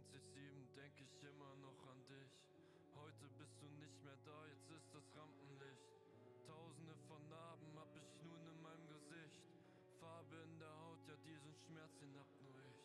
24/7 denk ich immer noch an dich. Heute bist du nicht mehr da, jetzt ist das Rampenlicht. Tausende von Narben hab ich nun in meinem Gesicht. Farbe in der Haut, ja diesen Schmerz, den hab nur ich.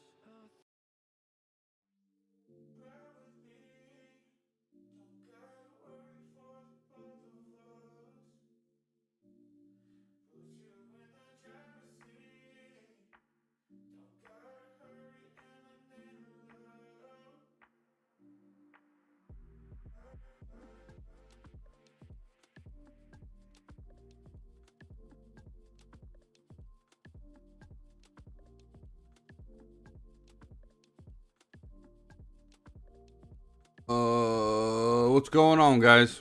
What's going on, guys?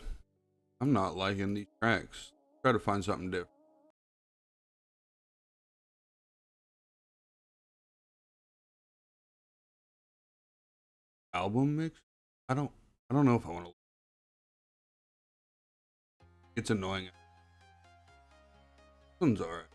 I'm not liking these tracks. Try to find something different. Album mix? I don't know if I want to. It's annoying. This one's alright.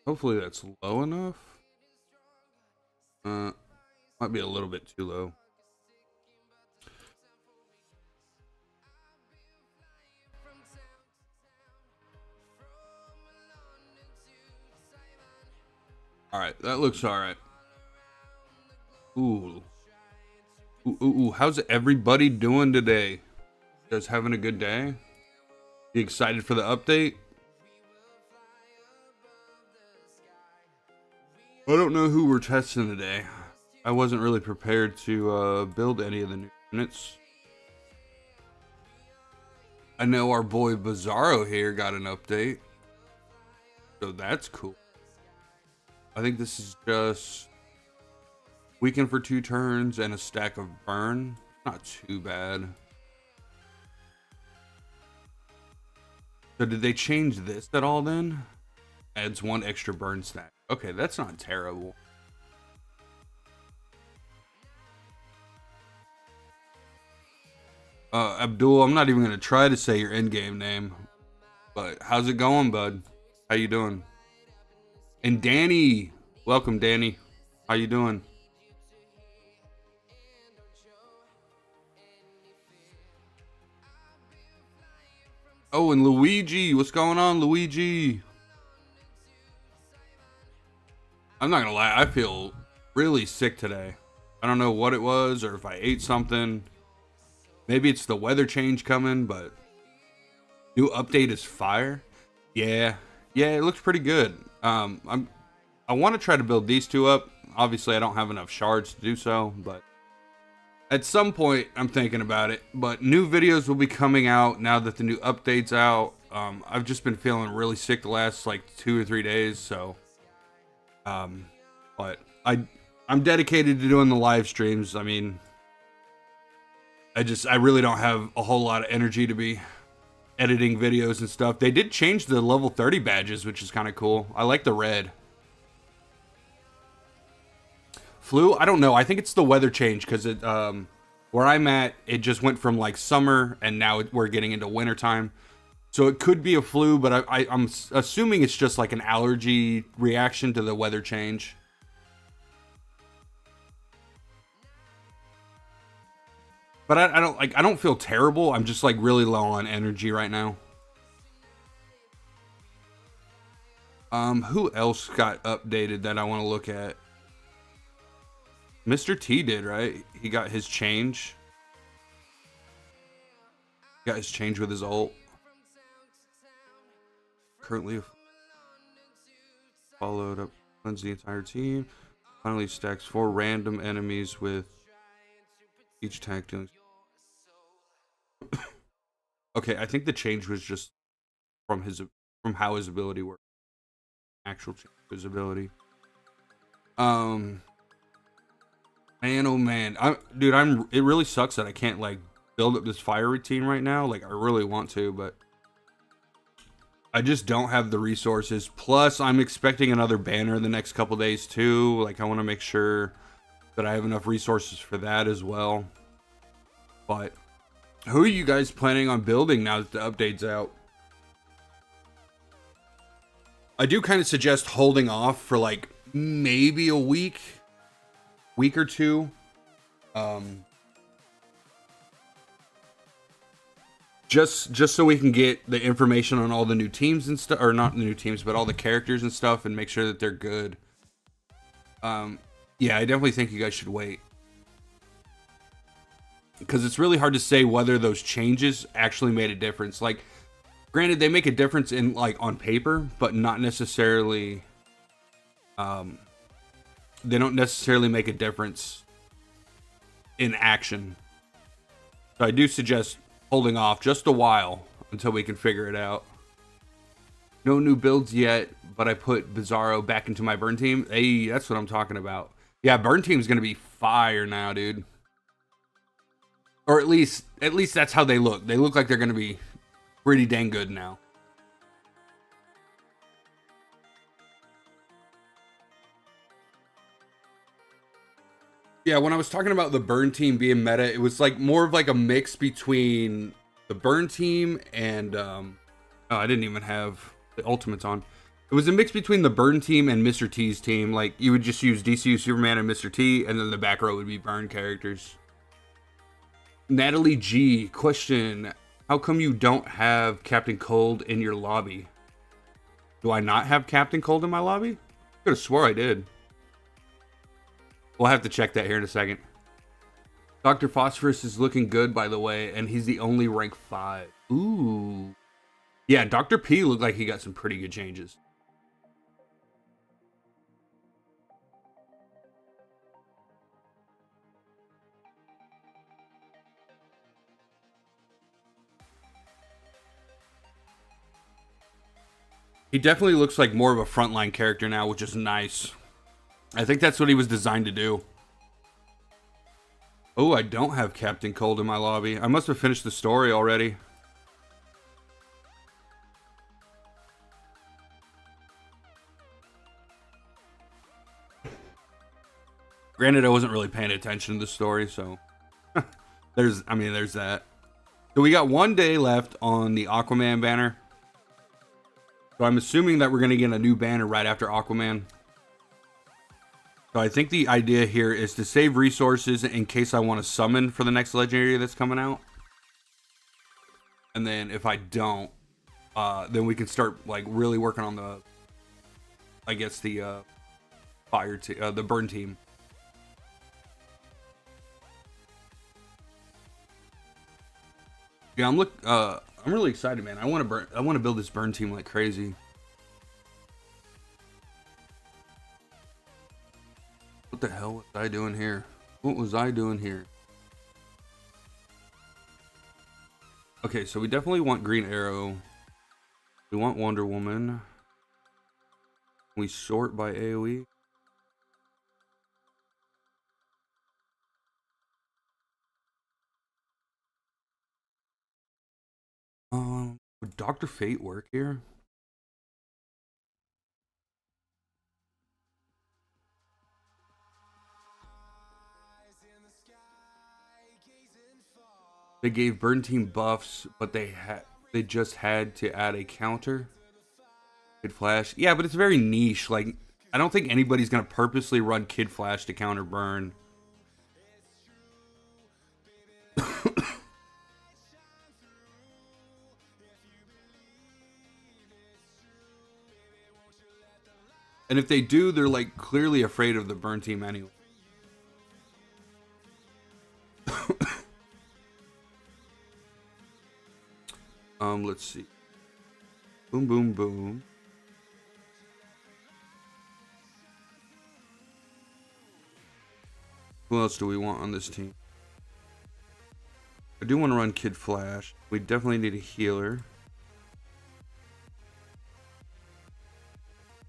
Hopefully that's low enough. Might be a little bit too low. Alright, that looks alright. Ooh. Ooh. How's everybody doing today? You guys having a good day? You excited for the update? I don't know who we're testing today. I wasn't really prepared to build any of the new units. I know our boy Bizarro here got an update, so that's cool. I think this is just weaken for 2 turns and a stack of burn. Not too bad. So did they change this at all then? Adds 1 extra burn stack. Okay, that's not terrible. Abdul, I'm not even gonna try to say your in-game name, but how's it going, bud? How you doing? And Danny, welcome, Danny. How you doing? Oh, and Luigi, what's going on, Luigi? I'm not gonna lie, I feel really sick today. I don't know what it was or if I ate something. Maybe it's the weather change coming, but new update is fire. Yeah, it looks pretty good. I want to try to build these 2 up. Obviously, I don't have enough shards to do so, but at some point, I'm thinking about it. But new videos will be coming out now that the new update's out. I've just been feeling really sick the last like 2 or 3 days, so but I'm dedicated to doing the live streams. I mean, I really don't have a whole lot of energy to be editing videos and stuff. They did change the level 30 badges, which is kind of cool. I like the red. Flu? I don't know. I think it's the weather change because it where I'm at, it just went from like summer and now we're getting into winter time. So it could be a flu, but I'm assuming it's just like an allergy reaction to the weather change. But I don't feel terrible. I'm just like really low on energy right now. Who else got updated that I want to look at? Mr. T did, right? He got his change. Got his change with his ult. Currently followed up, cleanse the entire team. Finally stacks 4 random enemies with each attack dealing. Okay, I think the change was just from how his ability worked. Actual change of his ability. Man, oh man, dude, it really sucks that I can't like build up this fire routine right now. Like I really want to, but I just don't have the resources. Plus, I'm expecting another banner the next couple days too. Like I want to make sure that I have enough resources for that as well. But Who are you guys planning on building now that the update's out? I do kind of suggest holding off for like maybe a week or two. Just so we can get the information on all the new teams and stuff, or not the new teams, but all the characters and stuff, and make sure that they're good. Yeah, I definitely think you guys should wait, because it's really hard to say whether those changes actually made a difference. Like, granted, they make a difference in like on paper, but not necessarily. They don't necessarily make a difference in action. So I do suggest holding off just a while until we can figure it out. No new builds yet, but I put Bizarro back into my burn team. Hey, that's what I'm talking about. Yeah, burn team's gonna be fire now, dude. Or at least that's how they look. They look like they're gonna be pretty dang good now. Yeah, when I was talking about the burn team being meta, it was like more of like a mix between the burn team and oh, I didn't even have the ultimates on. It was a mix between the burn team and Mr. T's team. Like, you would just use DCU Superman and Mr. T, and then the back row would be burn characters. Natalie G, question: how come you don't have Captain Cold in your lobby? Do I not have Captain Cold in my lobby? I could have swore I did. We'll have to check that here in a second. Dr. Phosphorus is looking good, by the way, and he's the only rank 5. Ooh. Yeah, Dr. P looked like he got some pretty good changes. He definitely looks like more of a frontline character now, which is nice. I think that's what he was designed to do. Oh, I don't have Captain Cold in my lobby. I must have finished the story already. Granted, I wasn't really paying attention to the story, so there's that. So we got 1 day left on the Aquaman banner. So I'm assuming that we're going to get a new banner right after Aquaman. So I think the idea here is to save resources in case I want to summon for the next legendary that's coming out. And then if I don't, then we can start like really working on the, I guess the the burn team. Yeah, I'm really excited, man. I want to build this burn team like crazy. What the hell was I doing here? What was I doing here? Okay, so we definitely want Green Arrow. We want Wonder Woman. We sort by AoE. Would Dr. Fate work here? They gave Burn Team buffs, but they just had to add a counter. Kid Flash. Yeah, but it's very niche. Like, I don't think anybody's gonna purposely run Kid Flash to counter Burn. And if they do, they're like clearly afraid of the Burn Team anyway. Let's see. Boom, boom, boom. Who else do we want on this team? I do want to run Kid Flash. We definitely need a healer.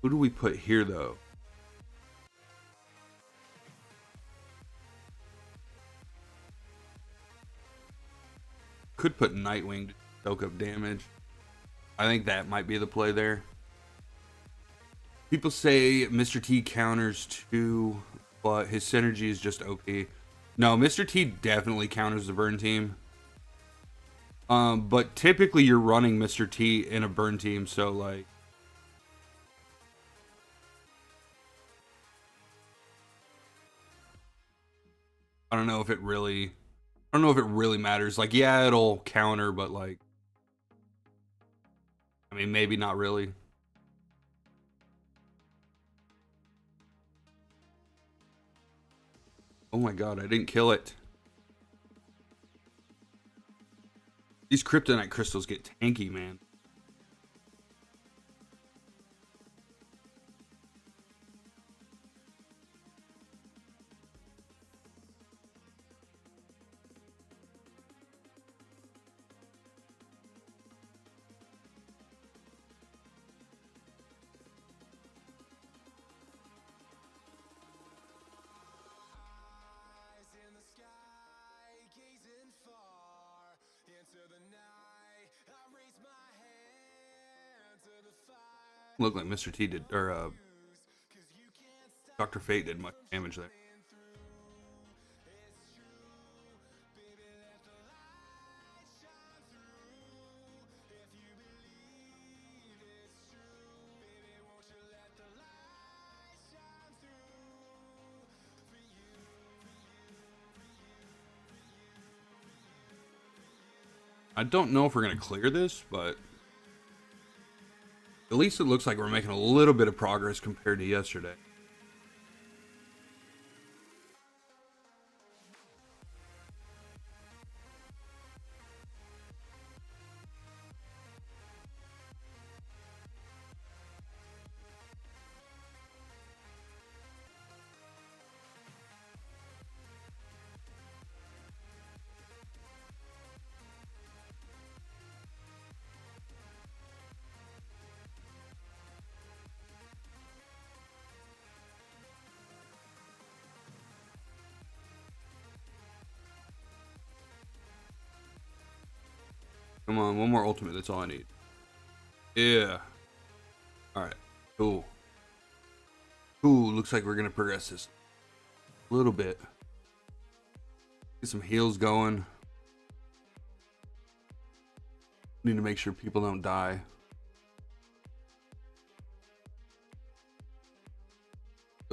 Who do we put here, though? Could put Nightwing to soak up damage. I think that might be the play there. People say Mr. T counters too, but his synergy is just OP. No, Mr. T definitely counters the burn team. But typically you're running Mr. T in a burn team, so like I don't know if it really matters. Like, yeah, it'll counter, but like I mean maybe not really. Oh my god, I didn't kill it. These kryptonite crystals get tanky, man. Looked like Mr. T did, or Dr. Fate did much damage there. I don't know if we're going to clear this, but at least it looks like we're making a little bit of progress compared to yesterday. Come on, one more ultimate. That's all I need. Yeah. Alright. Cool. Ooh, looks like we're going to progress this a little bit. Get some heals going. Need to make sure people don't die.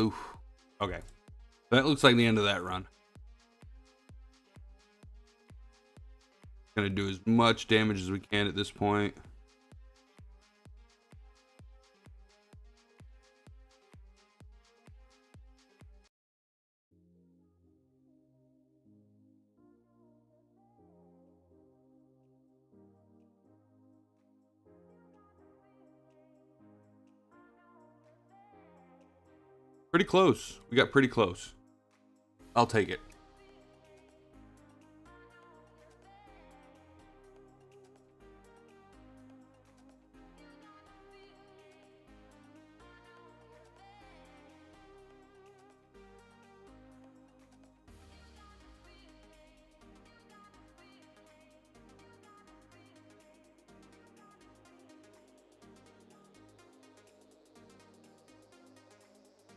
Oof. Okay. That looks like the end of that run. Gonna do as much damage as we can at this point. Pretty close. We got pretty close. I'll take it.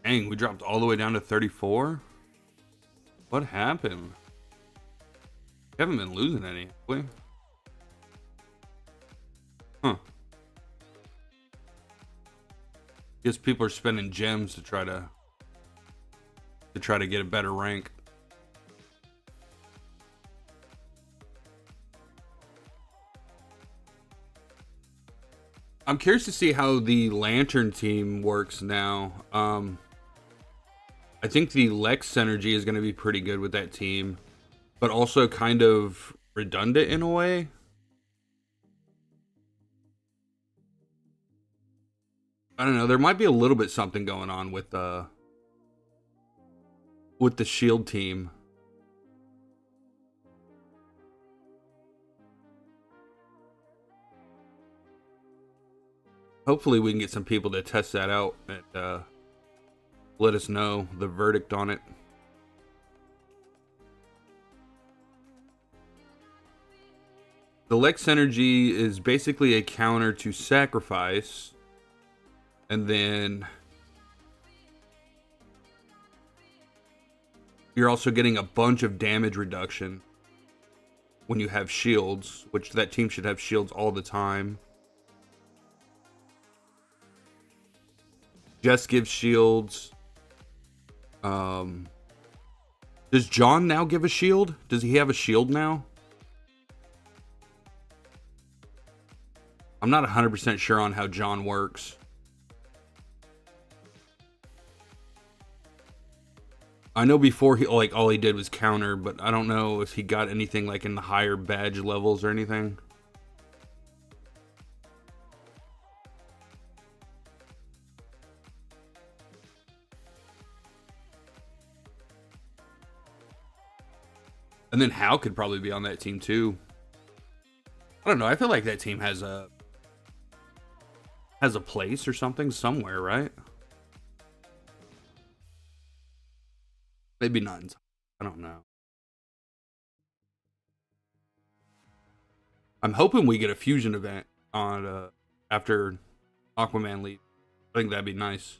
Dang, we dropped all the way down to 34? What happened? We haven't been losing any, have we? Huh. Guess people are spending gems to try to get a better rank. I'm curious to see how the Lantern team works now. I think the Lex synergy is going to be pretty good with that team, but also kind of redundant in a way. I don't know. There might be a little bit something going on with the shield team. Hopefully we can get some people to test that out and let us know the verdict on it. The Lex energy is basically a counter to sacrifice, and then you're also getting a bunch of damage reduction. when you have shields, which that team should have shields all the time. Jess gives shields. Does John now give a shield? Does he have a shield now? I'm not 100% sure on how John works. I know before he like all he did was counter, but I don't know if he got anything like in the higher badge levels or anything. And then Hal could probably be on that team too. I don't know. I feel like that team has a place or something somewhere, right? Maybe not. I don't know. I'm hoping we get a fusion event on after Aquaman leaves. I think that'd be nice.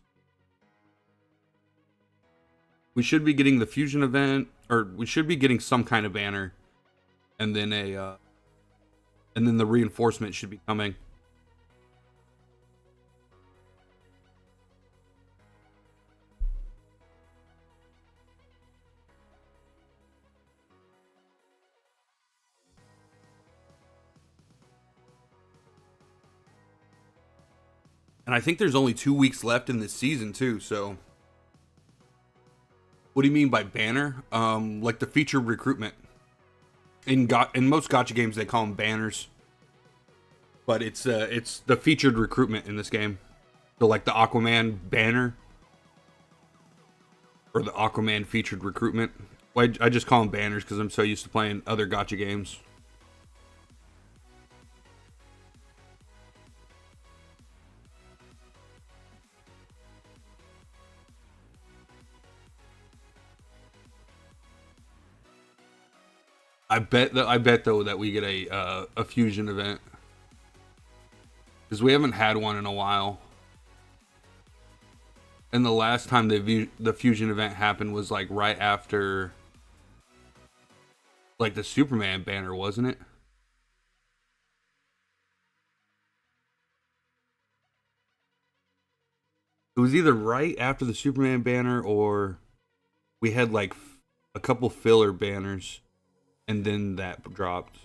We should be getting the fusion event, or we should be getting some kind of banner, and then and then the reinforcement should be coming. And I think there's only 2 weeks left in this season too, so. What do you mean by banner? Like the featured recruitment. In most gacha games they call them banners. But it's the featured recruitment in this game. So like the Aquaman banner. Or the Aquaman featured recruitment. I just call them banners because I'm so used to playing other gacha games. I bet though that we get a fusion event, because we haven't had one in a while. And the last time the fusion event happened was like right after like the Superman banner, wasn't it? It was either right after the Superman banner or we had like a couple filler banners. And then that dropped.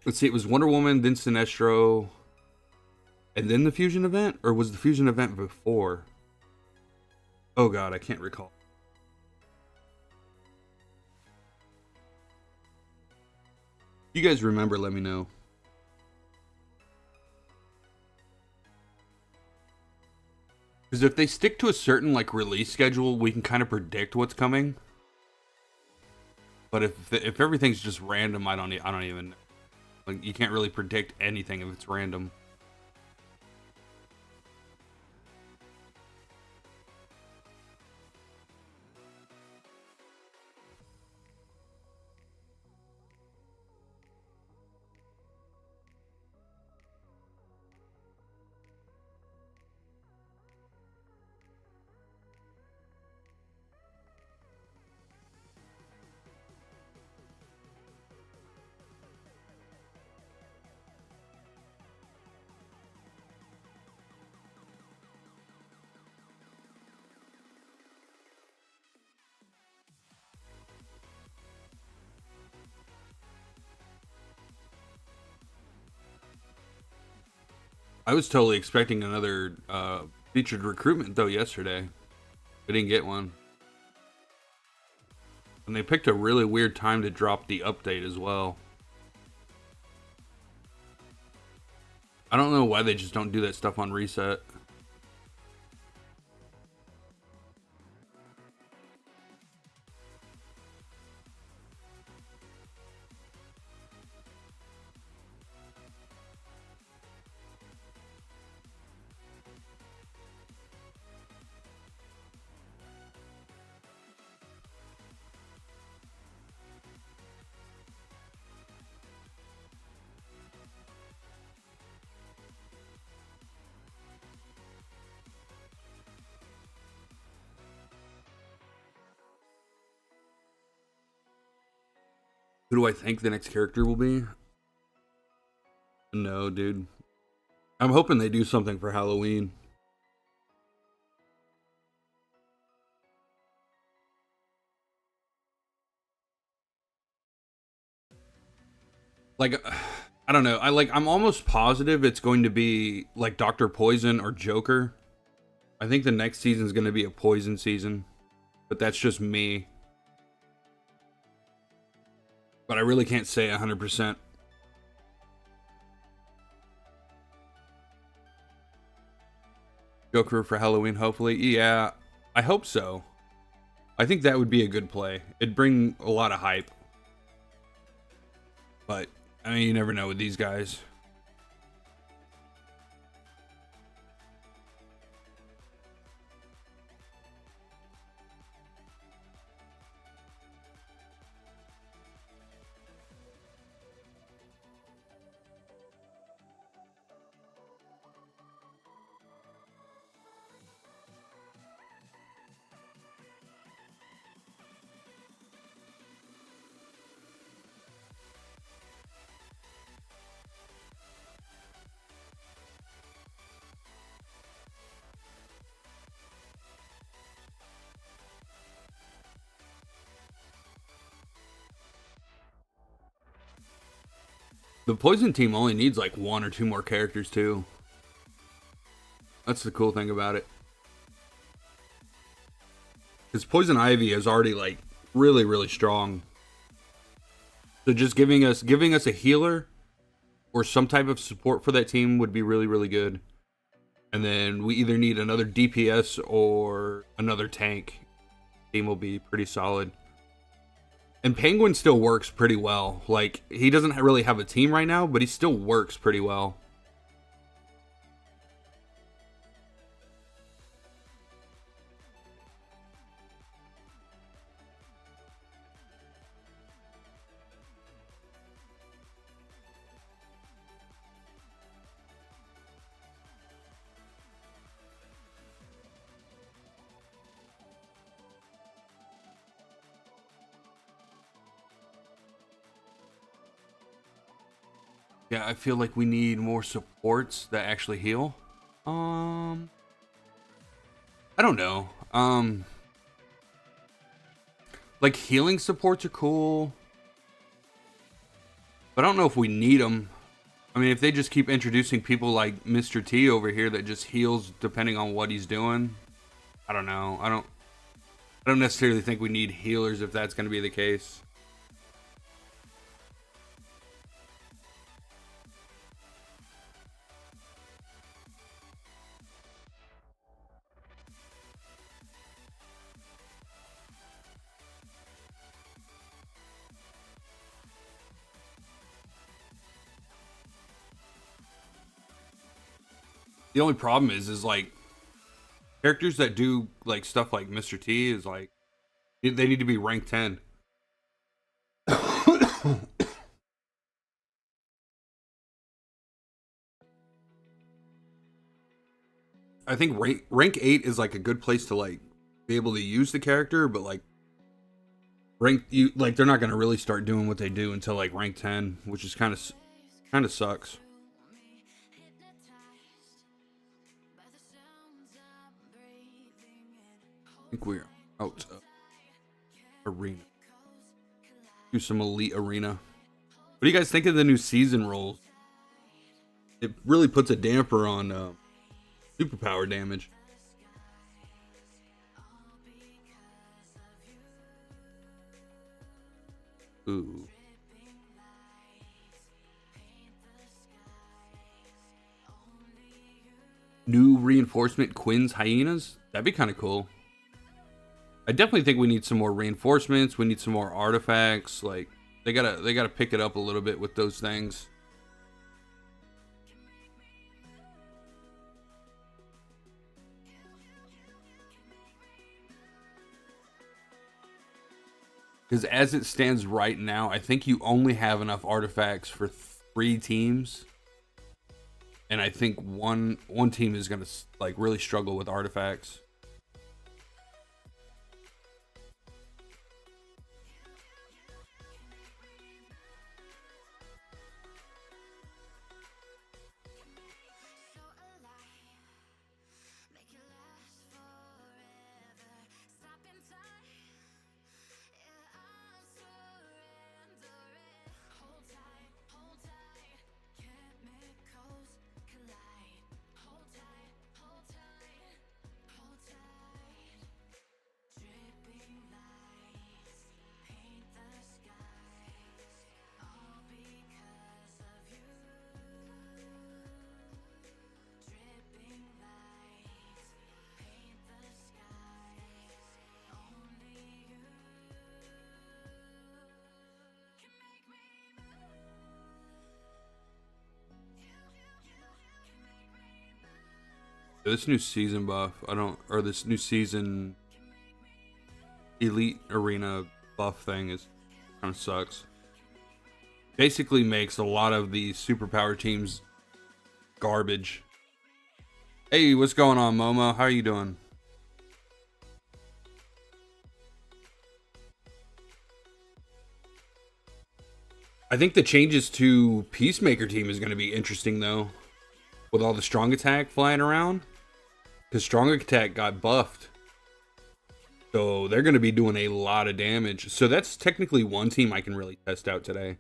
Let's see, it was Wonder Woman, then Sinestro, and then the fusion event? Or was the fusion event before? Oh god, I can't recall. You guys remember, let me know. Because if they stick to a certain like release schedule, we can kind of predict what's coming. But if everything's just random, I don't even, like, you can't really predict anything if it's random. I was totally expecting another featured recruitment though yesterday. We didn't get one. And they picked a really weird time to drop the update as well. I don't know why they just don't do that stuff on reset. Who do I think the next character will be? No, dude. I'm hoping they do something for Halloween. Like, I don't know. I'm almost positive it's going to be like Dr. Poison or Joker. I think the next season is going to be a Poison season, but that's just me. But I really can't say 100%. Joker for Halloween, hopefully. Yeah, I hope so. I think that would be a good play. It'd bring a lot of hype. But, I mean, you never know with these guys. The Poison team only needs like 1 or 2 more characters too. That's the cool thing about it. Because Poison Ivy is already like really, really strong. So just giving us a healer or some type of support for that team would be really, really good. And then we either need another DPS or another tank. Team will be pretty solid. And Penguin still works pretty well. Like, he doesn't really have a team right now, but he still works pretty well. Yeah, I feel like we need more supports that actually heal. I don't know. Like healing supports are cool, but I don't know if we need them. I mean, if they just keep introducing people like Mr. T over here that just heals depending on what he's doing, I don't know. I don't necessarily think we need healers if that's going to be the case. The only problem is like characters that do like stuff like Mr. T is like they need to be rank 10. I think rank 8 is like a good place to like be able to use the character, but like they're not going to really start doing what they do until like rank 10, which is kind of sucks. I think we're out of arena. Do some elite arena. What do you guys think of the new season roles? It really puts a damper on superpower damage. Ooh. New reinforcement Quinn's hyenas? That'd be kind of cool. I definitely think we need some more reinforcements. We need some more artifacts. Like they gotta pick it up a little bit with those things. Because as it stands right now, I think you only have enough artifacts for 3 teams. And I think one team is gonna like really struggle with artifacts. This new season buff, or this new season elite arena buff thing is kind of sucks. Basically makes a lot of the superpower teams garbage. Hey, what's going on, Momo? How are you doing? I think the changes to Peacemaker team is going to be interesting, though, with all the strong attack flying around, because strong attack got buffed. So they're going to be doing a lot of damage. So that's technically one team I can really test out today.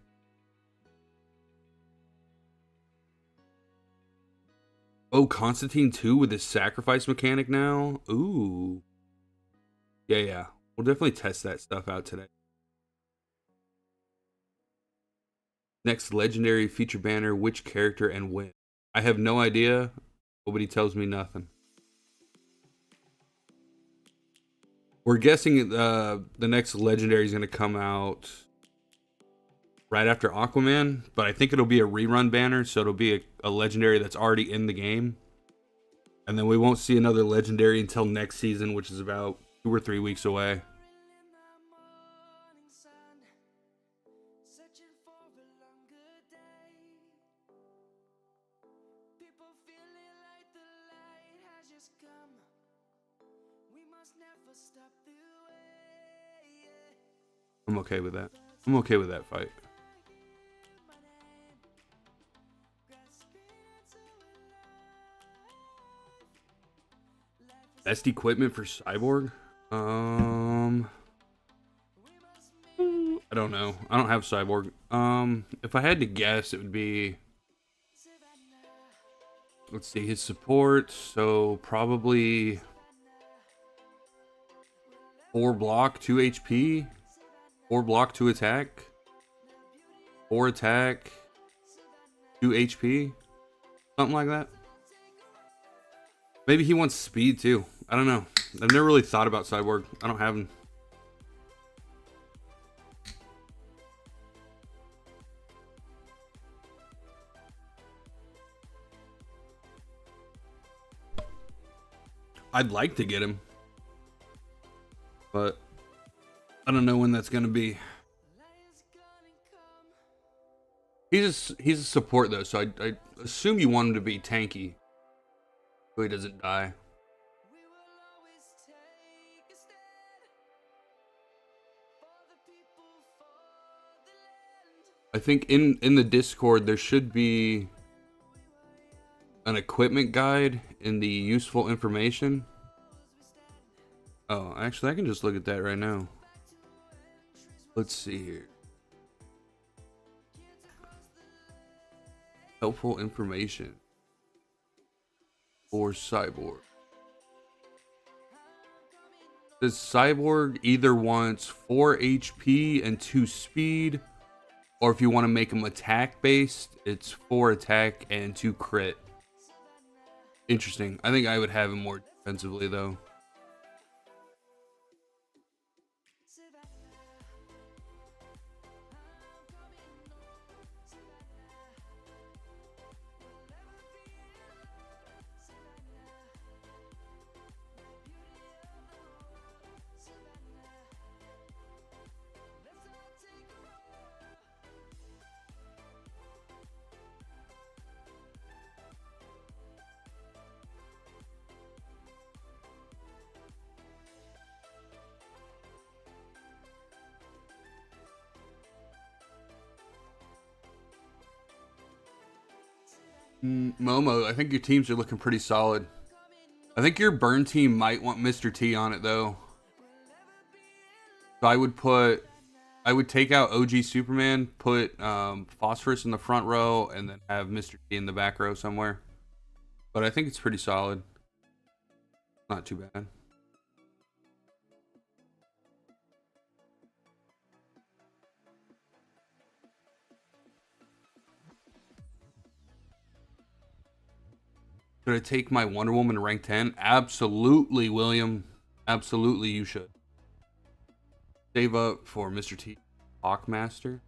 Oh, Constantine 2 with his sacrifice mechanic now? Ooh. Yeah. We'll definitely test that stuff out today. Next legendary feature banner, which character and when? I have no idea. Nobody tells me nothing. We're guessing the next legendary is going to come out right after Aquaman, but I think it'll be a rerun banner, so it'll be a legendary that's already in the game. And then we won't see another legendary until next season, which is about 2 or 3 weeks away. I'm okay with that. I'm okay with that fight. Best equipment for Cyborg? I don't know. I don't have Cyborg. If I had to guess, it would be... Let's see, his support. So probably 4 block, 2 HP. 4 block, 2 attack. 4 attack, 2 HP. Something like that. Maybe he wants speed too. I don't know. I've never really thought about Cyborg. I don't have him. I'd like to get him, but I don't know when that's gonna be. He's a support though, so I assume you want him to be tanky, so he doesn't die. I think in the Discord there should be an equipment guide in the useful information. Oh, actually I can just look at that right now. Let's see here. Helpful information for Cyborg. This Cyborg either wants 4 HP and 2 speed, or if you want to make him attack based, it's 4 attack and 2 crit. Interesting. I think I would have him more defensively though. Momo, I think your teams are looking pretty solid. I think your burn team might want Mr. T on it though. So I would take out OG Superman, put Phosphorus in the front row, and then have Mr. T in the back row somewhere. But I think it's pretty solid. Not too bad. Should I take my Wonder Woman rank 10? Absolutely, William. Absolutely, you should. Save up for Mr. T. Hawkmaster?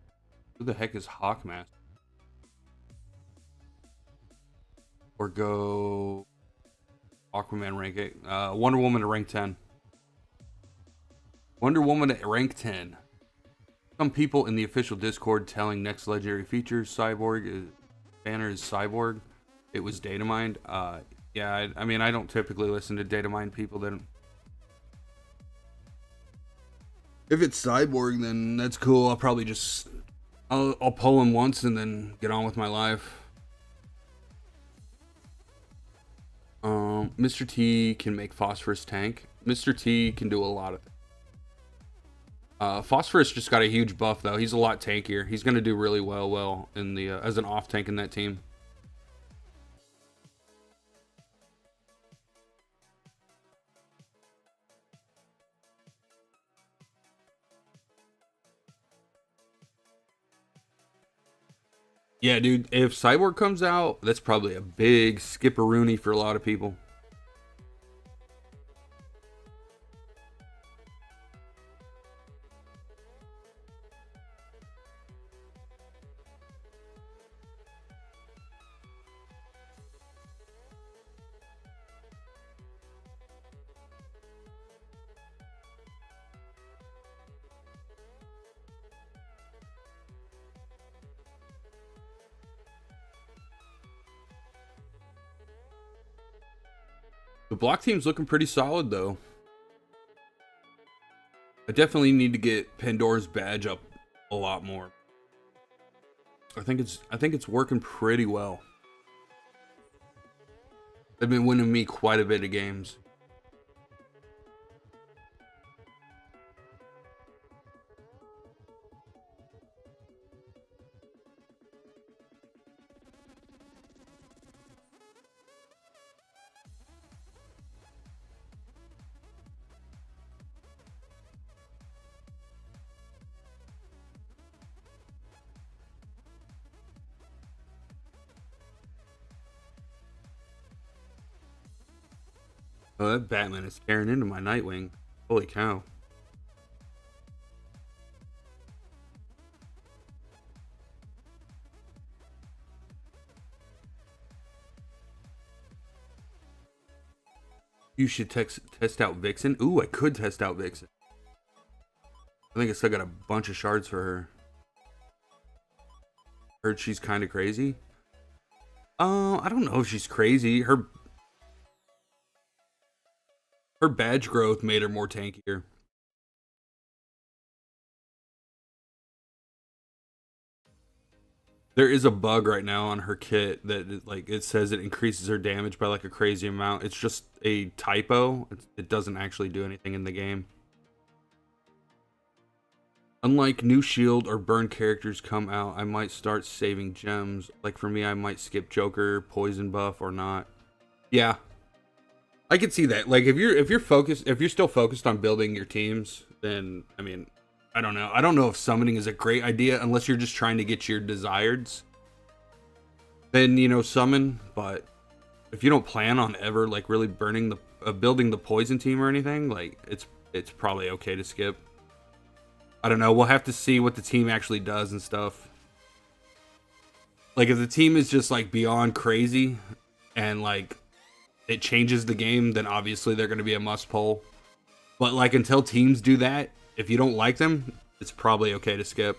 Who the heck is Hawkmaster? Or go Aquaman rank 8. Wonder Woman to rank 10. Wonder Woman at rank 10. Some people in the official Discord telling next legendary features Banner is Cyborg. It was data mined. Yeah, I mean, I don't typically listen to data mine people that. If it's Cyborg, then that's cool. I'll probably just I'll pull him once and then get on with my life. Mr. T can make Phosphorus tank. Mr. T can do a lot of things. Phosphorus just got a huge buff though. He's a lot tankier. He's gonna do really well in the as an off tank in that team. Yeah, dude. If Cyborg comes out, that's probably a big skipperoonie for a lot of people. The block team's looking pretty solid though. I definitely need to get Pandora's badge up a lot more. I think it's working pretty well. They've been winning me quite a bit of games. Oh, that Batman is tearing into my Nightwing. Holy cow. You should test out Vixen. Ooh, I could test out Vixen. I think I still got a bunch of shards for her. Heard she's kind of crazy. I don't know if she's crazy. Her badge growth made her more tankier. There is a bug right now on her kit that like it says it increases her damage by like a crazy amount. It's just a typo. It doesn't actually do anything in the game. Unlike new shield or burn characters come out, I might start saving gems. Like for me, I might skip Joker, poison buff, or not. Yeah, I could see that. Like if you're still focused on building your teams, then I mean, I don't know. I don't know if summoning is a great idea unless you're just trying to get your desireds. Then you know summon, but if you don't plan on ever like really building the poison team or anything, like it's probably okay to skip. I don't know. We'll have to see what the team actually does and stuff. Like if the team is just like beyond crazy and like it changes the game, then obviously they're going to be a must pull. But like until teams do that, if you don't like them, it's probably okay to skip.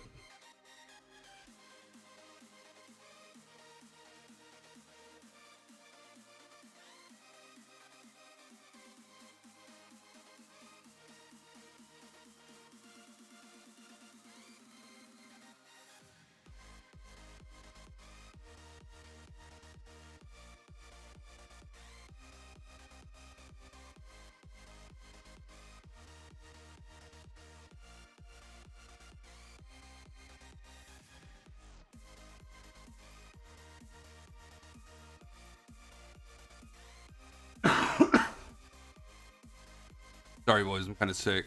Sorry, boys. I'm kind of sick.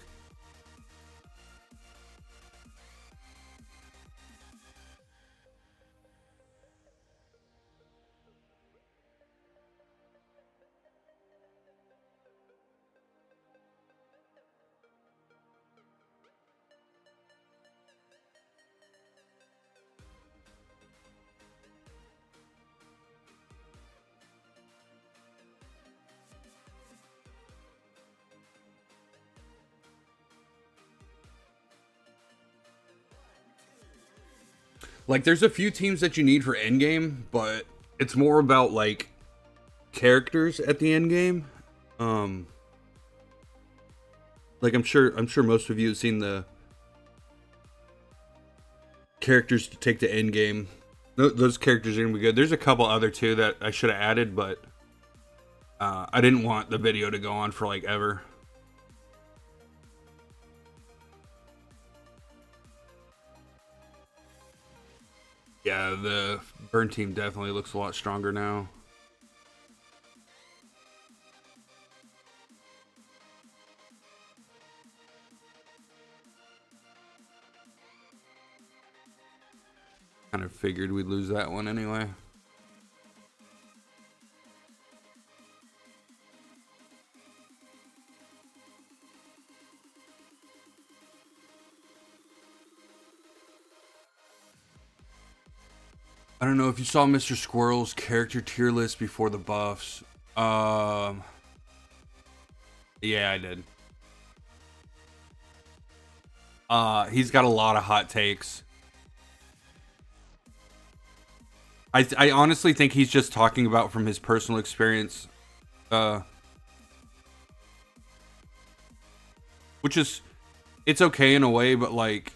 Like, there's a few teams that you need for endgame, but it's more about like characters at the end game. Like I'm sure most of you have seen the characters to take to end game. Those characters are gonna be good. There's a couple other too that I should have added, but I didn't want the video to go on for like ever. Yeah, the burn team definitely looks a lot stronger now. Kind of figured we'd lose that one anyway. I don't know if you saw Mr. Squirrel's character tier list before the buffs. Yeah, I did. He's got a lot of hot takes. I honestly think he's just talking about from his personal experience. Which is, it's okay in a way, but like,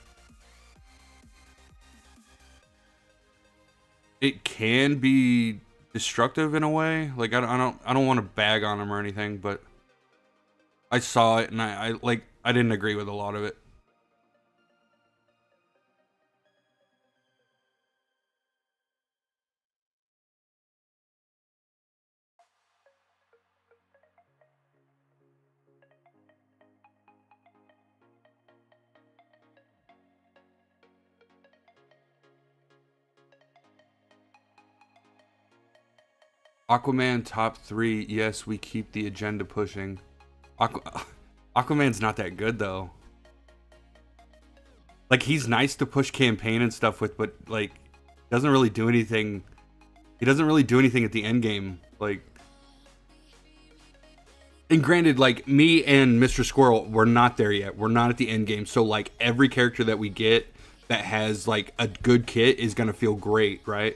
it can be destructive in a way. Like, I don't want to bag on him or anything, but I saw it and I didn't agree with a lot of it. Aquaman top 3. Yes, we keep the agenda pushing. Aquaman's not that good though. Like, he's nice to push campaign and stuff with, but like doesn't really do anything. He doesn't really do anything at the end game. Like, and granted, like, me and Mr. Squirrel, we're not there yet. We're not at the end game. So like every character that we get that has like a good kit is gonna feel great, right?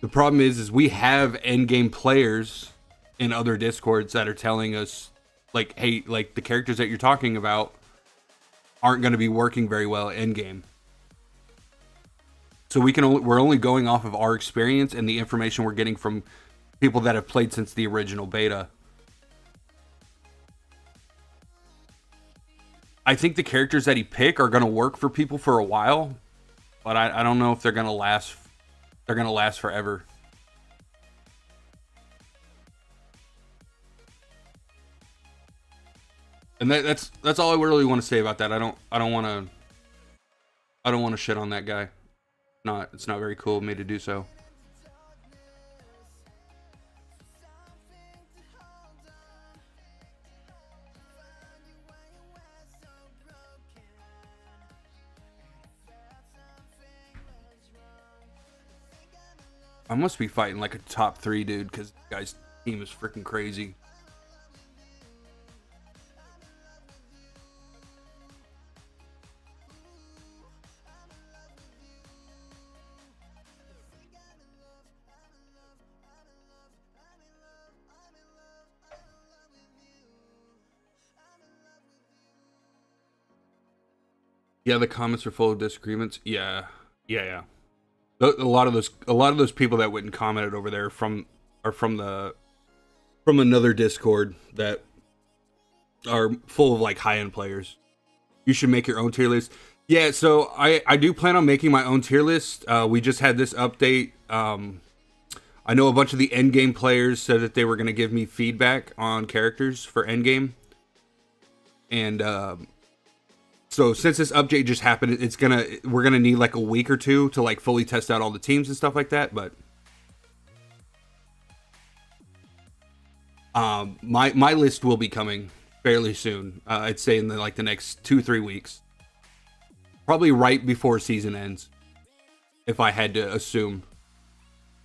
The problem is we have end game players in other discords that are telling us, like, hey, like, the characters that you're talking about aren't going to be working very well at end game. So we're only going off of our experience and the information we're getting from people that have played since the original beta. I think the characters that he pick are going to work for people for a while, but I don't know if they're going to last. They're going to last forever. And that's all I really want to say about that. I don't want to shit on that guy. It's not very cool of me to do so. I must be fighting like a top 3 dude, because the guy's team is freaking crazy. Yeah, the comments are full of disagreements. Yeah. A lot of those people that went and commented over there from another Discord that are full of like high-end players. You should make your own tier list. Yeah, so I do plan on making my own tier list. We just had this update. I know a bunch of the endgame players said that they were going to give me feedback on characters for endgame. And so since this update just happened, we're gonna need like a week or two to like fully test out all the teams and stuff like that. But my list will be coming fairly soon. I'd say in the next 2-3 weeks, probably right before season ends, if I had to assume.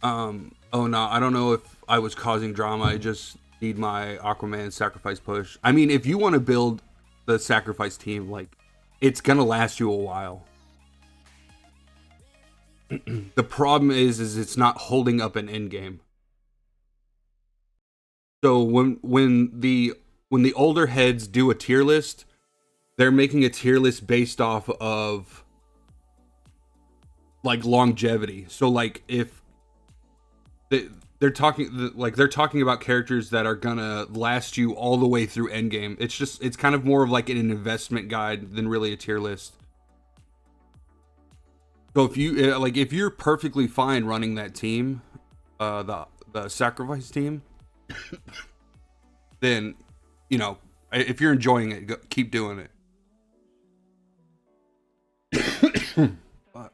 Oh no, I don't know if I was causing drama. I just need my Aquaman sacrifice push. I mean, if you want to build the sacrifice team, like, it's gonna last you a while. The problem is it's not holding up an end game. So when the older heads do a tier list, they're making a tier list based off of like longevity. So like if they're talking about characters that are gonna last you all the way through endgame. It's kind of more of like an investment guide than really a tier list. So if you're perfectly fine running that team, the sacrifice team, then if you're enjoying it, keep doing it. Fuck.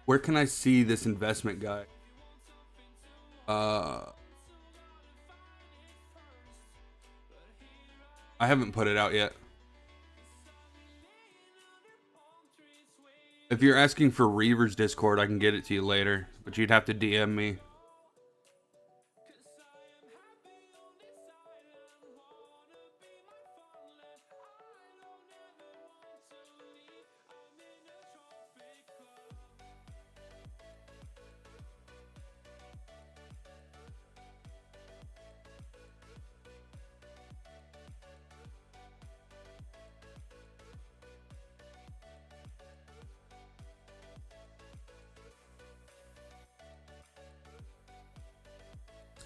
Where can I see this investment guy? I haven't put it out yet. If you're asking for Reaver's Discord, I can get it to you later, but you'd have to DM me.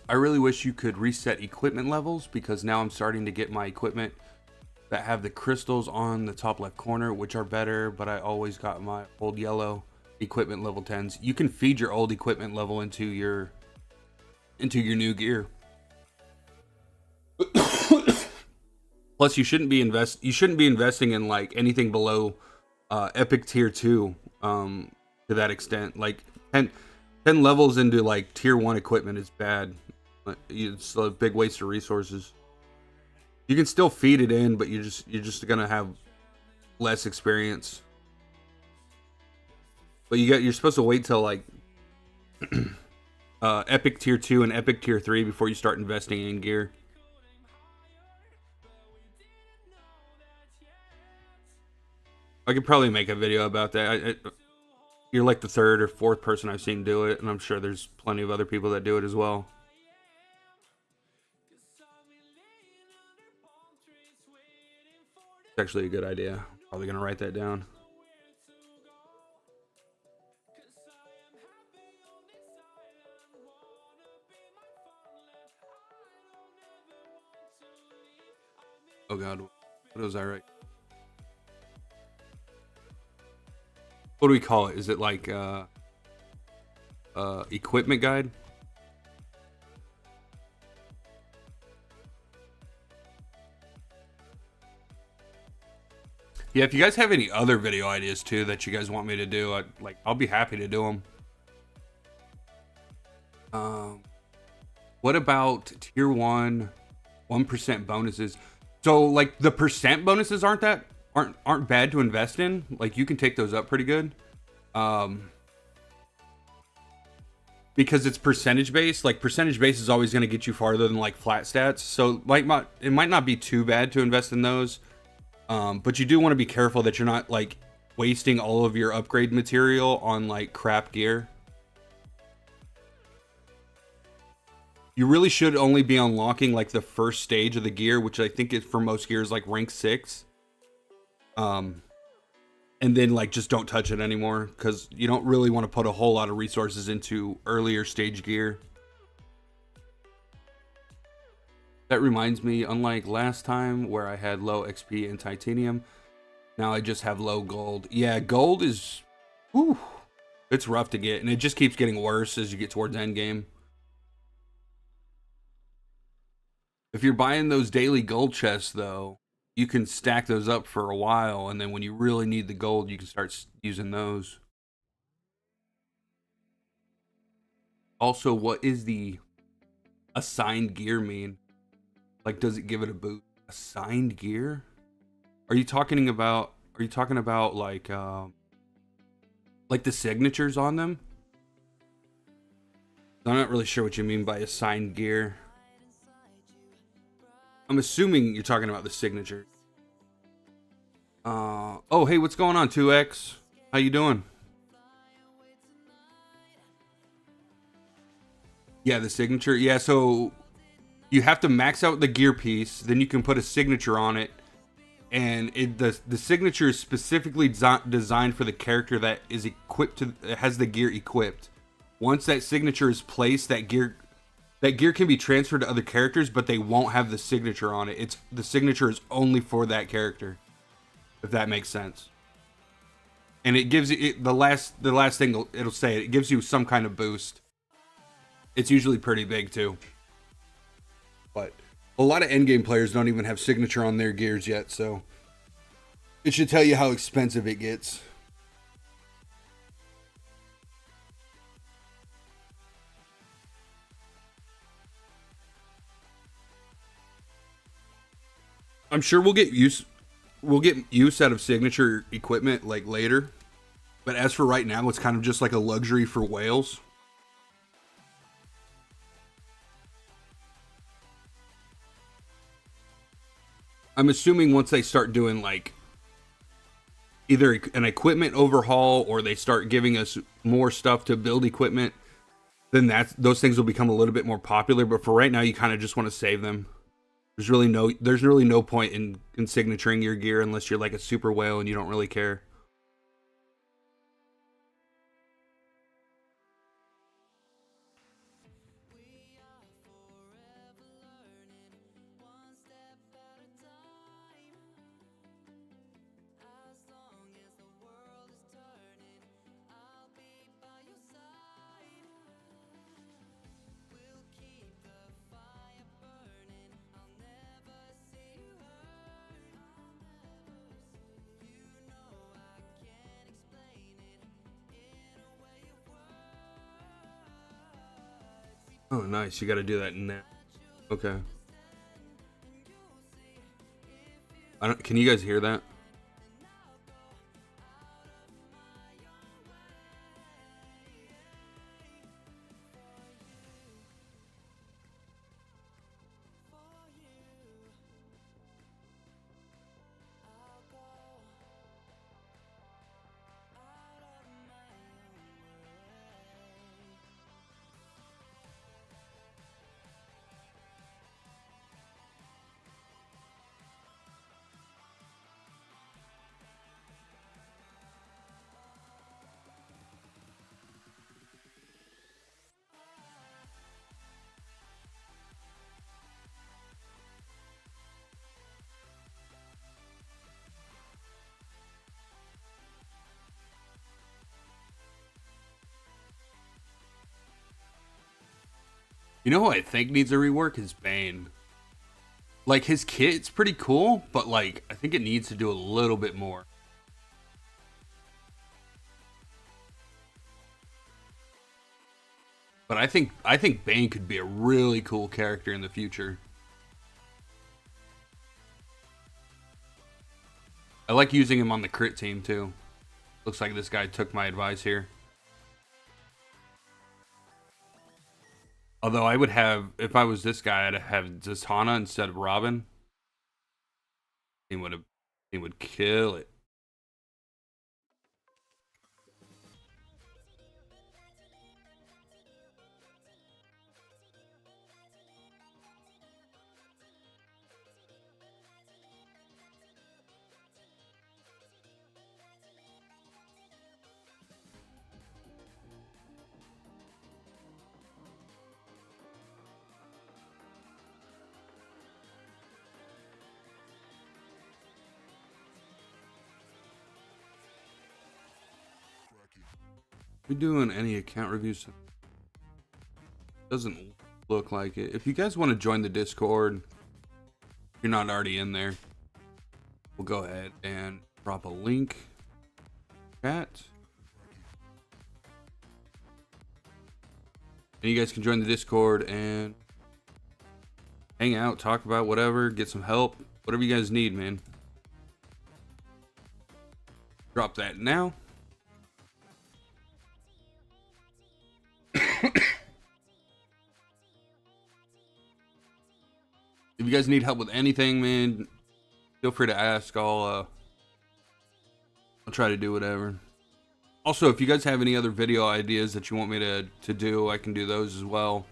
I really wish you could reset equipment levels, because now I'm starting to get my equipment that have the crystals on the top left corner, which are better, but I always got my old yellow equipment level 10s. You can feed your old equipment level into your new gear. Plus, you shouldn't be investing in like anything below epic tier 2 to that extent. Like 10 levels into like tier 1 equipment is bad. It's a big waste of resources. You can still feed it in, but you're just gonna have less experience. But you're supposed to wait till like epic tier 2 and epic tier 3 before you start investing in gear. I could probably make a video about that. You're like the third or fourth person I've seen do it, and I'm sure there's plenty of other people that do it as well. It's actually a good idea. Probably gonna write that down. Oh god, what was I right? What do we call it? Is it like equipment guide? Yeah, if you guys have any other video ideas too that you guys want me to do, I'll be happy to do them. What about tier 1 1% bonuses? So like the percent bonuses aren't bad to invest in. Like you can take those up pretty good. Because it's percentage based. Like percentage based is always going to get you farther than like flat stats. So like it might not be too bad to invest in those. But you do want to be careful that you're not like wasting all of your upgrade material on like crap gear. You really should only be unlocking like the first stage of the gear, which I think is for most gears like rank 6. And then like just don't touch it anymore, because you don't really want to put a whole lot of resources into earlier stage gear. That reminds me, unlike last time where I had low XP and titanium, now I just have low gold. Yeah, gold is, whew, it's rough to get, and it just keeps getting worse as you get towards end game. If you're buying those daily gold chests though, you can stack those up for a while, and then when you really need the gold, you can start using those. Also, what is the assigned gear mean? Like, does it give it a boost? Assigned gear? Are you talking about Are you talking about like the signatures on them? I'm not really sure what you mean by assigned gear. I'm assuming you're talking about the signature. Oh, hey, what's going on, 2X? How you doing? Yeah, the signature. Yeah, so you have to max out the gear piece, then you can put a signature on it, and the signature is specifically designed for the character that is equipped to has the gear equipped. Once that signature is placed, that gear can be transferred to other characters, but they won't have the signature on it. The signature is only for that character, if that makes sense. And it gives you the last thing it'll say. It gives you some kind of boost. It's usually pretty big too. But a lot of endgame players don't even have signature on their gears yet, so it should tell you how expensive it gets. I'm sure we'll get use out of signature equipment like later. But as for right now, it's kind of just like a luxury for whales. I'm assuming once they start doing like either an equipment overhaul or they start giving us more stuff to build equipment, then those things will become a little bit more popular. But for right now, you kind of just want to save them. There's really no point in signaturing your gear unless you're like a super whale and you don't really care. Oh, nice. You got to do that now. Okay. Can you guys hear that? You know who I think needs a rework is Bane. Like, his kit's pretty cool, but like, I think it needs to do a little bit more. But I think Bane could be a really cool character in the future. I like using him on the crit team too. Looks like this guy took my advice here. Although I would have, if I was this guy, I'd have Zatanna instead of Robin. He would kill it. We doing any account reviews? Doesn't look like it. If you guys want to join the Discord, if you're not already in there, we'll go ahead and drop a link. Chat. And you guys can join the Discord and hang out, talk about whatever, get some help, whatever you guys need, man. Drop that now. If you guys need help with anything, man, feel free to ask. I'll try to do whatever. Also, if you guys have any other video ideas that you want me to do, I can do those as well.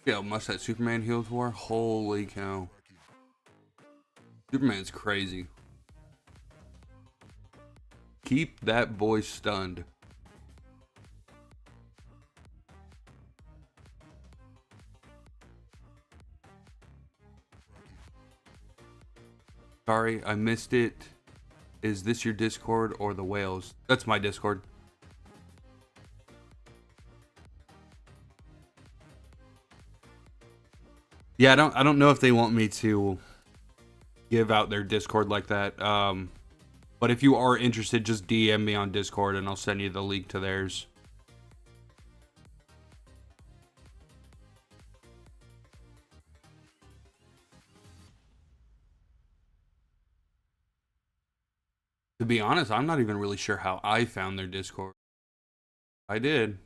Yeah, how much that Superman healed for? Holy cow. Superman's crazy. Keep that boy stunned. Sorry, I missed it. Is this your Discord or the whales? That's my Discord. Yeah, I don't know if they want me to give out their Discord like that. But if you are interested, just DM me on Discord and I'll send you the link to theirs. To be honest, I'm not even really sure how I found their Discord. I did.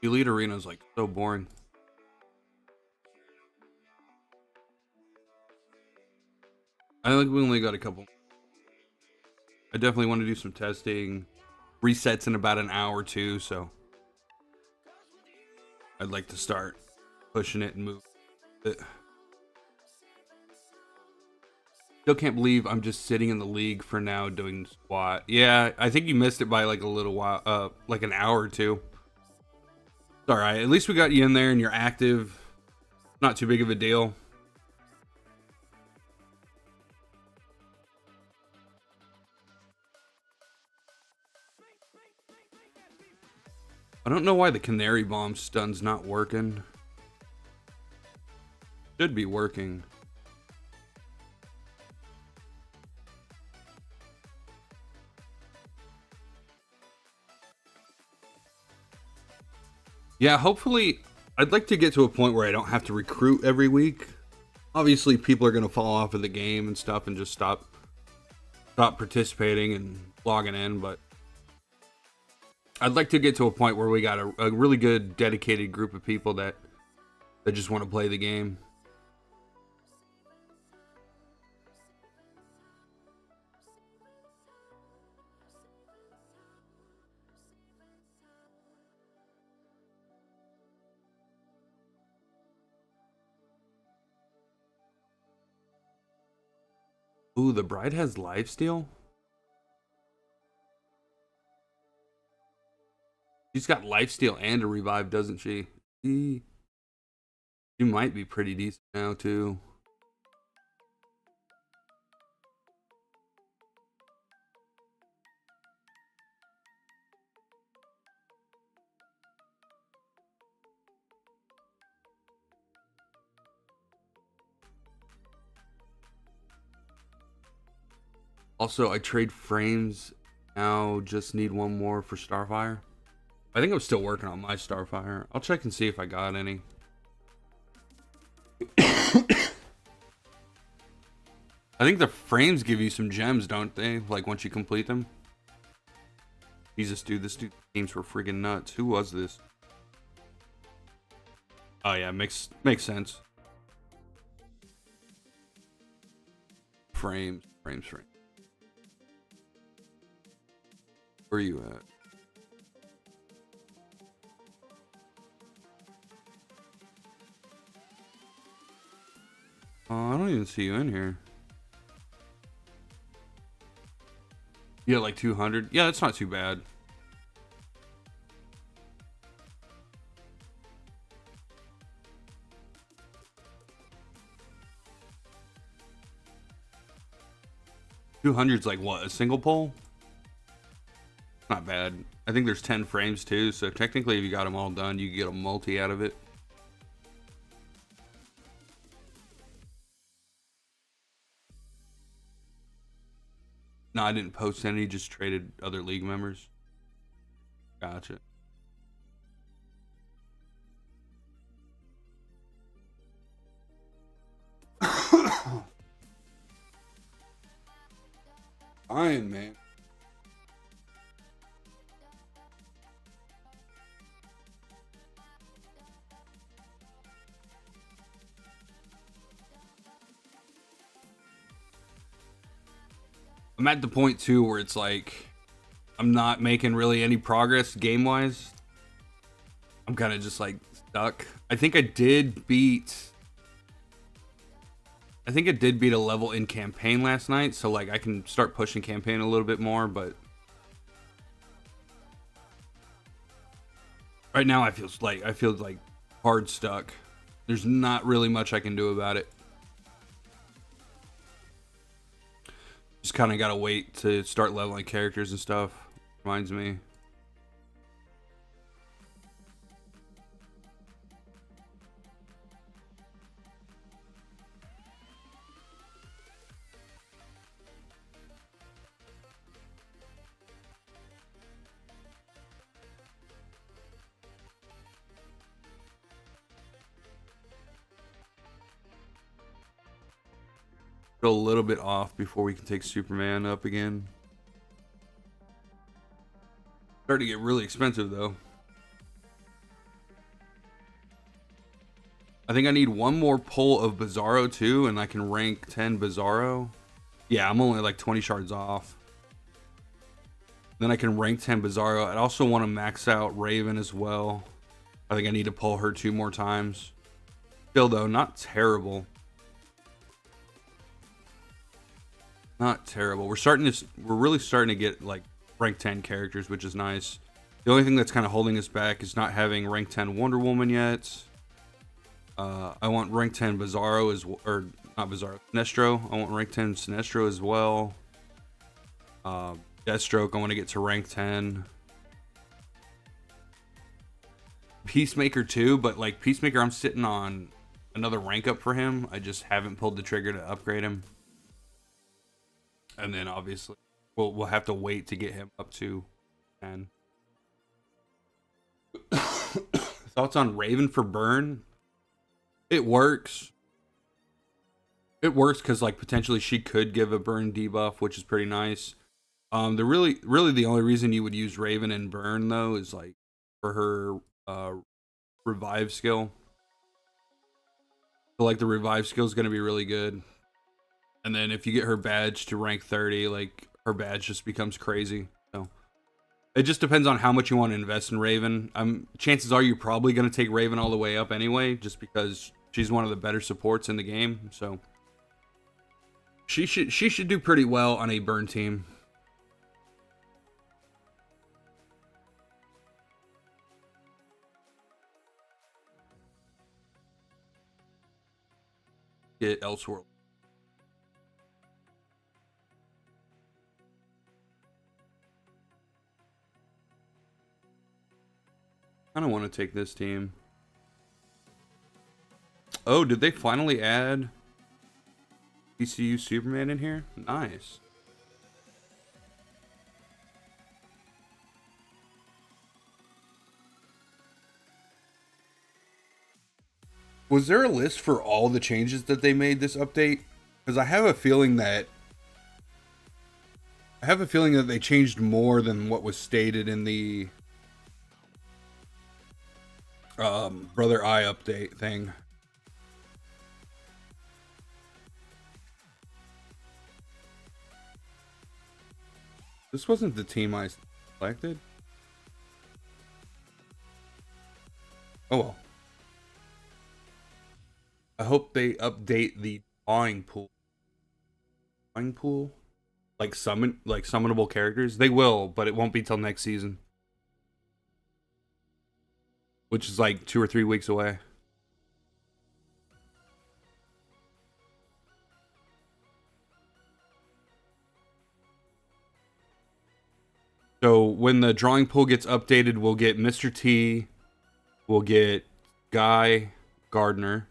Elite Arena is like so boring. I think we only got a couple. I definitely want to do some testing. Resets in about an hour or two, so I'd like to start pushing it and move it. Still can't believe I'm just sitting in the league for now doing squat. Yeah, I think you missed it by like a little while, like an hour or two. It's all right. At least we got you in there and you're active. Not too big of a deal. I don't know why the Canary Bomb stun's not working. Should be working. Yeah, hopefully, I'd like to get to a point where I don't have to recruit every week. Obviously, people are going to fall off of the game and stuff and just stop participating and logging in, but I'd like to get to a point where we got a really good, dedicated group of people that just want to play the game. Ooh, the bride has lifesteal? She's got lifesteal and a revive, doesn't she? She might be pretty decent now too. Also, I trade frames now. Just need one more for Starfire. I think I'm still working on my Starfire. I'll check and see if I got any. I think the frames give you some gems, don't they? Like once you complete them. Jesus, dude, this dude games were friggin' nuts. Who was this? Oh yeah, makes sense. Frames. Where are you at? Oh, I don't even see you in here. Yeah, like 200. Yeah, that's not too bad. $200's like what? A single pull? Not bad. I think there's 10 frames too, so technically if you got them all done, you can get a multi out of it. No, I didn't post any, just traded other league members. Gotcha. Fine, man. I'm at the point too where it's like I'm not making really any progress game wise. I'm kind of just like stuck. I think I did beat a level in campaign last night, so like I can start pushing campaign a little bit more, but right now I feel like hard stuck. There's not really much I can do about it. Just kind of gotta wait to start leveling characters and stuff. Reminds me. A little bit off before we can take Superman up again. Starting to get really expensive though. I think I need one more pull of Bizarro too, and I can rank 10 Bizarro. Yeah, I'm only like 20 shards off. Then I can rank 10 Bizarro. I'd also want to max out Raven as well. I think I need to pull her 2 more times. Still though, not terrible. Not terrible. We're really starting to get like rank 10 characters, which is nice. The only thing that's kind of holding us back is not having rank 10 Wonder Woman yet. I want rank 10 Bizarro or not Bizarro, Sinestro. I want rank 10 Sinestro as well. Deathstroke, I want to get to rank 10. Peacemaker too, but like Peacemaker, I'm sitting on another rank up for him. I just haven't pulled the trigger to upgrade him. And then obviously we'll have to wait to get him up to 10. Thoughts on Raven for burn? It works. It works because like potentially she could give a burn debuff, which is pretty nice. The really the only reason you would use Raven and burn though is like for her revive skill. So like the revive skill is going to be really good. And then if you get her badge to rank 30, like her badge just becomes crazy. So it just depends on how much you want to invest in Raven. Chances are you're probably going to take Raven all the way up anyway, just because she's one of the better supports in the game. So she should do pretty well on a burn team. get Elseworld. I don't want to take this team. Oh, did they finally add DCU Superman in here? Nice. Was there a list for all the changes that they made this update? Because I have a feeling that they changed more than what was stated in the Brother Eye update thing. This wasn't the team I selected. Oh well. I hope they update the drawing pool. Drawing pool? Like summonable characters? They will, but it won't be till next season. Which is like 2 or 3 weeks away. So when the drawing pool gets updated, we'll get Mr. T, we'll get Guy Gardner,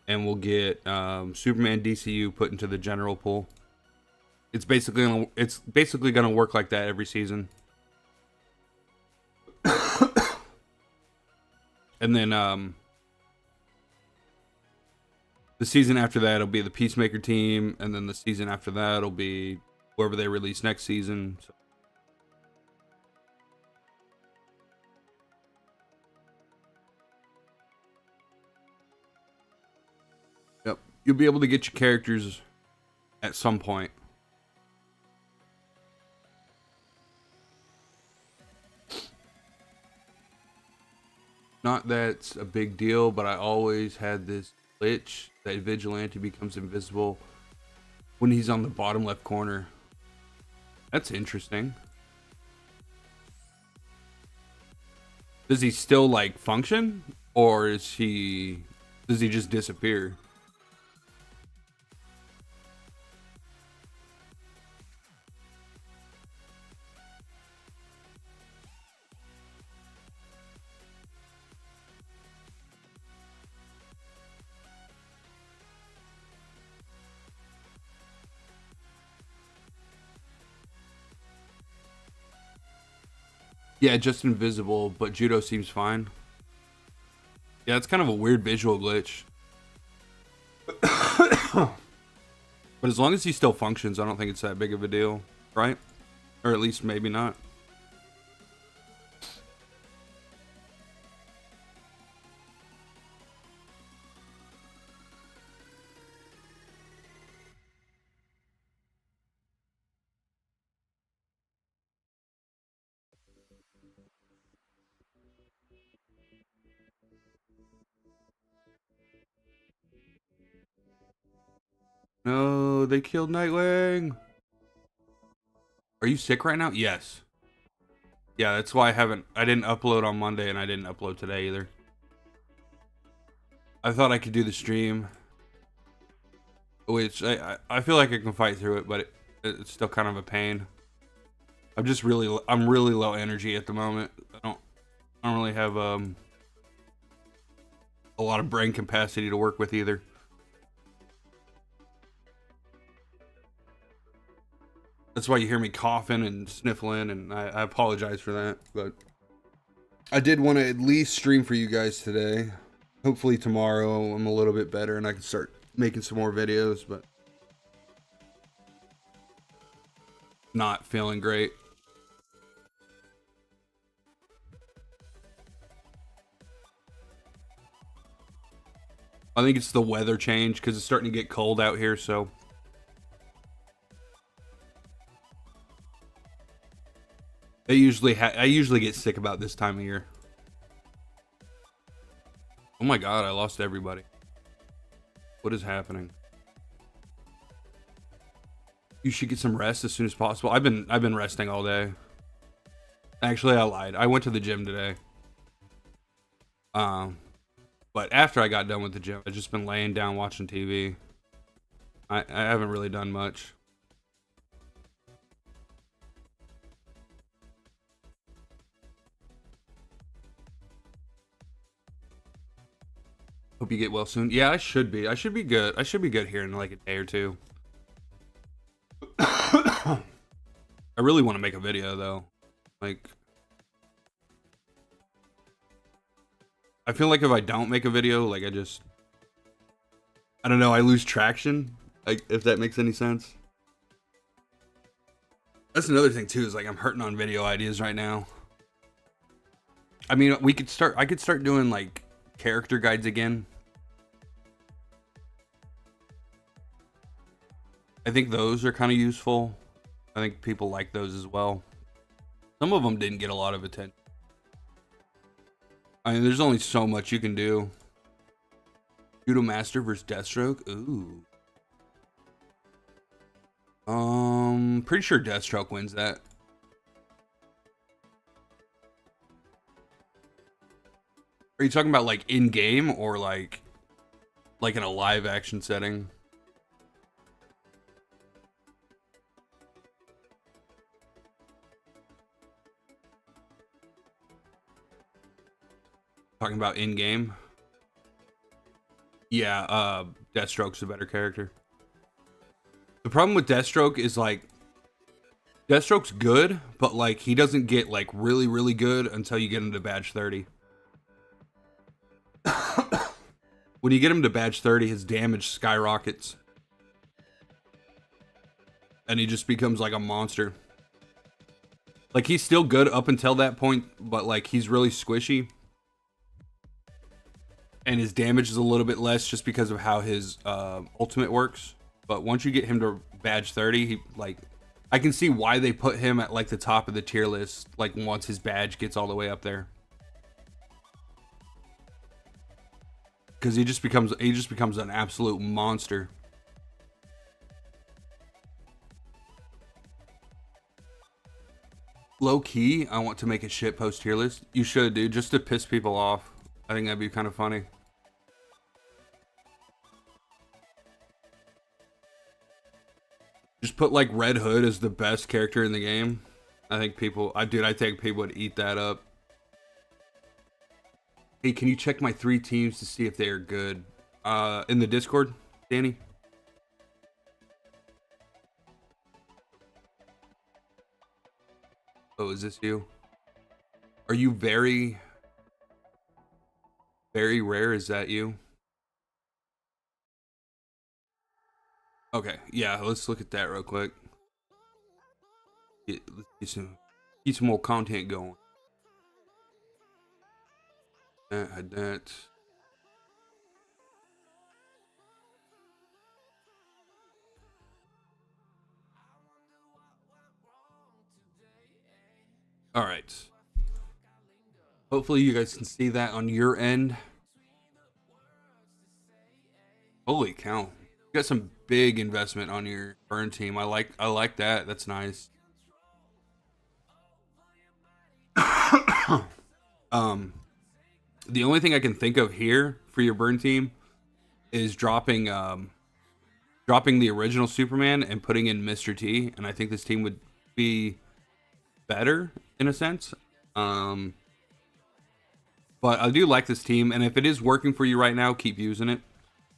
and we'll get Superman DCU put into the general pool. It's basically gonna work like that every season. And then the season after that will be the Peacemaker team, and then the season after that will be whoever they release next season. So. Yep, you'll be able to get your characters at some point. Not that's a big deal, but I always had this glitch that Vigilante becomes invisible when he's on the bottom left corner. That's interesting. Does he still like function, or does he just disappear? Yeah, just invisible, but Judo seems fine. Yeah, it's kind of a weird visual glitch. But as long as he still functions, I don't think it's that big of a deal, right? Or at least maybe not. No, they killed Nightwing. Are you sick right now? Yes. Yeah, that's why I didn't upload on Monday, and I didn't upload today either. I thought I could do the stream, which I feel like I can fight through it, but it's still kind of a pain. I'm really low energy at the moment. I don't really have a lot of brain capacity to work with either. That's why you hear me coughing and sniffling, and I apologize for that, but I did want to at least stream for you guys today. Hopefully tomorrow I'm a little bit better and I can start making some more videos, but not feeling great. I think it's the weather change because it's starting to get cold out here, so I usually get sick about this time of year. Oh my god, I lost everybody. What is happening? You should get some rest as soon as possible. I've been resting all day. Actually, I lied. I went to the gym today. But after I got done with the gym, I've just been laying down watching TV. I haven't really done much. Hope you get well soon. Yeah, I should be. I should be good. I should be good here in like a day or two. I really want to make a video though. Like, I feel like if I don't make a video, like I don't know, I lose traction. Like, if that makes any sense. That's another thing too, is like I'm hurting on video ideas right now. I mean, I could start doing like character guides again. I think those are kind of useful. I think people like those as well. Some of them didn't get a lot of attention. I mean, there's only so much you can do. Judo Master versus Deathstroke. Ooh. Pretty sure Deathstroke wins that. Are you talking about like in game or like in a live action setting? Talking about in game? Yeah, Deathstroke's a better character. The problem with Deathstroke is like Deathstroke's good, but like he doesn't get like really, really good until you get him to badge 30. When you get him to badge 30, his damage skyrockets. And he just becomes like a monster. Like he's still good up until that point, but like he's really squishy. And his damage is a little bit less just because of how his ultimate works. But once you get him to badge 30, he like I can see why they put him at like the top of the tier list, like once his badge gets all the way up there. Because he just becomes an absolute monster. Low key, I want to make a shitpost tier list. You should, dude, just to piss people off. I think that'd be kind of funny. Just put like Red Hood as the best character in the game. I think people would eat that up. Hey, can you check my 3 teams to see if they are good? In the Discord, Danny? Oh, is this you? Are you very, very rare? Is that you? Okay, yeah, let's look at that real quick. Let's get some more content going. That had that. All right. Hopefully you guys can see that on your end. Holy cow. You got some big investment on your burn team. I like that. That's nice. The only thing I can think of here for your burn team is dropping the original Superman and putting in Mr. T, and I think this team would be better in a sense. But I do like this team, and if it is working for you right now, keep using it.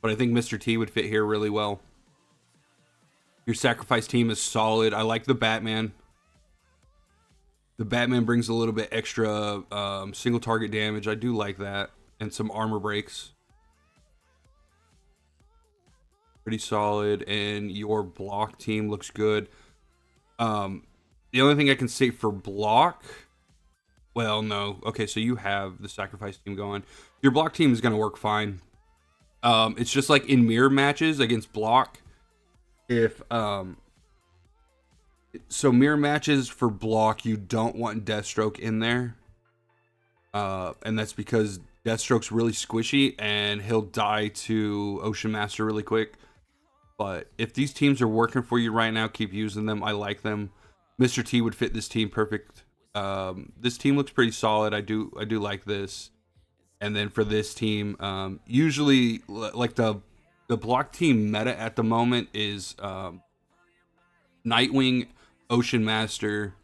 But I think Mr. T would fit here really well. Your sacrifice team is solid. I like the Batman. The Batman brings a little bit extra single target damage. I do like that. And some armor breaks. Pretty solid. And your block team looks good. The only thing I can say for block... Well, no. Okay, so you have the sacrifice team going. Your block team is going to work fine. It's just like in mirror matches against block. If... So mirror matches for block, you don't want Deathstroke in there. And that's because Deathstroke's really squishy and he'll die to Ocean Master really quick. But if these teams are working for you right now, keep using them. I like them. Mr. T would fit this team perfect. This team looks pretty solid. I do like this. And then for this team, usually like the the block team meta at the moment is Nightwing, Ocean Master,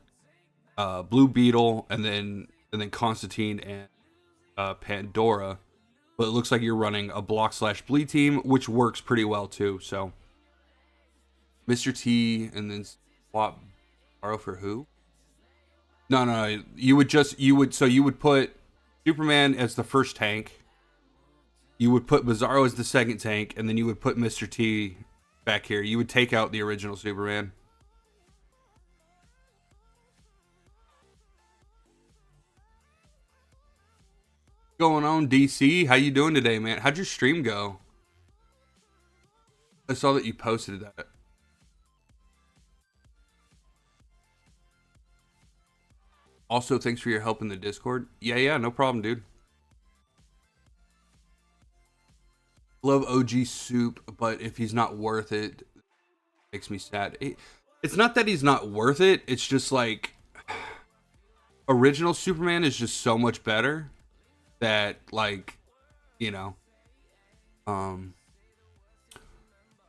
Blue Beetle, and then Constantine and Pandora. But it looks like you're running a block slash bleed team, which works pretty well too. So Mr. T and then swap borrow for who? No. You would put Superman as the first tank. You would put Bizarro as the second tank, and then you would put Mr. T back here. You would take out the original Superman. Going on, DC? How you doing today, man? How'd your stream go? I saw that you posted that. Also, thanks for your help in the Discord. Yeah, no problem, dude. Love OG Soup, but if he's not worth it, makes me sad. It's not that he's not worth it. It's just like original Superman is just so much better that, like, you know.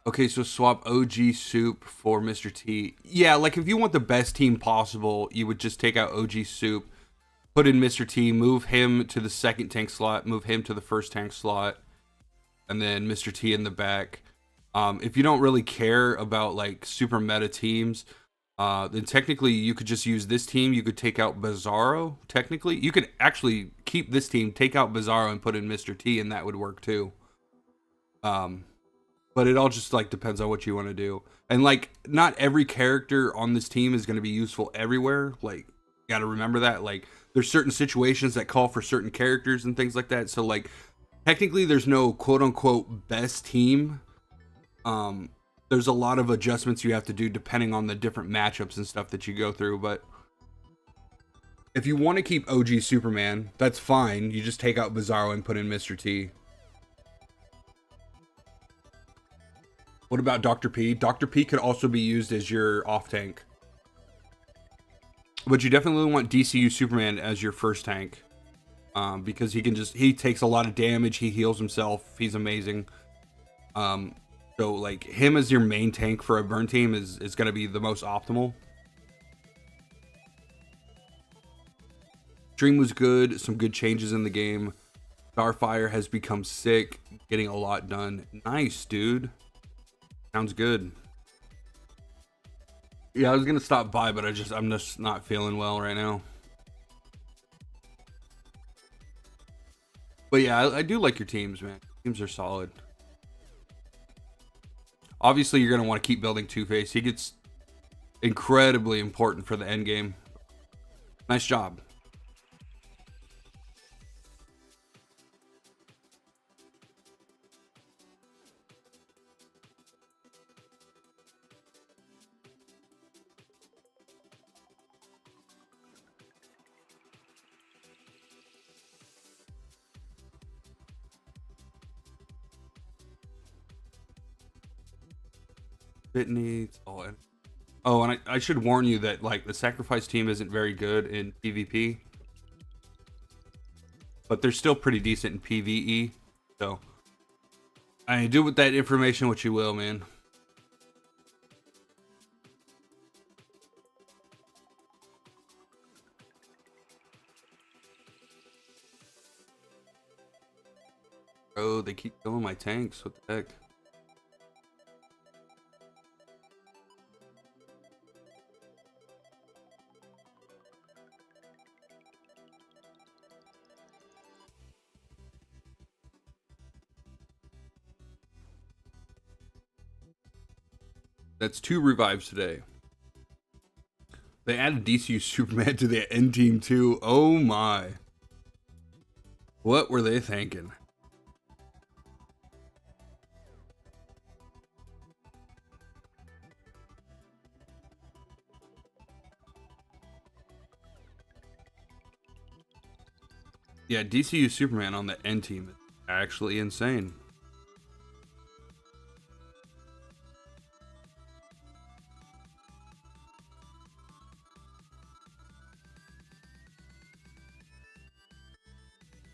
Okay, so swap OG Soup for Mr. T. Yeah, like if you want the best team possible, you would just take out OG Soup, put in Mr. T, move him to the second tank slot, move him to the first tank slot, and then Mr. T in the back. If you don't really care about like super meta teams, then technically you could just use this team. You could take out Bizarro. Technically, you could actually keep this team, take out Bizarro, and put in Mr. T, and that would work too. But it all just like depends on what you want to do. And like not every character on this team is going to be useful everywhere. Like you got to remember that. Like there's certain situations that call for certain characters and things like that. So like technically there's no quote unquote best team. There's a lot of adjustments you have to do depending on the different matchups and stuff that you go through. But if you want to keep OG Superman, that's fine. You just take out Bizarro and put in Mr. T. What about Dr. P? Dr. P could also be used as your off tank. But you definitely want DCU Superman as your first tank. Because he takes a lot of damage, he heals himself, he's amazing. So like him as your main tank for a burn team is gonna be the most optimal. Stream was good, some good changes in the game. Starfire has become sick, getting a lot done. Nice, dude. Sounds good. Yeah, I was gonna stop by, but I'm just not feeling well right now. But yeah, I do like your teams, man. Teams are solid. Obviously, you're gonna want to keep building Two-Face. He gets incredibly important for the end game. Nice job. It needs and I should warn you that like the sacrifice team isn't very good in PvP, but they're still pretty decent in PvE. So I do with that information what you will, man. Bro, they keep killing my tanks. What the heck? That's 2 revives today. They added DCU Superman to the end team too. Oh my. What were they thinking? Yeah, DCU Superman on the end team is actually insane.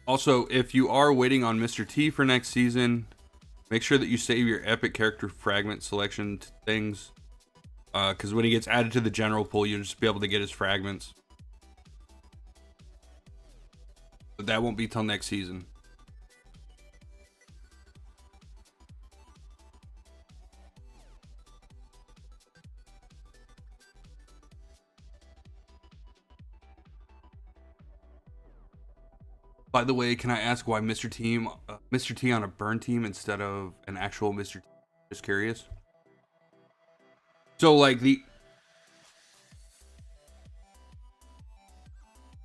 Also, if you are waiting on Mr. T for next season, make sure that you save your epic character fragment selection things. Because when he gets added to the general pool, you'll just be able to get his fragments. But that won't be till next season. By the way, can I ask why Mr. T on a burn team instead of an actual Mr. T? Just curious. So like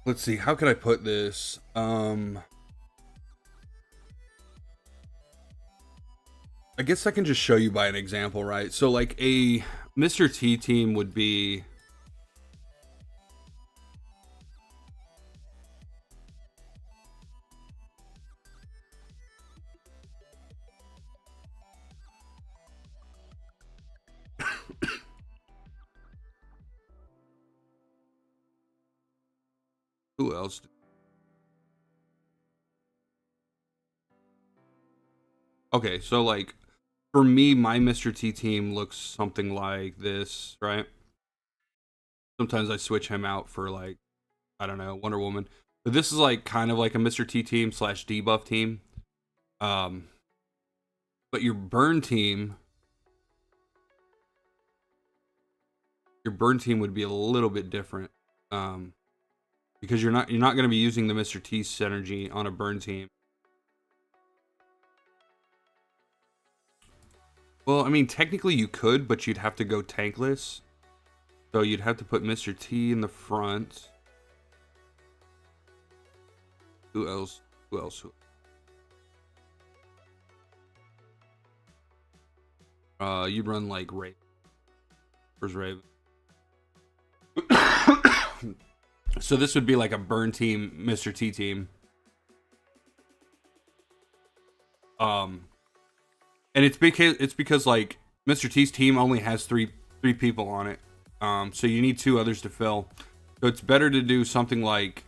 let's see, how could I put this? I guess I can just show you by an example, right? So like a Mr. T team would be who else? Okay, so like for me, my Mr. T team looks something like this, right? Sometimes I switch him out for like, I don't know, Wonder Woman. But this is like kind of like a Mr. T team / debuff team. But your burn team would be a little bit different. Because you're not going to be using the Mr. T synergy on a burn team. Well, I mean, technically you could, but you'd have to go tankless. So you'd have to put Mr. T in the front. Who else? You'd run like Raven. Where's Raven? So this would be like a burn team, Mr. T team. And it's because like Mr. T's team only has three people on it. So you need 2 others to fill. So it's better to do something like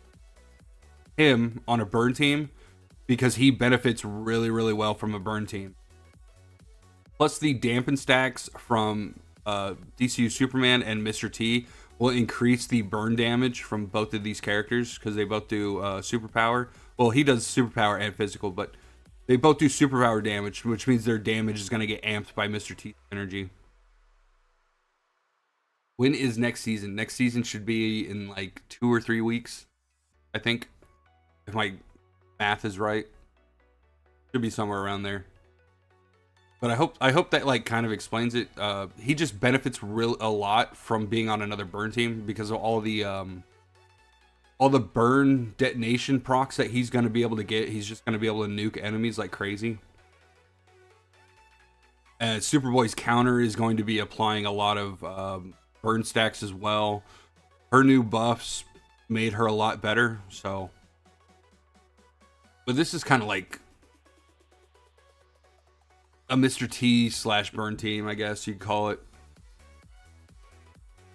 him on a burn team because he benefits really, really well from a burn team. Plus the dampen stacks from DCU Superman and Mr. T will increase the burn damage from both of these characters because they both do superpower. Well, he does superpower and physical, but they both do superpower damage, which means their damage is going to get amped by Mr. T's energy. When is next season? Next season should be in like 2 or 3 weeks, I think. If my math is right. Should be somewhere around there. But I hope that like kind of explains it. He just benefits a lot from being on another burn team because of all the burn detonation procs that he's going to be able to get. He's just going to be able to nuke enemies like crazy. Superboy's counter is going to be applying a lot of burn stacks as well. Her new buffs made her a lot better. So, but this is kind of like a Mr. T / burn team, I guess you'd call it.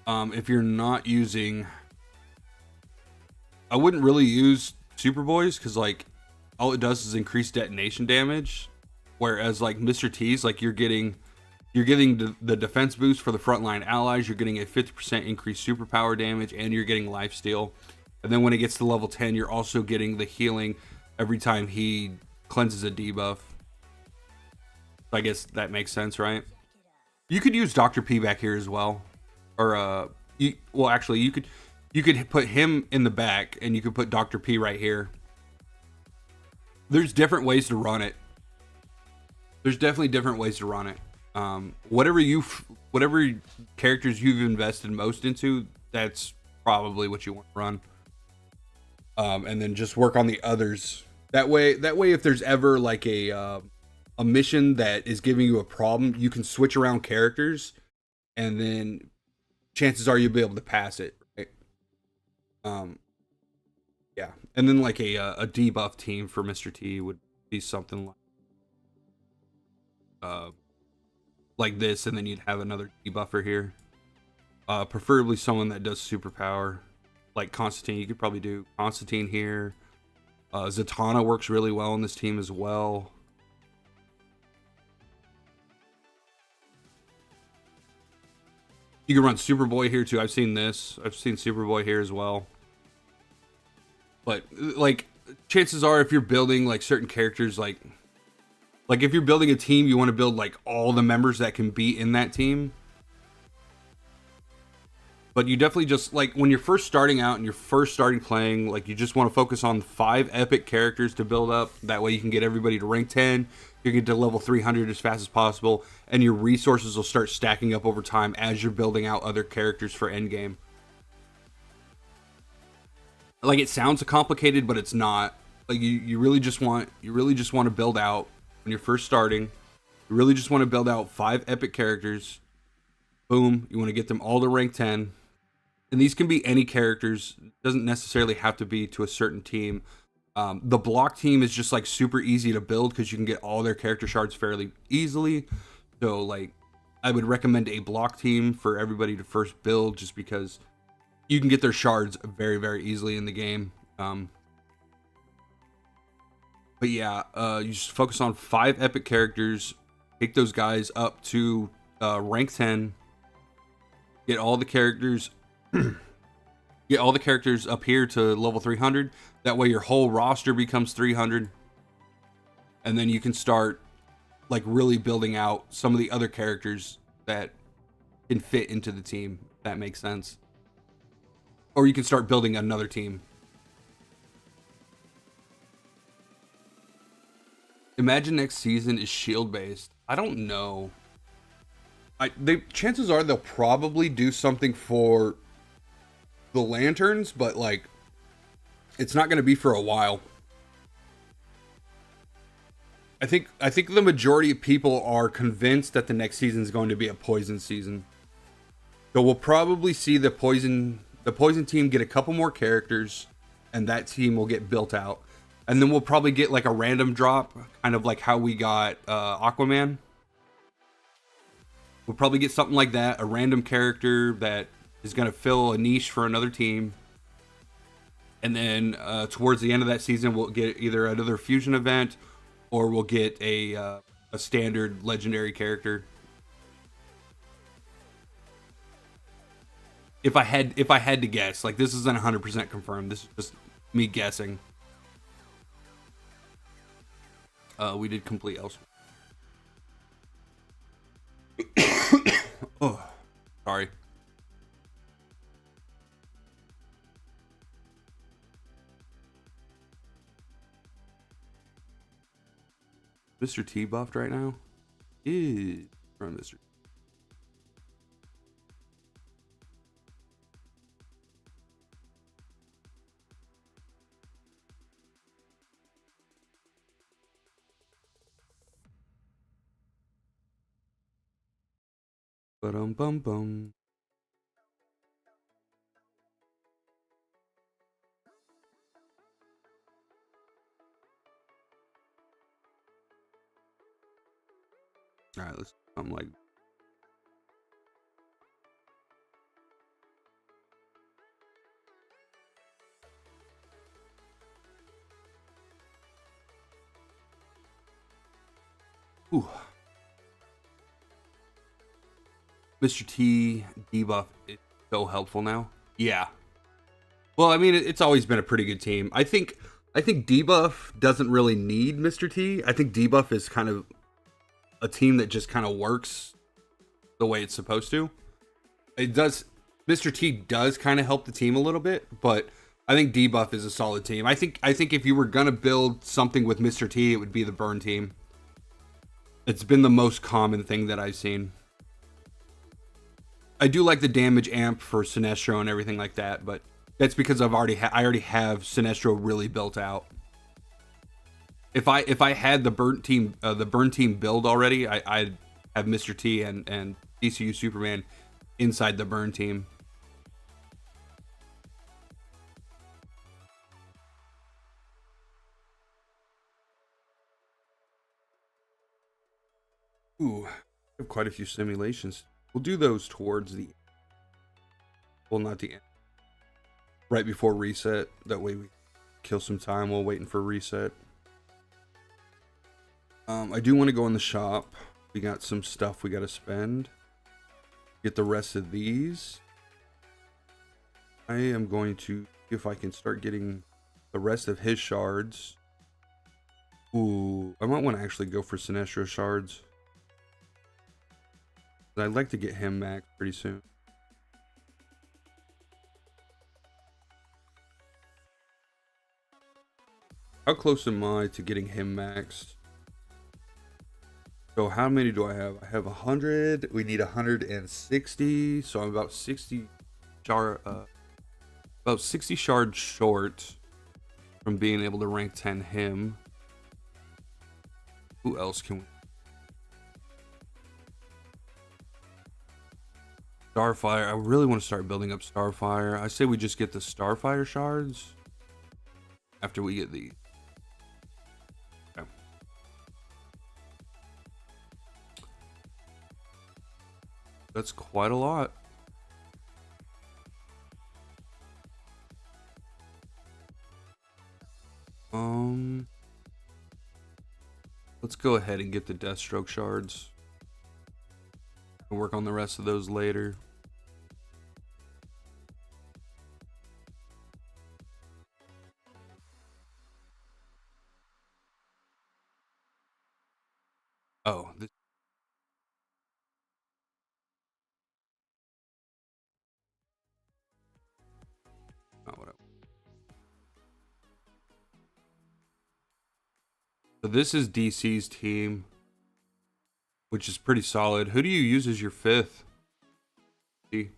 If you're not using, I wouldn't really use Superboys because like all it does is increase detonation damage, whereas like Mr. T's, like you're getting the defense boost for the frontline allies, you're getting a 50% increased superpower damage, and you're getting lifesteal. And then when it gets to level 10, you're also getting the healing every time he cleanses a debuff. I guess that makes sense, right? You could use Dr. P back here as well. Or well actually you could put him in the back and you could put Dr. P right here. There's different ways to run it. There's definitely different ways to run it. Whatever characters you've invested most into, that's probably what you want to run. And then just work on the others. That way if there's ever like a mission that is giving you a problem, you can switch around characters and then chances are you'll be able to pass it, right? Yeah. And then like a debuff team for Mr. T would be something like this, and then you'd have another debuffer here. Preferably someone that does superpower, like Constantine. You could probably do Constantine here. Zatanna works really well on this team as well. You can run Superboy here too. I've seen this. I've seen Superboy here as well. But like, chances are, if you're building like certain characters, like if you're building a team, you want to build like all the members that can be in that team. But you definitely just, like, when you're first starting out and you're first starting playing, like, you just want to focus on 5 epic characters to build up. That way you can get everybody to rank 10. You can get to level 300 as fast as possible. And your resources will start stacking up over time as you're building out other characters for endgame. Like, it sounds complicated, but it's not. Like, you really just want to build out when you're first starting. You really just want to build out 5 epic characters. Boom. You want to get them all to rank 10. And these can be any characters. It doesn't necessarily have to be to a certain team. The block team is just like super easy to build because you can get all their character shards fairly easily. So like, I would recommend a block team for everybody to first build, just because you can get their shards very, very easily in the game. But yeah, you just focus on 5 epic characters, take those guys up to rank 10, get all the characters up here to level 300. That way your whole roster becomes 300. And then you can start like really building out some of the other characters that can fit into the team, if that makes sense. Or you can start building another team. Imagine next season is shield based. I don't know. Chances are they'll probably do something for the lanterns, but like, it's not going to be for a while. I think the majority of people are convinced that the next season is going to be a poison season. So we'll probably see the poison team get a couple more characters, and that team will get built out. And then we'll probably get like a random drop, kind of like how we got Aquaman. We'll probably get something like that, a random character that is going to fill a niche for another team. And then towards the end of that season, we'll get either another fusion event, or we'll get a standard legendary character. If I had to guess, like, this isn't 100% confirmed. This is just me guessing. We did complete elsewhere. Oh, sorry. Mr. T buffed right now? Yeah, from Mr. Bum. All right, let's. I'm like. Ooh. Mr. T debuff is so helpful now. Yeah. Well, I mean, it's always been a pretty good team. I think debuff doesn't really need Mr. T. I think debuff is kind of a team that just kind of works the way it's supposed to. It does. Mr. T does kind of help the team a little bit, but I think debuff is a solid team. I think if you were gonna build something with Mr. T, it would be the burn team. It's been the most common thing that I've seen. I do like the damage amp for Sinestro and everything like that, but that's because I already have Sinestro really built out. If I had the burn team build already, I'd have Mr. T and DCU Superman inside the burn team. Ooh, I have quite a few simulations. We'll do those towards the, well, not the end, right before reset. That way we kill some time while waiting for reset. I do want to go in the shop. We got some stuff we got to spend. get the rest of these. I am going to see if I can start getting the rest of his shards. Ooh, I might want to actually go for Sinestro shards. I'd like to get him max pretty soon. How close am I to getting him maxed? So how many do I have? I have 100. We need 160. So I'm about 60 shards short from being able to rank 10 him. Who else can we? Starfire. I really want to start building up Starfire. I say we just get the Starfire shards after we get these. Okay. That's quite a lot. Let's go ahead and get the Deathstroke shards. We'll work on the rest of those later. Oh, this. Not what I. So this is DC's team, which is pretty solid. Who do you use as your fifth? See.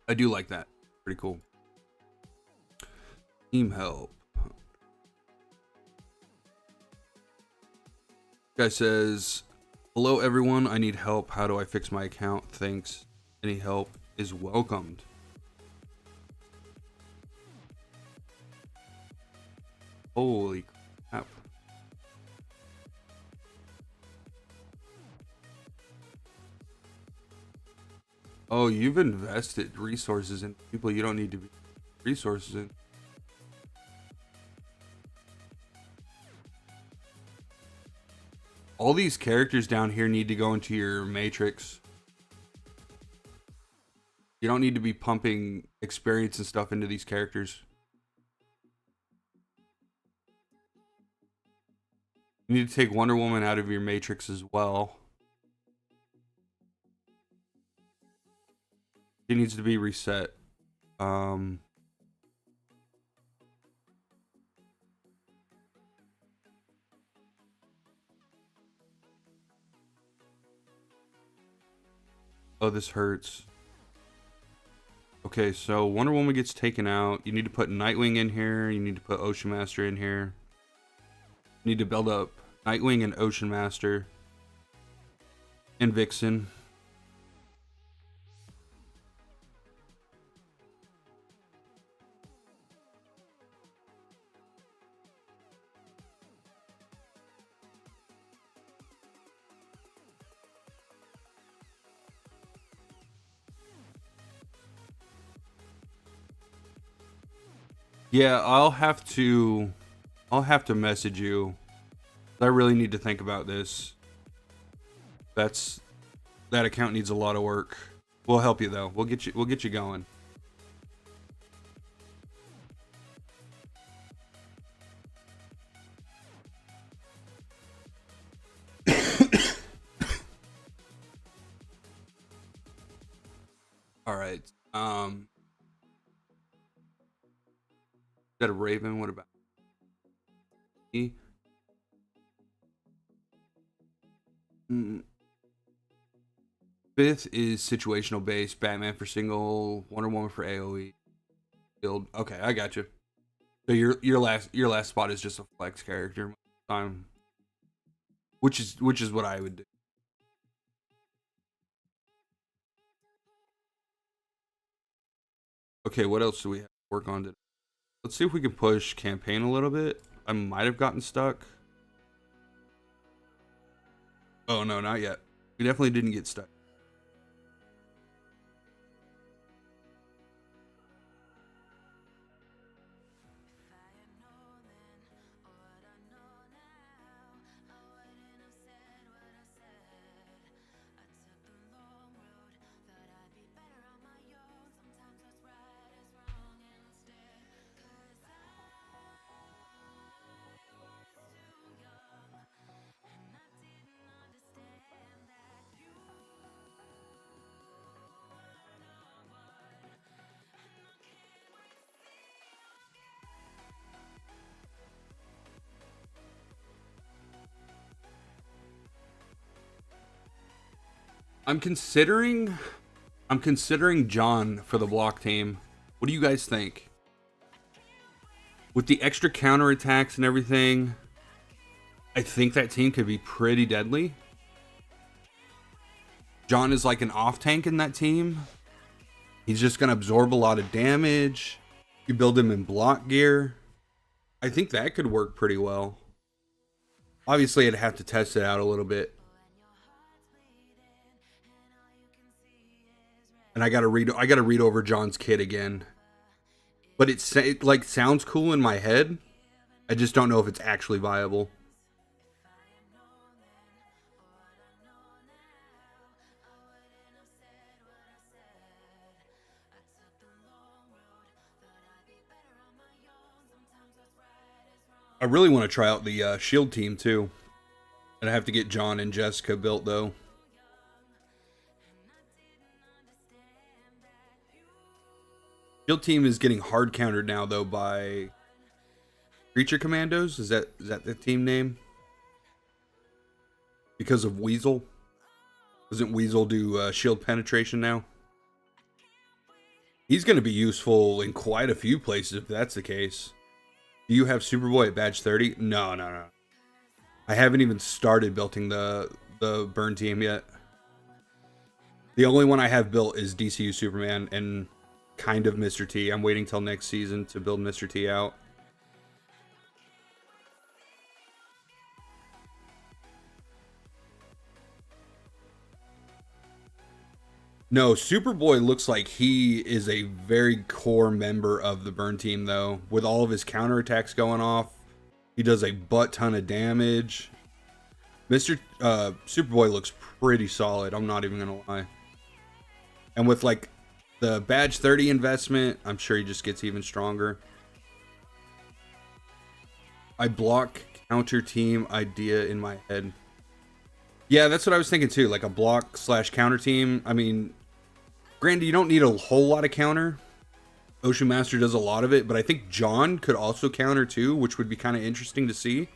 I do like that. Pretty cool. Team help. Guy says, hello everyone, I need help. How do I fix my account? Thanks. Any help is welcomed. Holy crap. Oh, you've invested resources in people you don't need to be resources in. All these characters down here need to go into your matrix. You don't need to be pumping experience and stuff into these characters. You need to take Wonder Woman out of your matrix as well. She needs to be reset. Oh, this hurts. Okay, so Wonder Woman gets taken out. You need to put Nightwing in here. You need to put Ocean Master in here. You need to build up Nightwing and Ocean Master. And Vixen. Yeah, I'll have to message you. I really need to think about this. That account needs a lot of work. We'll help you though. We'll get you going. All right. Is that a Raven? What about me? Fifth is situational based. Batman for single. Wonder Woman for AOE. Build. Okay, I got you. So your last spot is just a flex character time, which is what I would do. Okay, what else do we have to work on today? Let's see if we can push campaign a little bit. I might have gotten stuck. Oh, no, not yet. We definitely didn't get stuck. I'm considering John for the block team. What do you guys think? With the extra counterattacks and everything, I think that team could be pretty deadly. John is like an off tank in that team. He's just going to absorb a lot of damage. You build him in block gear. I think that could work pretty well. Obviously, I'd have to test it out a little bit. And I gotta read over John's kit again. But it like sounds cool in my head. I just don't know if it's actually viable. I really want to try out the shield team too. And I have to get John and Jessica built though. Shield team is getting hard countered now though by Creature Commandos. Is that the team name? Because of Weasel. Doesn't Weasel do shield penetration now? He's going to be useful in quite a few places if that's the case. Do you have Superboy at badge 30? No. I haven't even started building the burn team yet. The only one I have built is DCU Superman and kind of Mr. T. I'm waiting till next season to build Mr. T out. No, Superboy looks like he is a very core member of the burn team though. With all of his counterattacks going off, he does a butt ton of damage. Superboy looks pretty solid, I'm not even gonna lie. And with like the badge 30 investment, I'm sure he just gets even stronger. I block counter team idea in my head. Yeah, that's what I was thinking too. Like a block / counter team. I mean, granted, you don't need a whole lot of counter. Ocean Master does a lot of it, but I think John could also counter too, which would be kind of interesting to see.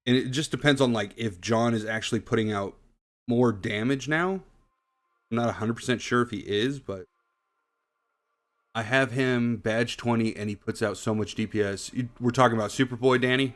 And it just depends on like if John is actually putting out more damage now. I'm not 100% sure if he is, but I have him badge 20 and he puts out so much DPS. We're talking about Superboy, Danny?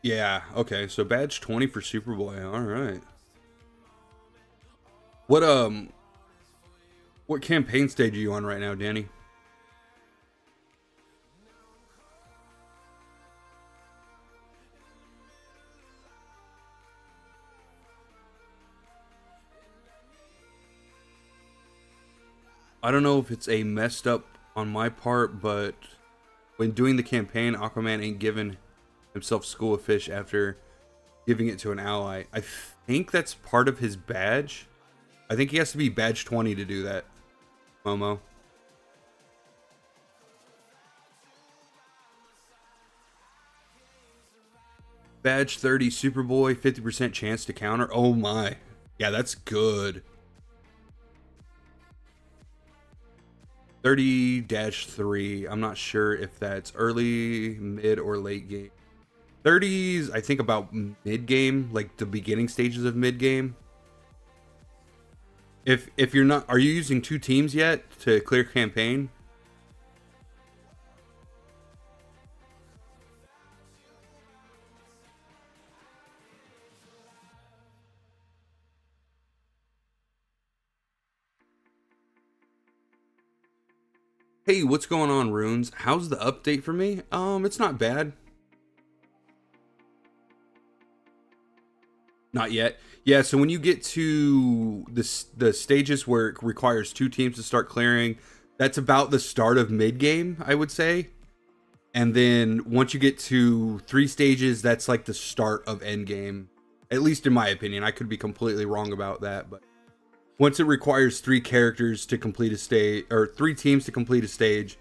Yeah, okay. So badge 20 for Superboy. All right. What campaign stage are you on right now, Danny? I don't know if it's a messed up on my part, but when doing the campaign, Aquaman ain't giving himself School of Fish after giving it to an ally. I think that's part of his badge. I think he has to be badge 20 to do that, Momo. Badge 30 Superboy, 50% chance to counter. Oh my. Yeah, that's good. 30-3. I'm not sure if that's early, mid, or late game. 30s, I think about mid game, like the beginning stages of mid game. If you're not, are you using 2 teams yet to clear campaign? Hey, what's going on, Runes? How's the update for me? It's not bad. Not yet. Yeah, so when you get to the stages where it requires 2 teams to start clearing, that's about the start of mid game, I would say. And then once you get to 3 stages, that's like the start of end game. At least in my opinion. I could be completely wrong about that, but once it requires 3 characters to complete a stage, or 3 teams to complete a stage,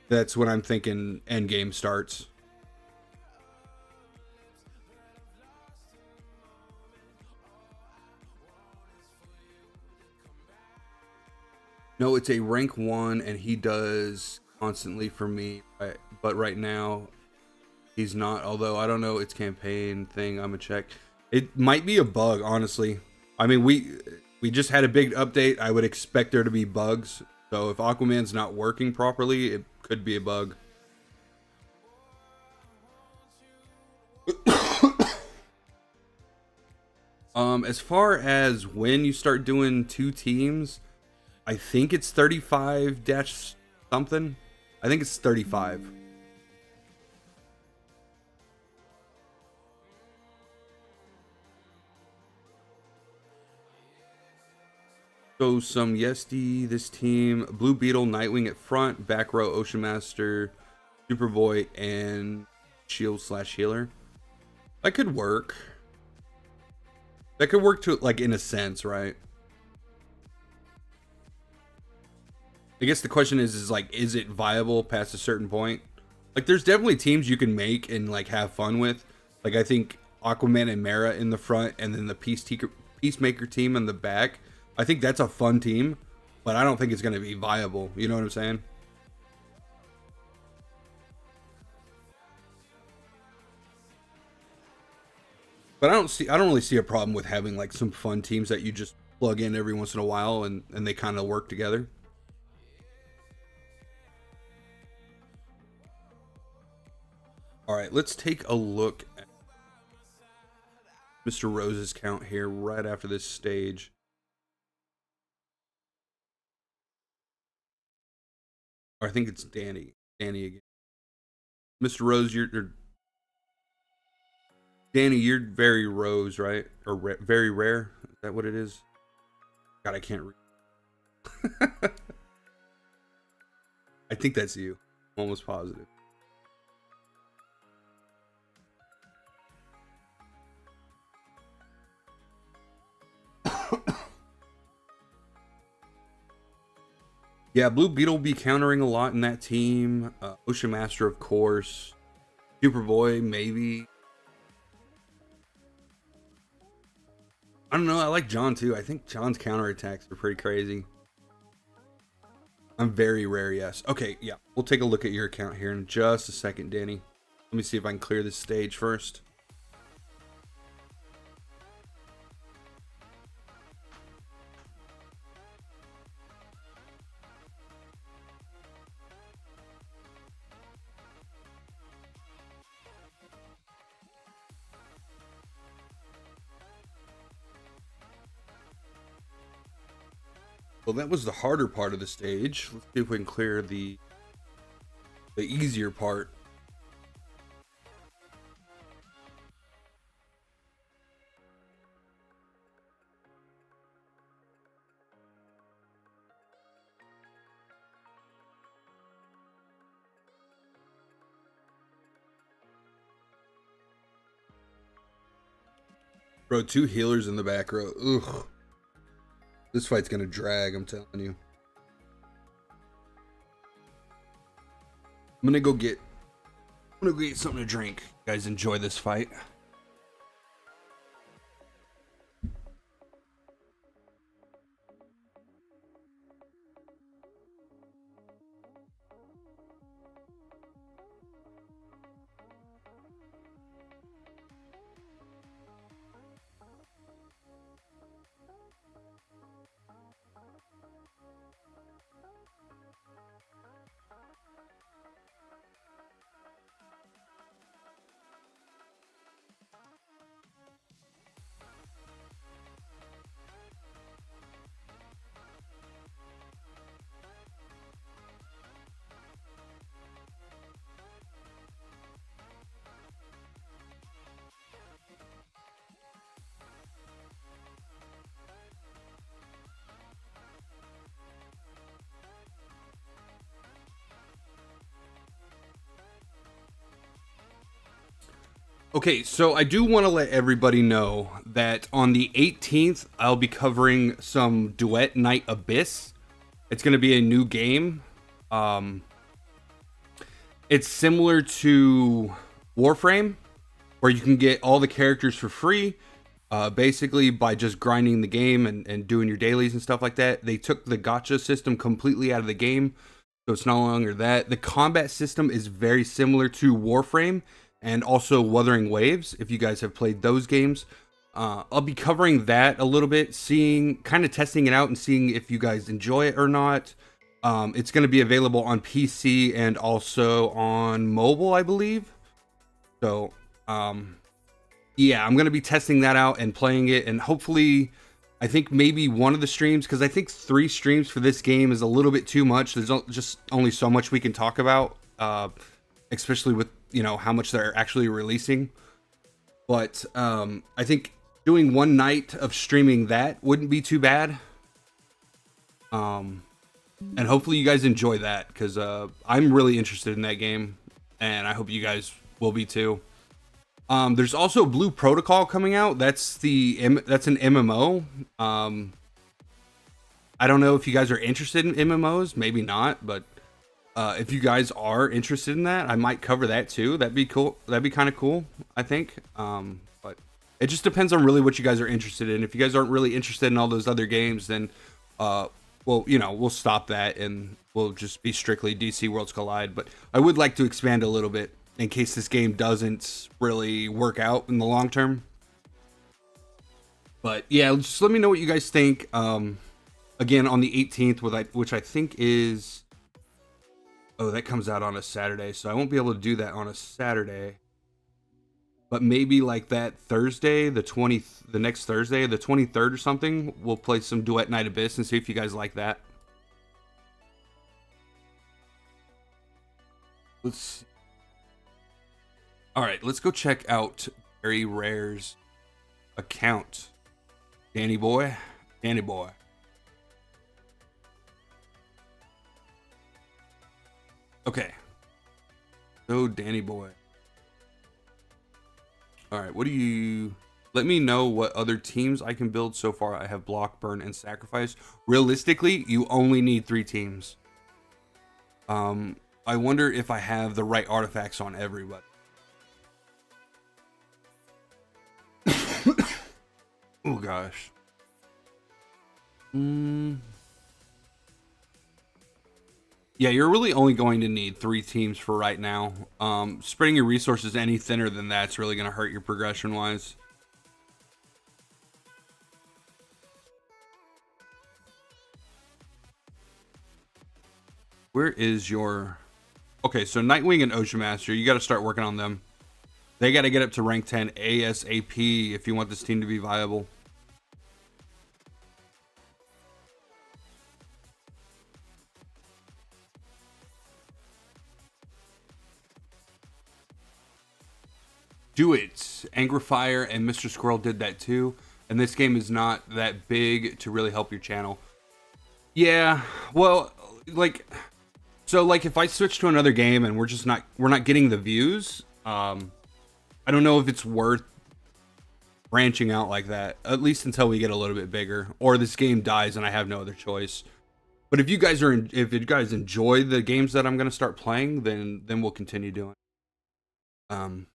that's when I'm thinking end game starts. No, it's a rank 1, and he does constantly for me. But right now, he's not. Although I don't know, it's campaign thing. I'm gonna check. It might be a bug, honestly. I mean, we just had a big update. I would expect there to be bugs. So if Aquaman's not working properly, it could be a bug. As far as when you start doing 2 teams, I think it's 35 dash something. I think it's 35. So some Yesty, this team, Blue Beetle, Nightwing at front, back row, Ocean Master, Superboy, and Shield / Healer. That could work. That could work to, like, in a sense, right? I guess the question is like, is it viable past a certain point? Like, there's definitely teams you can make and, like, have fun with. Like, I think Aquaman and Mara in the front, and then the Peacemaker team in the back. I think that's a fun team, but I don't think it's going to be viable. You know what I'm saying? But I don't really see a problem with having, like, some fun teams that you just plug in every once in a while and they kind of work together. All right, let's take a look at Mr. Rose's count here right after this stage. Or I think it's Danny. Danny again. Mr. Rose, you're Danny, you're very Rose, right? Or very rare? Is that what it is? God, I can't read. I think that's you. I'm almost positive. Yeah, Blue Beetle will be countering a lot in that team. Ocean Master, of course. Superboy, maybe. I don't know. I like John, too. I think John's counterattacks are pretty crazy. I'm very rare, yes. Okay, yeah. We'll take a look at your account here in just a second, Danny. Let me see if I can clear this stage first. Well, that was the harder part of the stage. Let's see if we can clear the easier part. Bro, 2 healers in the back row. Ugh. This fight's gonna drag, I'm telling you. I'm gonna go get something to drink. You guys enjoy this fight. Okay, so I do want to let everybody know that on the 18th, I'll be covering some Duet Night Abyss. It's going to be a new game. Um, it's similar to Warframe, where you can get all the characters for free, basically by just grinding the game and doing your dailies and stuff like that. They took the gacha system completely out of the game, so it's no longer that. The combat system is very similar to Warframe and also Wuthering Waves, if you guys have played those games. I'll be covering that a little bit, kind of testing it out and seeing if you guys enjoy it or not. It's going to be available on PC and also on mobile, I believe. So, yeah, I'm going to be testing that out and playing it, and hopefully, I think maybe one of the streams, because I think 3 streams for this game is a little bit too much. There's just only so much we can talk about, especially with, you know, how much they're actually releasing. But I think doing one night of streaming that wouldn't be too bad. And hopefully you guys enjoy that, because I'm really interested in that game, and I hope you guys will be too. There's also Blue Protocol coming out. That's an MMO. I don't know if you guys are interested in MMOs, maybe not, but if you guys are interested in that, I might cover that too. That'd be cool. That'd be kind of cool, I think. But it just depends on really what you guys are interested in. If you guys aren't really interested in all those other games, then well, you know, we'll stop that and we'll just be strictly DC Worlds Collide. But I would like to expand a little bit in case this game doesn't really work out in the long term. But yeah, just let me know what you guys think. Again, on the 18th, which I think is... Oh, that comes out on a Saturday, so I won't be able to do that on a Saturday. But maybe like that Thursday, the next Thursday, the 23rd or something, we'll play some Duet Night Abyss and see if you guys like that. Let's see. All right, let's go check out Very Rare's account. Danny boy. Okay. So Danny boy. All right, let me know what other teams I can build. So far, I have Block, Burn, and Sacrifice. Realistically, you only need 3 teams. I wonder if I have the right artifacts on everybody. Oh gosh. Yeah, you're really only going to need 3 teams for right now. Spreading your resources any thinner than that's really going to hurt your progression wise. Where is your... Okay, so Nightwing and Ocean Master, you got to start working on them. They got to get up to rank 10 ASAP if you want this team to be viable. Do it. Angrifier and Mr. Squirrel did that too. And this game is not that big to really help your channel. Yeah, well, like... So, like, if I switch to another game and we're not getting the views, I don't know if it's worth branching out like that, at least until we get a little bit bigger, or this game dies and I have no other choice. But if you guys enjoy the games that I'm gonna start playing, then we'll continue doing. And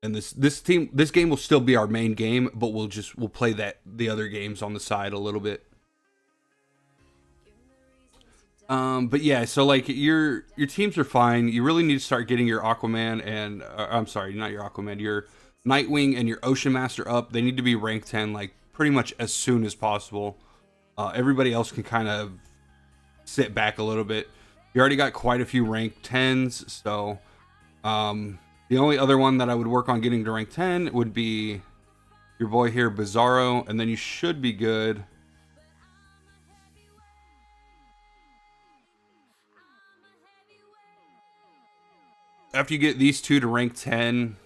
this game will still be our main game, but we'll play the other games on the side a little bit. But yeah, so like your teams are fine. You really need to start getting your Aquaman and I'm sorry, not your Aquaman, your Nightwing and your Ocean Master up. They need to be rank 10 like pretty much as soon as possible. Everybody else can kind of sit back a little bit. You already got quite a few rank 10s, so the only other one that I would work on getting to rank 10 would be your boy here, Bizarro, and then you should be good. After you get these 2 to rank 10,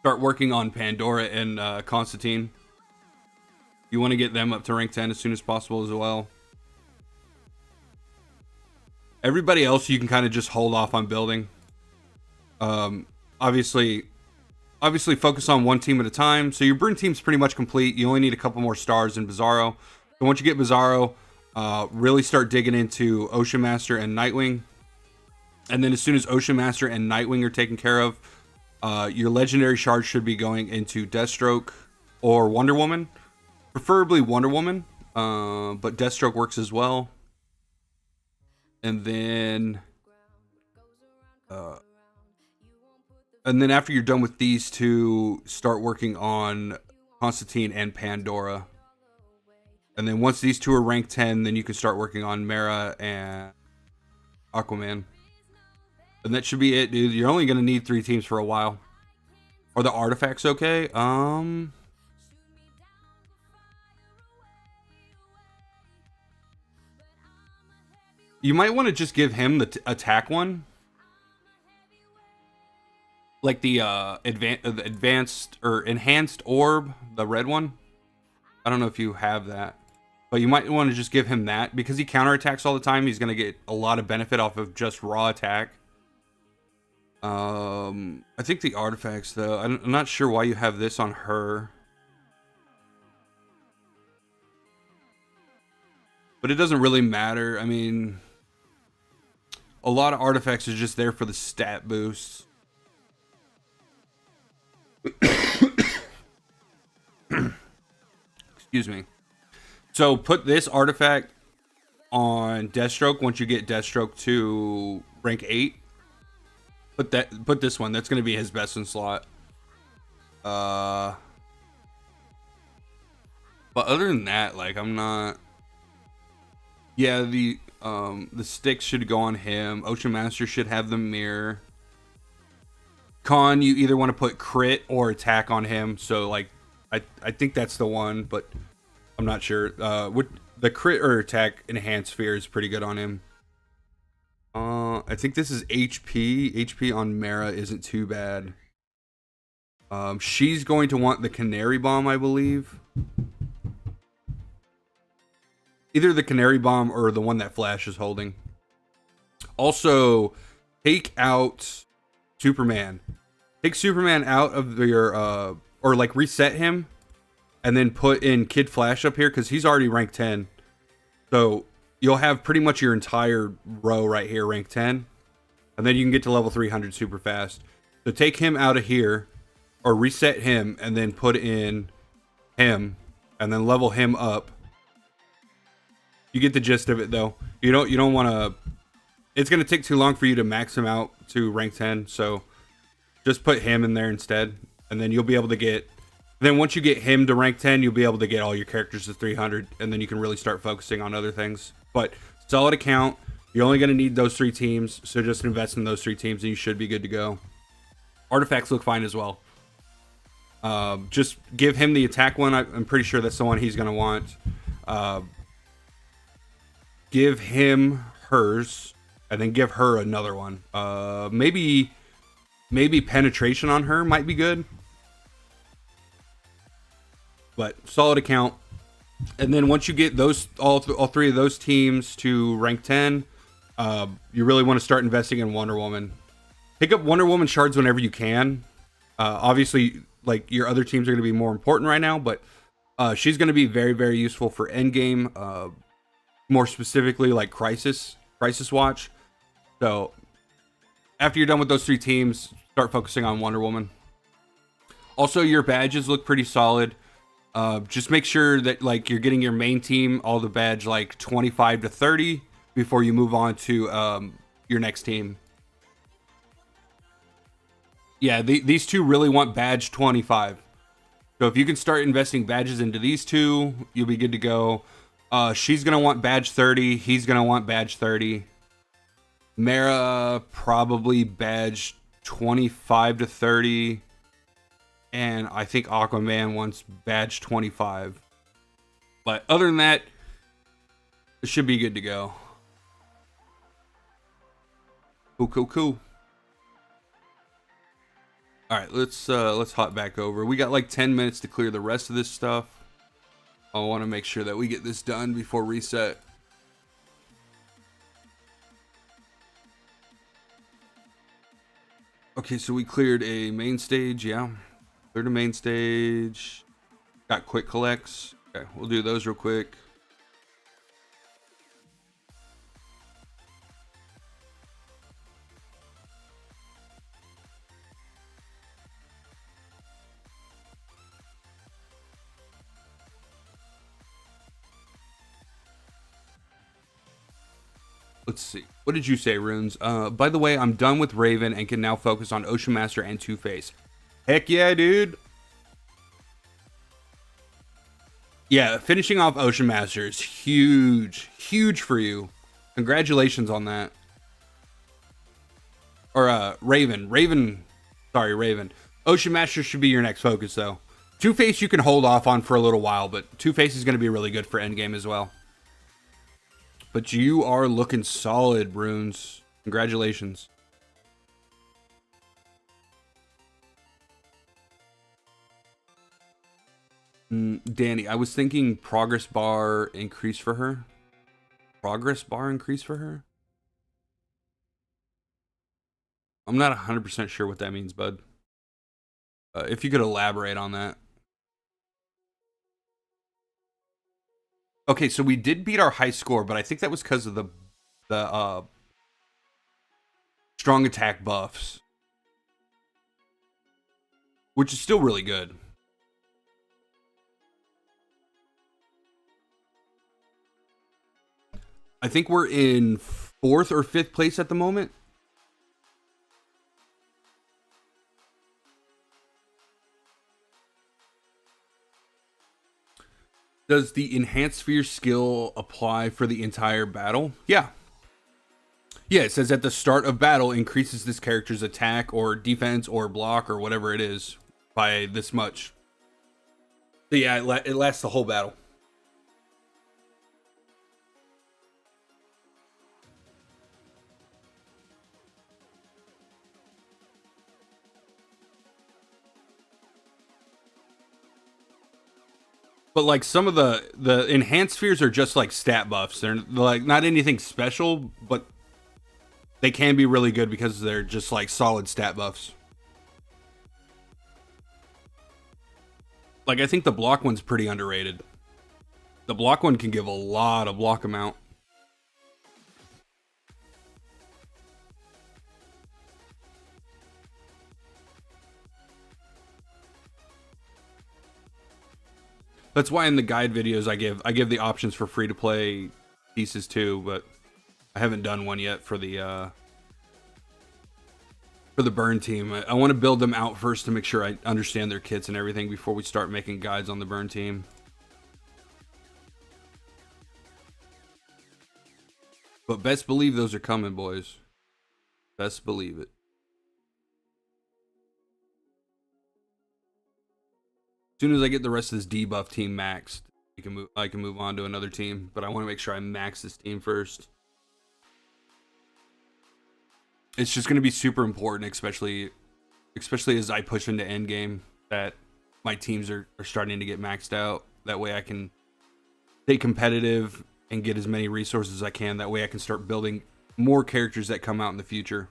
start working on Pandora and Constantine. You want to get them up to rank 10 as soon as possible as well. Everybody else you can kind of just hold off on building. Obviously, obviously focus on one team at a time. So your Brune team's pretty much complete. You only need a couple more stars in Bizarro. So once you get Bizarro, really start digging into Ocean Master and Nightwing. And then as soon as Ocean Master and Nightwing are taken care of, your legendary shards should be going into Deathstroke or Wonder Woman. Preferably Wonder Woman, but Deathstroke works as well. And then after you're done with these two, start working on Constantine and Pandora. And then once these two are ranked 10, then you can start working on Mera and Aquaman. And that should be it, dude. You're only going to need 3 teams for a while. Are the artifacts okay? You might want to just give him the attack one. Like the advanced or enhanced orb, the red one. I don't know if you have that. But you might want to just give him that. Because he counterattacks all the time, he's going to get a lot of benefit off of just raw attack. I think the artifacts, though, I'm not sure why you have this on her. But it doesn't really matter. I mean, a lot of artifacts are just there for the stat boosts. Excuse me. So put this artifact on Deathstroke once you get Deathstroke to rank 8. Put this one. That's going to be his best in slot. But other than that, like, I'm not. Yeah, the sticks should go on him. Ocean Master should have the mirror. Con, you either want to put crit or attack on him. So like, I think that's the one, but I'm not sure. What the crit or attack enhanced sphere is pretty good on him. I think this is HP. HP on Mera isn't too bad. She's going to want the Canary Bomb, I believe. Either the Canary Bomb or the one that Flash is holding. Also, take out Superman. Take Superman out of your, or like reset him. And then put in Kid Flash up here because he's already ranked 10. So you'll have pretty much your entire row right here, rank 10. And then you can get to level 300 super fast. So take him out of here, or reset him, and then put in him, and then level him up. You get the gist of it, though. You don't want to. It's gonna take too long for you to max him out to rank 10. So just put him in there instead, and then you'll be able to get. Then once you get him to rank 10, you'll be able to get all your characters to 300, and then you can really start focusing on other things. But solid account. You're only going to need those 3 teams, so just invest in those 3 teams, and you should be good to go. Artifacts look fine as well. Just give him the attack one. I'm pretty sure that's the one he's going to want. Give him hers, and then give her another one. Maybe penetration on her might be good. But solid account. And then once you get those all 3 of those teams to rank 10, you really want to start investing in Wonder Woman. Pick up Wonder Woman shards whenever you can. Obviously, like, your other teams are going to be more important right now, but she's going to be very, very useful for endgame. More specifically, like Crisis Watch. So after you're done with those 3 teams, start focusing on Wonder Woman. Also, your badges look pretty solid. Just make sure that, like, you're getting your main team all the badge like 25 to 30 before you move on to your next team. Yeah, these two really want badge 25. So if you can start investing badges into these two, you'll be good to go. She's going to want badge 30. He's going to want badge 30. Mera, probably badge 25 to 30. And I think Aquaman wants badge 25. But other than that, it should be good to go. Cool. All right, let's hop back over. We got like 10 minutes to clear the rest of this stuff. I want to make sure that we get this done before reset. Okay, so we cleared a main stage, yeah. Clear to main stage. Got quick collects. Okay, we'll do those real quick. Let's see. What did you say, Runes? By the way, I'm done with Raven and can now focus on Ocean Master and Two-Face. Heck yeah, dude. Yeah, finishing off Ocean Master is huge. Huge for you. Congratulations on that. Or, Raven. Sorry, Raven. Ocean Master should be your next focus, though. Two-Face you can hold off on for a little while, but Two-Face is going to be really good for endgame as well. But you are looking solid, Runes. Congratulations. Danny, I was thinking progress bar increase for her. Progress bar increase for her? I'm not 100% sure what that means, bud. If you could elaborate on that. Okay, so we did beat our high score, but I think that was because of the strong attack buffs, which is still really good. I think we're in 4th or 5th place at the moment. Does the enhanced sphere skill apply for the entire battle? Yeah. Yeah, it says at the start of battle increases this character's attack or defense or block or whatever it is by this much. So yeah, it lasts the whole battle. But like some of the enhanced spheres are just like stat buffs. They're like not anything special, but they can be really good because they're just like solid stat buffs. Like I think the block one's pretty underrated. The block one can give a lot of block amount. That's why in the guide videos I give the options for free to play pieces too, but I haven't done one yet for the burn team. I want to build them out first to make sure I understand their kits and everything before we start making guides on the burn team. But best believe those are coming, boys. Best believe it. As soon as I get the rest of this debuff team maxed, I can move on to another team, but I want to make sure I max this team first. It's just going to be super important, especially as I push into endgame, that my teams are starting to get maxed out. That way I can stay competitive and get as many resources as I can. That way I can start building more characters that come out in the future.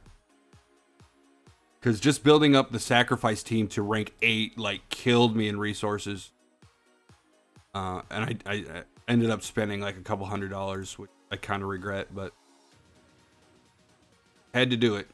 Because just building up the sacrifice team to rank 8 like killed me in resources. And I ended up spending like a couple $100, which I kind of regret, but had to do it.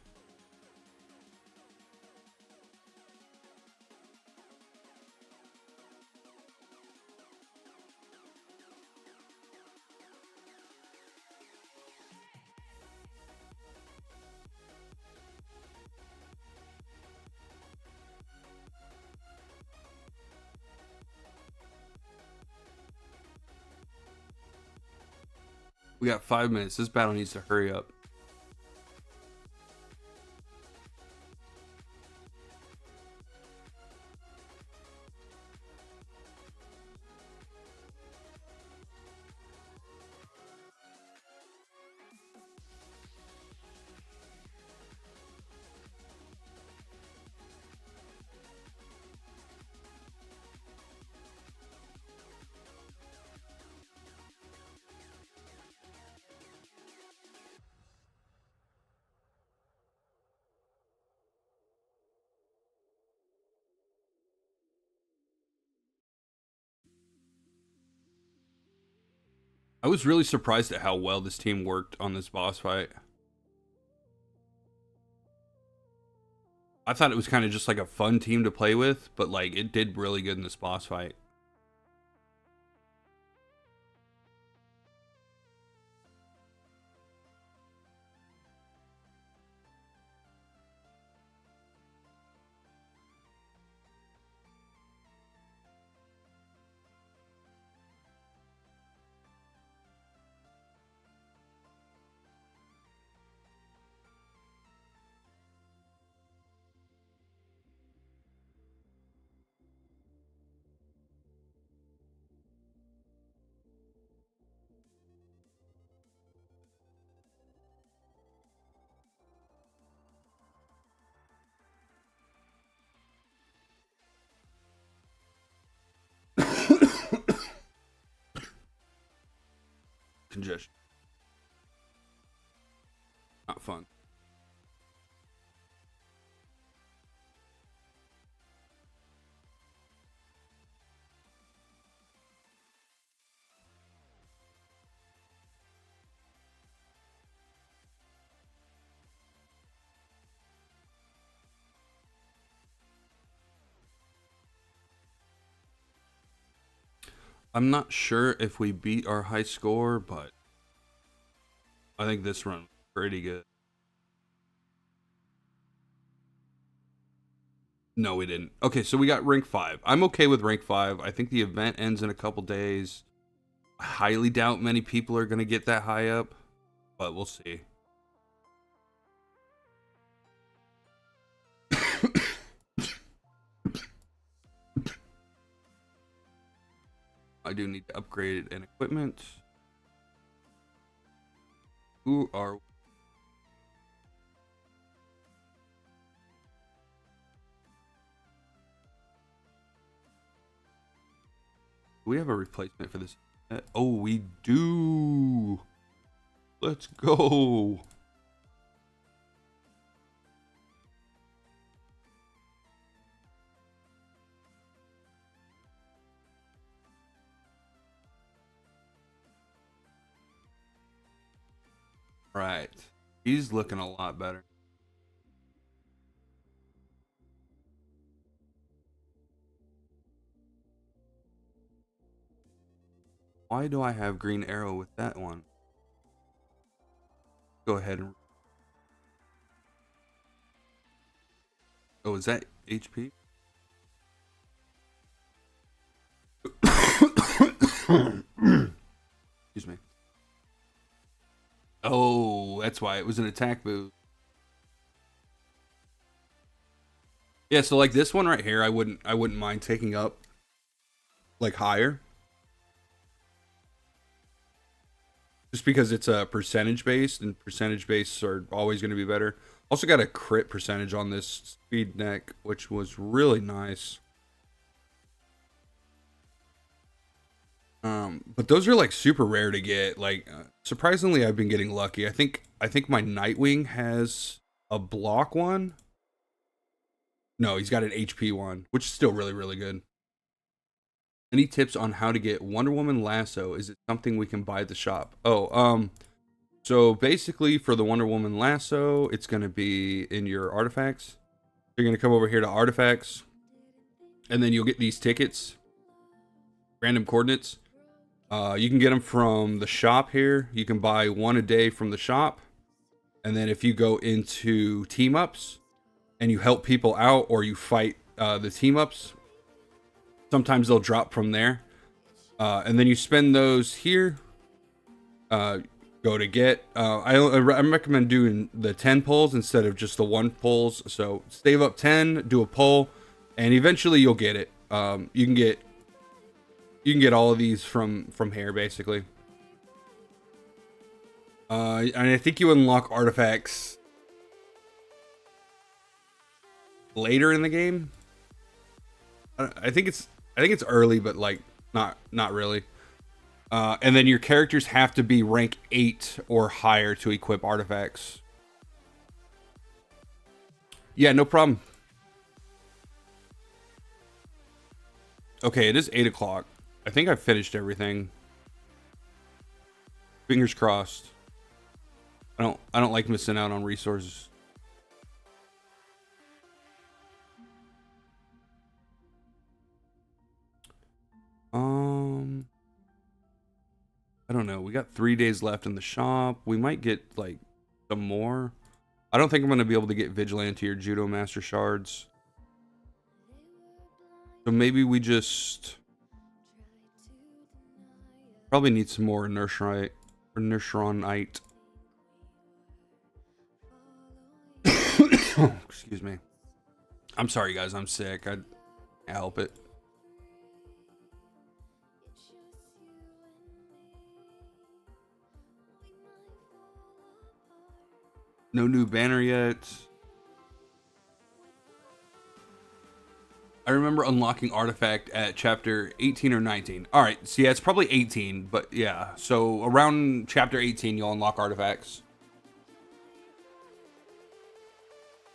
We got 5 minutes. This battle needs to hurry up. I was really surprised at how well this team worked on this boss fight. I thought it was kind of just like a fun team to play with, but like it did really good in this boss fight. Congestion. Not fun. I'm not sure if we beat our high score, but I think this run was pretty good. No, we didn't. Okay, so we got rank 5. I'm okay with rank 5. I think the event ends in a couple days. I highly doubt many people are going to get that high up, but we'll see. I do need to upgrade an equipment. Who are... Do we have a replacement for this? Oh, we do. Let's go. Right. He's looking a lot better. Why do I have green arrow with that one? Go ahead and... Oh, is that HP? Excuse me. Oh, that's why it was an attack move. Yeah, so like this one right here, I wouldn't mind taking up like higher. Just because it's a percentage based, and percentage based are always going to be better. Also got a crit percentage on this speed neck, which was really nice. But those are like super rare to get. Like surprisingly, I've been getting lucky. I think my Nightwing has a block one. No, he's got an HP one, which is still really, really good. Any tips on how to get Wonder Woman lasso? Is it something we can buy at the shop? Oh, so basically for the Wonder Woman lasso, it's going to be in your artifacts. You're going to come over here to artifacts, and then you'll get these tickets, random coordinates. You can get them from the shop here. You can buy one a day from the shop. And then if you go into team ups and you help people out, or you fight the team ups, sometimes they'll drop from there. And then you spend those here. Go to get. I recommend doing the 10 pulls instead of just the 1 pulls. So save up 10, do a pull, and eventually you'll get it. You can get all of these from here basically. And I think you unlock artifacts later in the game. I think it's early, but like not really. And then your characters have to be rank 8 or higher to equip artifacts. Yeah, no problem. Okay, it is 8 o'clock. I think I've finished everything. Fingers crossed. I don't like missing out on resources. I don't know. We got 3 days left in the shop. We might get like some more. I don't think I'm going to be able to get Vigilante or Judo Master Shards. So maybe we just probably need some more Inertronite or Inertronite. Excuse me. I'm sorry, guys. I'm sick. I can't help it. No new banner yet. I remember unlocking artifact at chapter 18 or 19. All right, so yeah, it's probably 18, but yeah. So around chapter 18, you'll unlock artifacts.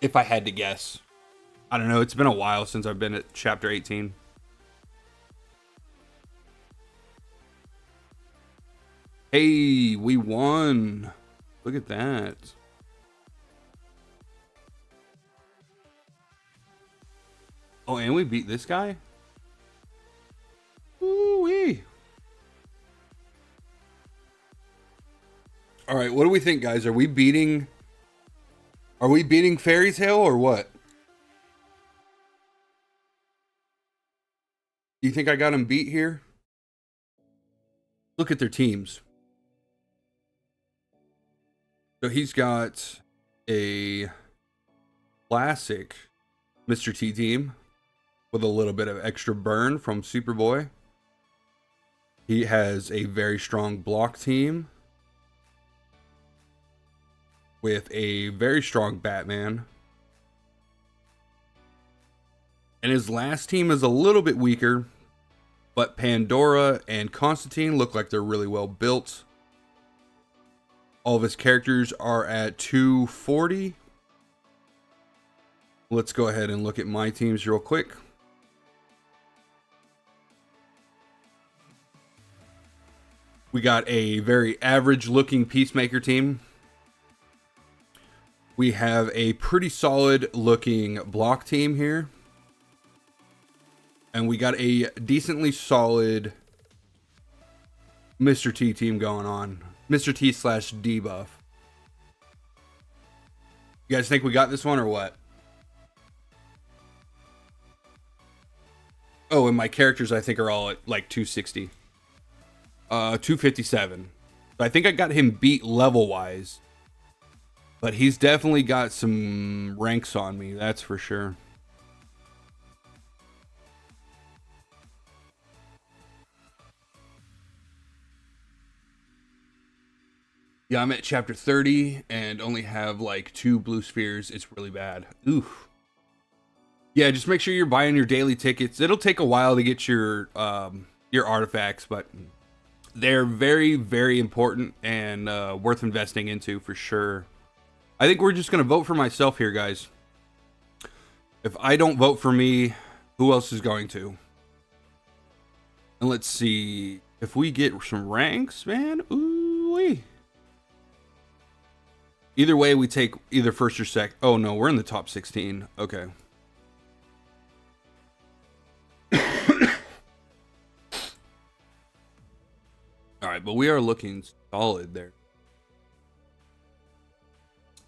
If I had to guess. I don't know, it's been a while since I've been at chapter 18. Hey, we won. Look at that. Oh, and we beat this guy? Ooh-wee. All right, what do we think, guys? Are we beating Fairy Tail or what? Do you think I got him beat here? Look at their teams. So he's got a classic Mr. T team with a little bit of extra burn from Superboy. He has a very strong block team with a very strong Batman. And his last team is a little bit weaker, but Pandora and Constantine look like they're really well built. All of his characters are at 240. Let's go ahead and look at my teams real quick. We got a very average looking Peacemaker team. We have a pretty solid looking block team here. And we got a decently solid Mr. T team going on. Mr. T / debuff. You guys think we got this one or what? Oh, and my characters I think are all at like 260. 257. So I think I got him beat level wise. But he's definitely got some ranks on me, that's for sure. Yeah, I'm at chapter 30 and only have like 2 blue spheres. It's really bad. Oof. Yeah, just make sure you're buying your daily tickets. It'll take a while to get your artifacts, but they're very, very important and worth investing into for sure. I think we're just going to vote for myself here, guys. If I don't vote for me, who else is going to? And let's see. If we get some ranks, man. Ooh-wee. Either way, we take either first or second. Oh, no, we're in the top 16. Okay. All right, but we are looking solid there.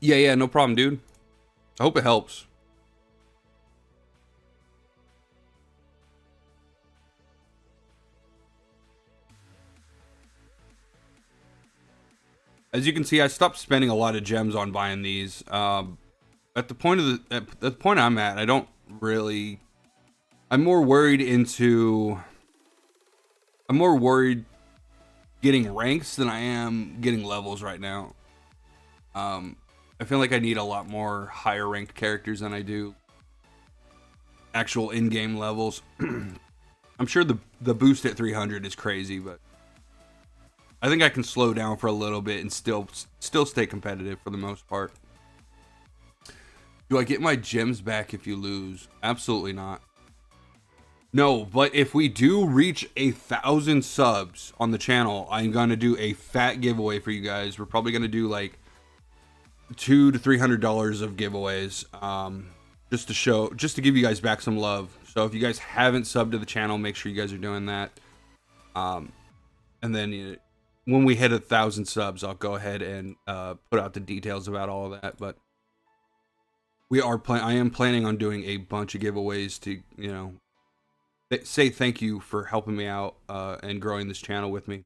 Yeah, no problem, dude. I hope it helps. As you can see, I stopped spending a lot of gems on buying these. At the point I'm at, I don't really. I'm more worried getting ranks than I am getting levels right now. I feel like I need a lot more higher ranked characters than I do actual in-game levels. I'm sure the boost at 300 is crazy, but I think I can slow down for a little bit and still stay competitive for the most part. Do I get my gems back if you lose? Absolutely not. No, but if we do reach 1,000 subs on the channel, I'm gonna do a fat giveaway for you guys. We're probably gonna do like $200 to $300 of giveaways, just to give you guys back some love. So if you guys haven't subbed to the channel, make sure you guys are doing that. And then when we hit 1,000 subs, I'll go ahead and put out the details about all of that. But I am planning on doing a bunch of giveaways to, say thank you for helping me out and growing this channel with me.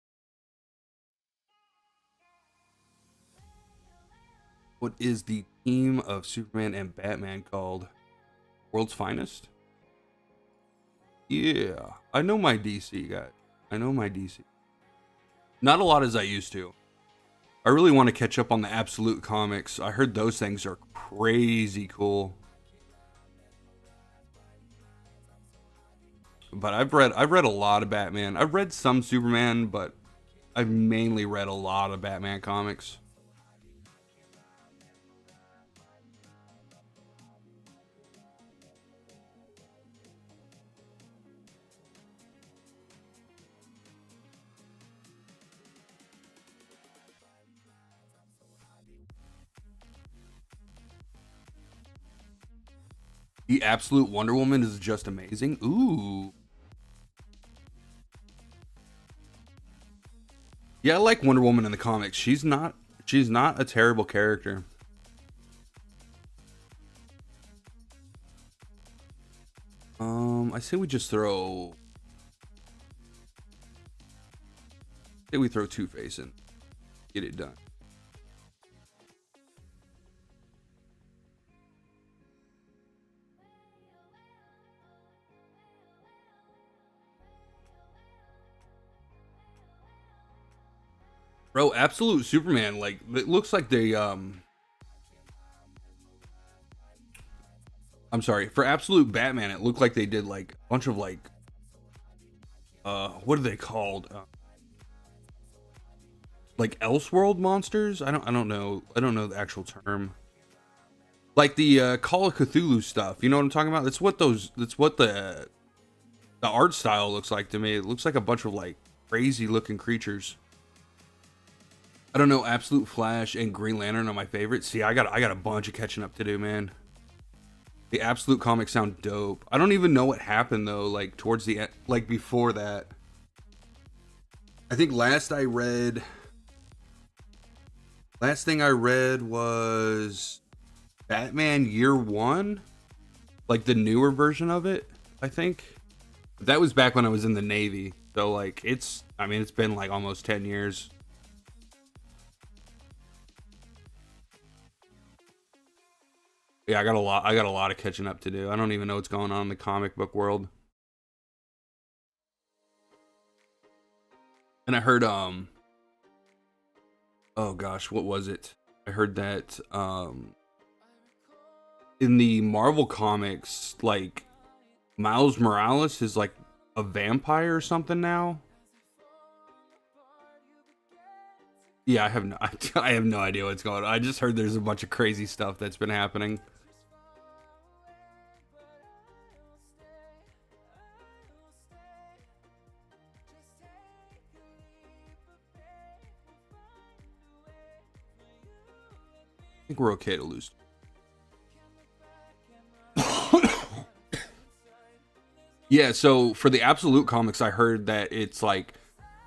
What is the team of Superman and Batman called? World's Finest? Yeah, I know my DC guy. I know my DC. Not a lot as I used to. I really want to catch up on the Absolute comics. I heard those things are crazy cool. But I've read a lot of Batman. I've read some Superman, but I've mainly read a lot of Batman comics. The Absolute Wonder Woman is just amazing. Ooh. Yeah, I like Wonder Woman in the comics. She's not a terrible character. I say we just throw. Say we throw Two-Face in. Get it done. Bro, Absolute Superman, like, it looks like they, I'm sorry, for Absolute Batman, it looked like they did, like, a bunch of, like, what are they called? Like, Elseworld monsters? I don't know the actual term. Like the, Call of Cthulhu stuff, you know what I'm talking about? That's what the art style looks like to me. It looks like a bunch of, like, crazy looking creatures. I don't know, Absolute Flash and Green Lantern are my favorites. See, I got a bunch of catching up to do, man. The Absolute comics sound dope. I don't even know what happened though, like towards the end, like before that. I think last thing I read was Batman Year One, like the newer version of it, I think. But that was back when I was in the Navy. So like it's been like almost 10 years. Yeah, I got a lot of catching up to do. I don't even know what's going on in the comic book world. And I heard oh gosh, what was it? I heard that in the Marvel comics, like Miles Morales is like a vampire or something now. Yeah, I have no idea what's going on. I just heard there's a bunch of crazy stuff that's been happening. I think we're okay to lose. Yeah, so for the Absolute comics, I heard that it's like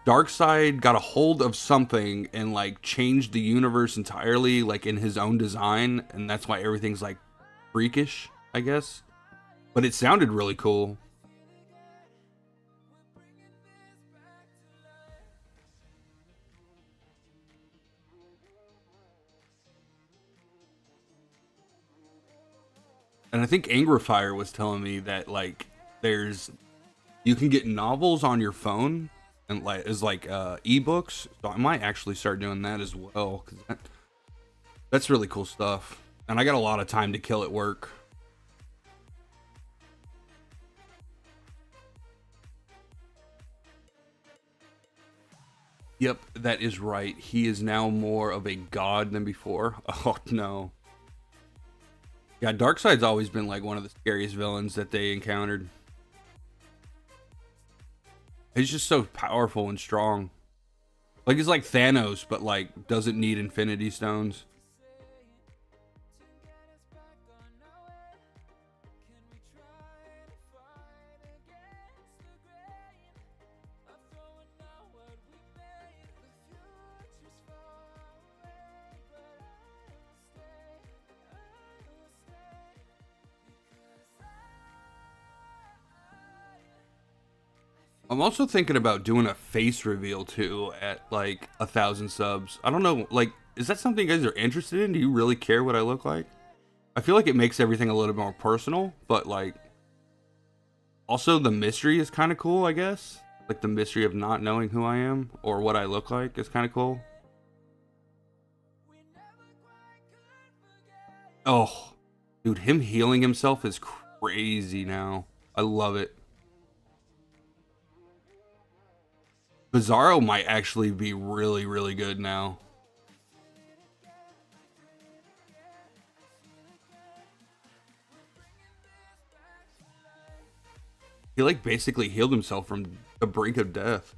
Darkseid got a hold of something and like changed the universe entirely, like in his own design, and that's why everything's like freakish, I guess. But it sounded really cool. And I think Angrifire was telling me that like you can get novels on your phone and like as like ebooks. So I might actually start doing that as well, because that's really cool stuff. And I got a lot of time to kill at work. Yep, that is right. He is now more of a god than before. Oh no. Yeah, Darkseid's always been like one of the scariest villains that they encountered. He's just so powerful and strong. Like, he's like Thanos, but like doesn't need Infinity Stones. I'm also thinking about doing a face reveal too at like 1,000 subs. I don't know, like, is that something you guys are interested in? Do you really care what I look like? I feel like it makes everything a little more personal, but like, also the mystery is kind of cool, I guess. Like the mystery of not knowing who I am or what I look like is kind of cool. Oh, dude, him healing himself is crazy now. I love it. Bizarro might actually be really, really good now. He like basically healed himself from the brink of death.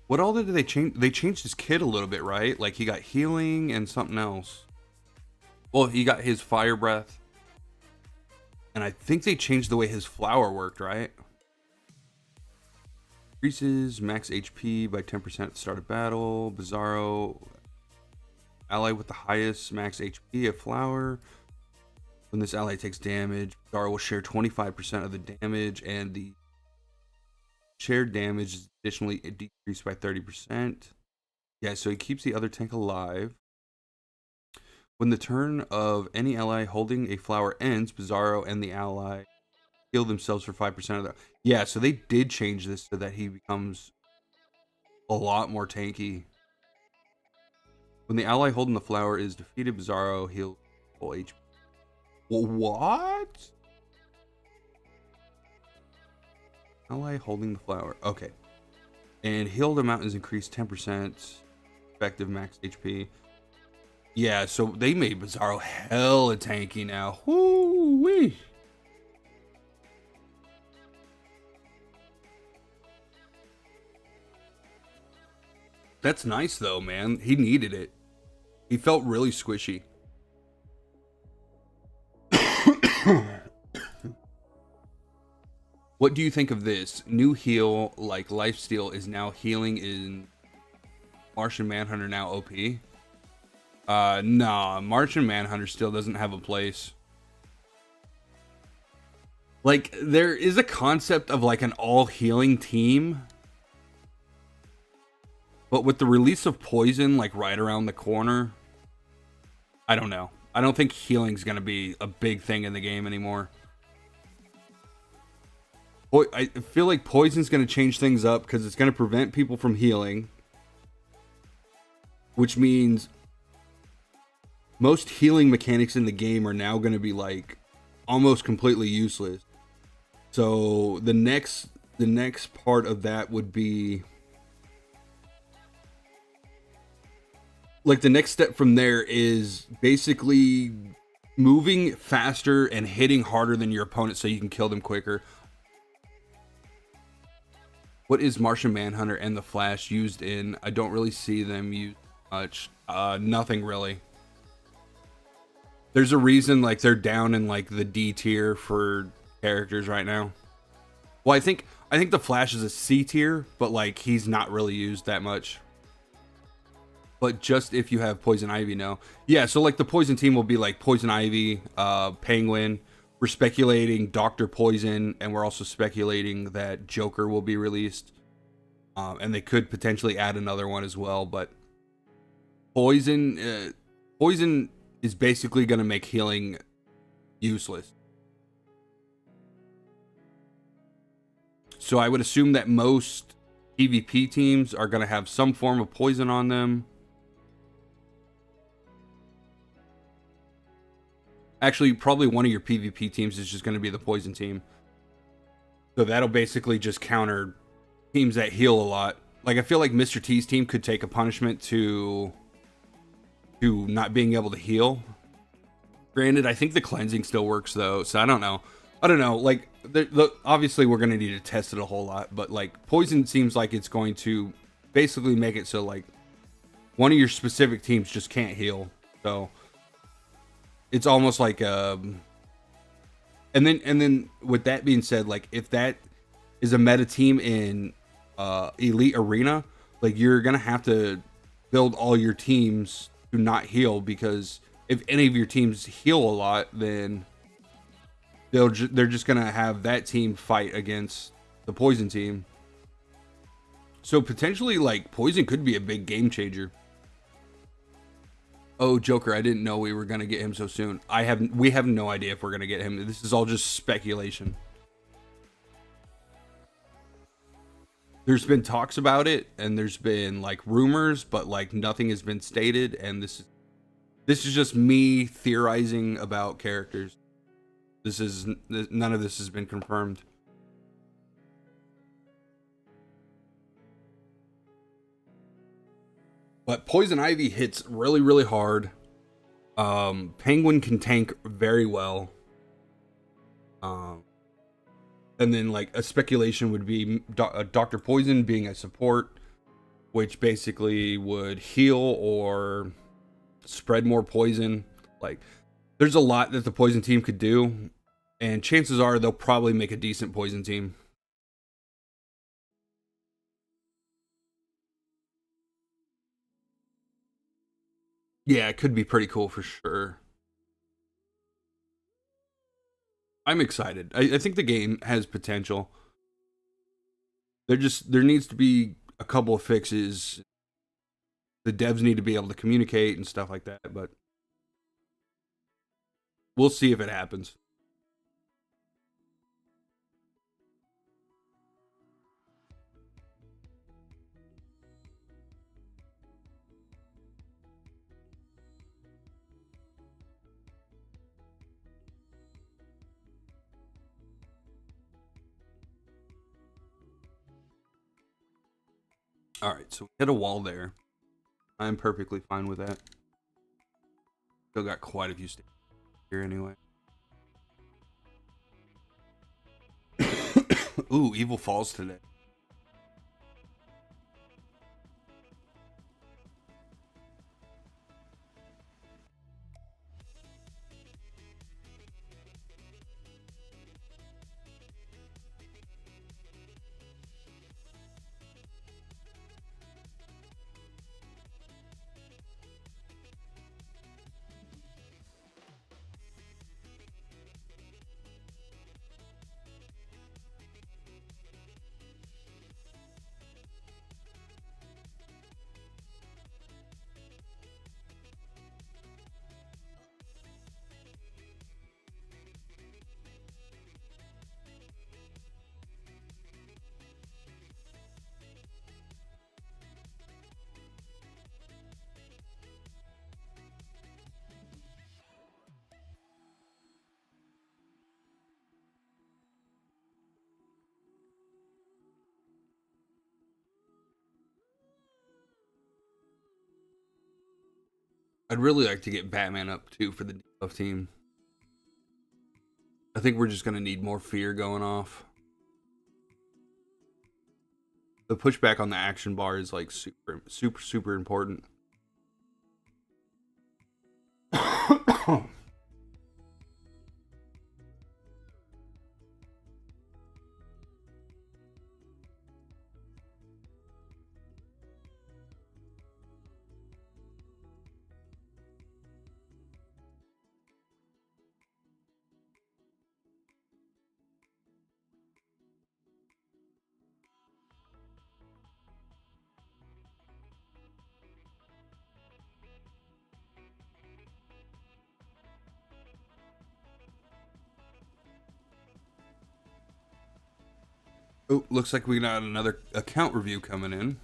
What all did they change? They changed his kit a little bit, right? Like he got healing and something else. Well, he got his fire breath. And I think they changed the way his flower worked, right? Increases max HP by 10% at the start of battle. Bizarro. Ally with the highest max HP, a flower. When this ally takes damage, Bizarro will share 25% of the damage, and the shared damage is additionally decreased by 30%. Yeah, so he keeps the other tank alive. When the turn of any ally holding a flower ends, Bizarro and the ally heal themselves for 5% of that. Yeah, so they did change this so that he becomes a lot more tanky. When the ally holding the flower is defeated, Bizarro heals full HP. What? Ally holding the flower. Okay. And healed amount is increased 10%. Effective max HP. Yeah, so they made Bizarro hella tanky now. Woo-wee. That's nice though, man. He needed it. He felt really squishy. What do you think of this? New heal like lifesteal is now healing in Martian Manhunter now OP? Nah, Martian Manhunter still doesn't have a place. Like, there is a concept of like an all healing team. But with the release of Poison like right around the corner, I don't know. I don't think healing's gonna be a big thing in the game anymore. I feel like Poison's going to change things up because it's going to prevent people from healing. Which means most healing mechanics in the game are now going to be like almost completely useless. So the next part of that would be like the next step from there is basically moving faster and hitting harder than your opponent so you can kill them quicker. What is Martian Manhunter and the Flash used in? I don't really see them used much. Nothing really. There's a reason like they're down in like the D tier for characters right now. Well, I think the Flash is a C tier, but like he's not really used that much. But just if you have Poison Ivy now. Yeah, so like the Poison team will be like Poison Ivy, Penguin. We're speculating Dr. Poison, and we're also speculating that Joker will be released. And they could potentially add another one as well, but Poison is basically going to make healing useless. So I would assume that most PvP teams are going to have some form of poison on them. Actually, probably one of your PvP teams is just going to be the poison team. So that'll basically just counter teams that heal a lot. like I feel like Mr. T's team could take a punishment to not being able to heal. Granted, I think the cleansing still works though, so I don't know. Like, obviously we're gonna need to test it a whole lot, but like poison seems like it's going to basically make it so like one of your specific teams just can't heal. So it's almost like and then with that being said, like if that is a meta team in Elite Arena, like you're gonna have to build all your teams to not heal, because if any of your teams heal a lot, then they're just gonna have that team fight against the poison team. So potentially, like, poison could be a big game changer. Oh, Joker, I didn't know we were gonna get him so soon. We have no idea if we're gonna get him. This is all just speculation. There's been talks about it, and there's been like rumors, but like nothing has been stated, and this is just me theorizing about characters. None of this has been confirmed. But Poison Ivy hits really, really hard. Penguin can tank very well. And then like a speculation would be Dr. Poison being a support, which basically would heal or spread more poison. Like, there's a lot that the poison team could do, and chances are they'll probably make a decent poison team. Yeah, it could be pretty cool for sure. I'm excited. I think the game has potential. There needs to be a couple of fixes. The devs need to be able to communicate and stuff like that, but we'll see if it happens. All right, so we hit a wall there. I'm perfectly fine with that. Still got quite a few stages here anyway. Ooh, Evil Falls today. I'd really like to get Batman up too for the debuff team. I think we're just gonna need more fear going off. The pushback on the action bar is like super important. Oh, looks like we got another account review coming in.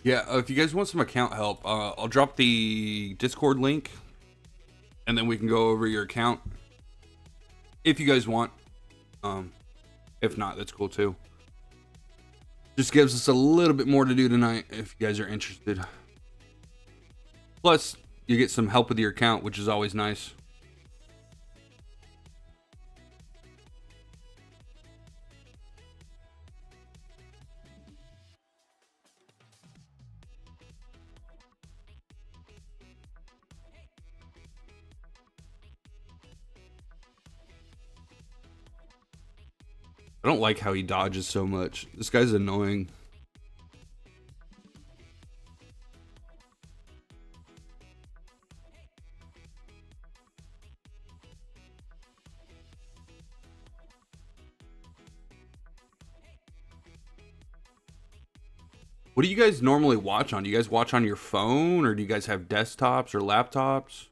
Yeah, if you guys want some account help, I'll drop the Discord link, and then we can go over your account if you guys want. If not, that's cool too. Just gives us a little bit more to do tonight if you guys are interested. Plus, you get some help with your account, which is always nice. I don't like how he dodges so much. This guy's annoying. What do you guys normally watch on? Do you guys watch on your phone, or do you guys have desktops or laptops?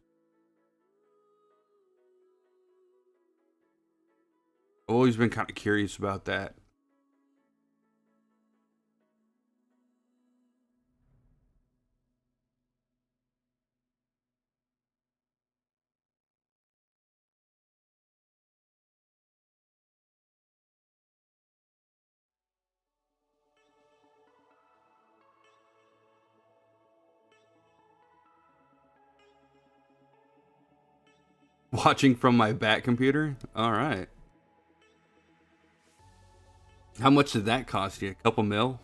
I've always been kind of curious about that. Watching from my back computer? All right. How much did that cost you? A couple mil?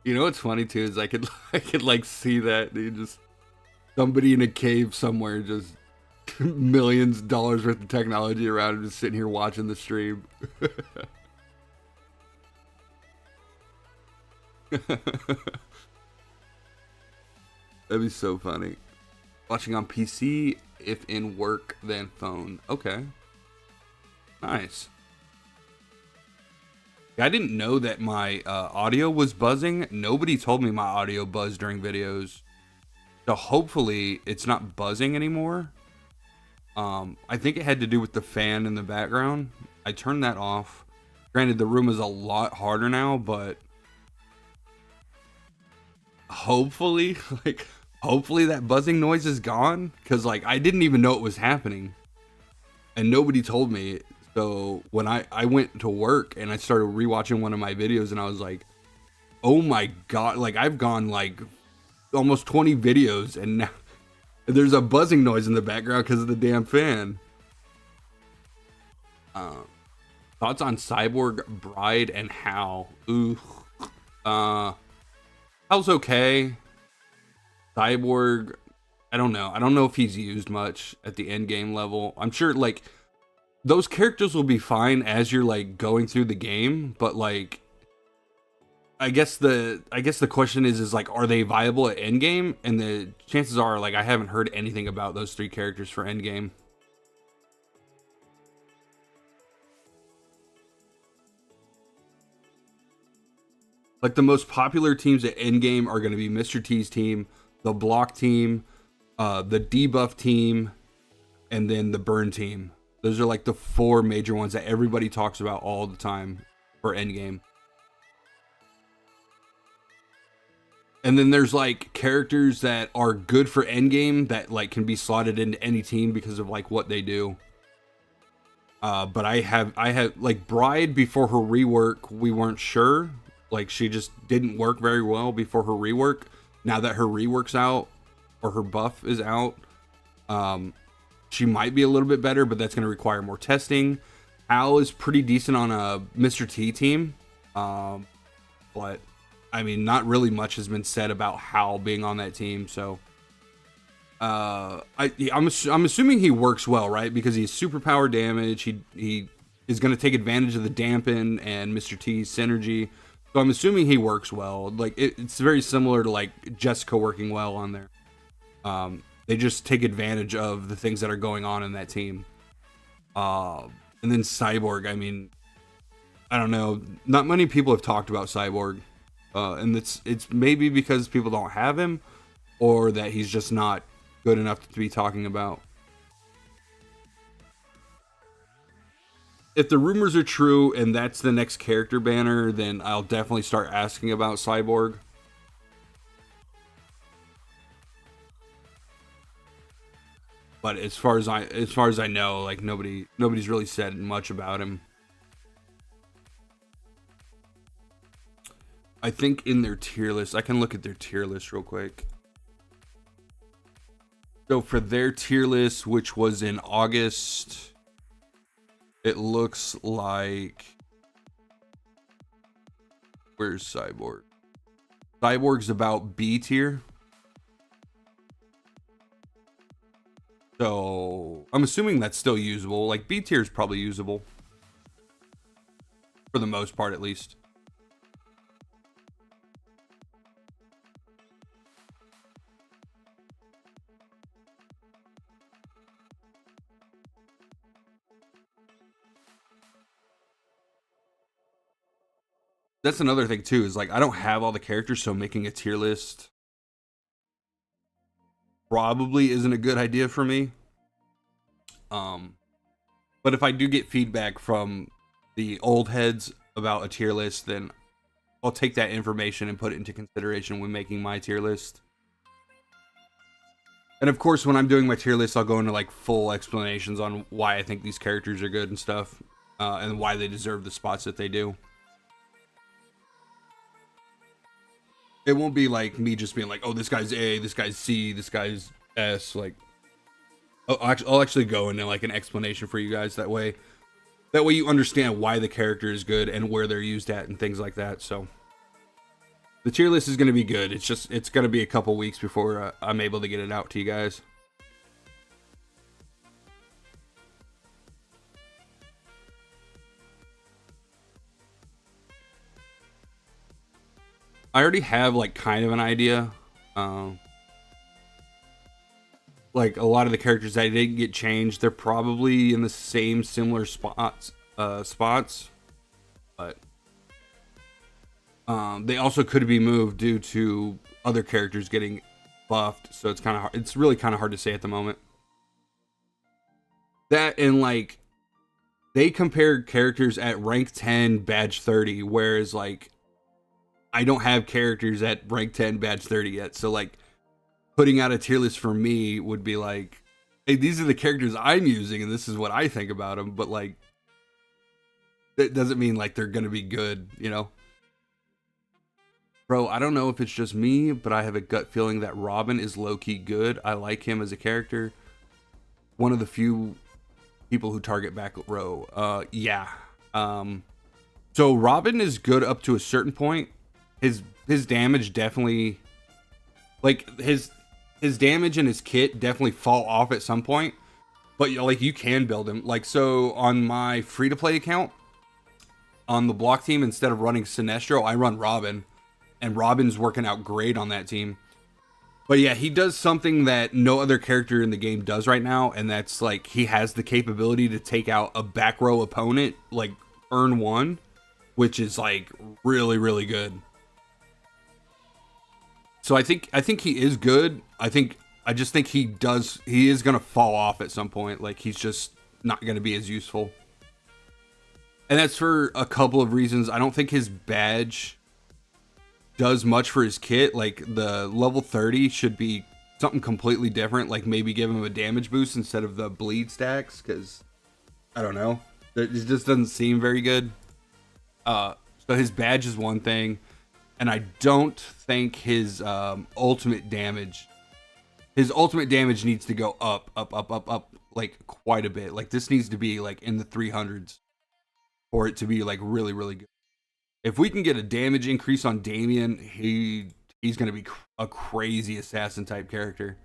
You know what's funny too is I could like see that dude, just somebody in a cave somewhere, just millions of dollars worth of technology around him, just sitting here watching the stream. That'd be so funny. Watching on PC, if in work, then phone. Okay. Nice. I didn't know that my audio was buzzing. Nobody told me my audio buzzed during videos. So hopefully it's not buzzing anymore. I think it had to do with the fan in the background. I turned that off. Granted, the room is a lot harder now, but hopefully, hopefully that buzzing noise is gone. Because, I didn't even know it was happening. And nobody told me. So when I went to work and I started rewatching one of my videos, and I was like, oh my God, I've gone almost 20 videos and now there's a buzzing noise in the background because of the damn fan. Thoughts on Cyborg, Bride, and Hal? Ooh. Hal's okay. Cyborg, I don't know. I don't know if he's used much at the end game level. I'm sure those characters will be fine as you're going through the game, but I guess the question is are they viable at endgame? And the chances are I haven't heard anything about those three characters for endgame. The most popular teams at endgame are going to be Mr. T's team, the block team, the debuff team, and then the burn team. Those are the four major ones that everybody talks about all the time for endgame. And then there's characters that are good for endgame that can be slotted into any team because of what they do. But I have Bride, before her rework, we weren't sure. She just didn't work very well before her rework. Now that her rework's out, or her buff is out, she might be a little bit better, but that's going to require more testing. Al is pretty decent on a Mr. T team. But I mean, not really much has been said about Hal being on that team, so I'm assuming he works well, right? Because he's superpower damage. He is going to take advantage of the dampen and Mr. T's synergy. So I'm assuming he works well. It's very similar to Jessica working well on there. They just take advantage of the things that are going on in that team. And then Cyborg, I mean, I don't know. Not many people have talked about Cyborg. And it's maybe because people don't have him, or that he's just not good enough to be talking about. if the rumors are true and that's the next character banner, then I'll definitely start asking about Cyborg. But as far as I know, like nobody's really said much about him. I think in their tier list, I can look at their tier list real quick. So for their tier list, which was in August, it looks like, where's Cyborg? Cyborg's about B tier. So I'm assuming that's still usable. Like B tier is probably usable for the most part, at least. That's another thing too, is like I don't have all the characters, so making a tier list probably isn't a good idea for me. But if I do get feedback from the old heads about a tier list, then I'll take that information and put it into consideration when making my tier list. And of course, when I'm doing my tier list, I'll go into like full explanations on why I think these characters are good and stuff, and why they deserve the spots that they do. It won't be like me just being like, oh, this guy's A, this guy's C, this guy's S. Like, I'll actually go into like an explanation for you guys. That way you understand why the character is good and where they're used at and things like that. So the tier list is going to be good. It's going to be a couple weeks before I'm able to get it out to you guys. I already have like kind of an idea. Like a lot of the characters that didn't get changed, they're probably in the same similar spots. But they also could be moved due to other characters getting buffed. So it's kind of hard. It's really kind of hard to say at the moment. That and like they compare characters at rank 10, badge 30, whereas like I don't have characters at rank 10, badge 30 yet. So like putting out a tier list for me would be like, hey, these are the characters I'm using and this is what I think about them. But like, that doesn't mean like they're going to be good, you know? Bro, I don't know if it's just me, but I have a gut feeling that Robin is low-key good. I like him as a character. One of the few people who target back row. Yeah. So Robin is good up to a certain point. His damage definitely, like his damage and his kit definitely fall off at some point, but like you can build him. Like, so on my free-to-play account on the block team, instead of running Sinestro, I run Robin, and Robin's working out great on that team. But yeah, he does something that no other character in the game does right now, and that's like he has the capability to take out a back row opponent like turn 1, which is like really, really good. So I think he is good. I just think he is gonna fall off at some point. Like he's just not gonna be as useful. And that's for a couple of reasons. I don't think his badge does much for his kit. Like the level 30 should be something completely different. Like maybe give him a damage boost instead of the bleed stacks, because I don't know. It just doesn't seem very good. So his badge is one thing. And I don't think his ultimate damage needs to go up, like quite a bit. Like this needs to be like in the 300s for it to be like really, really good. If we can get a damage increase on Damien, he's going to be a crazy assassin type character.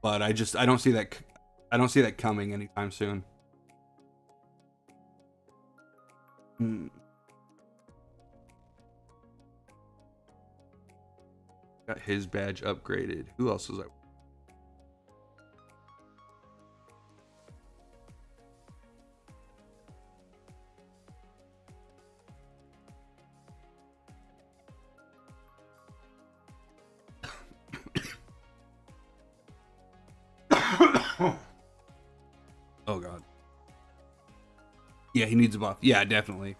But I don't see that coming anytime soon. Got his badge upgraded. Who else was I? Oh god. Yeah, he needs a buff. Yeah, definitely.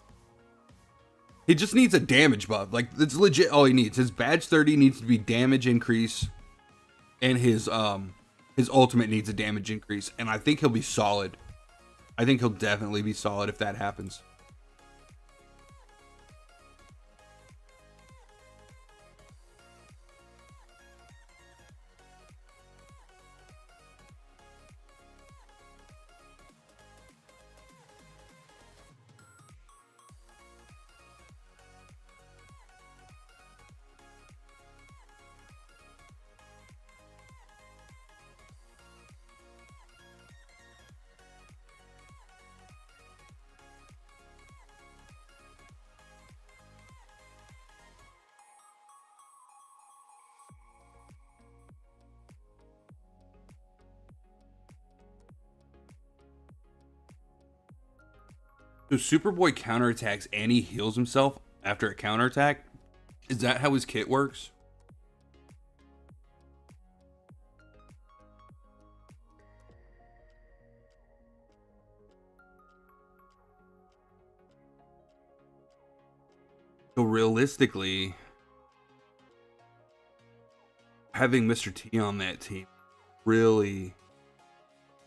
He just needs a damage buff. Like, it's legit all he needs. His badge 30 needs to be damage increase, and his ultimate needs a damage increase. And I think he'll be solid. I think he'll definitely be solid if that happens. So Superboy counterattacks and he heals himself after a counterattack? Is that how his kit works? So realistically, having Mr. T on that team really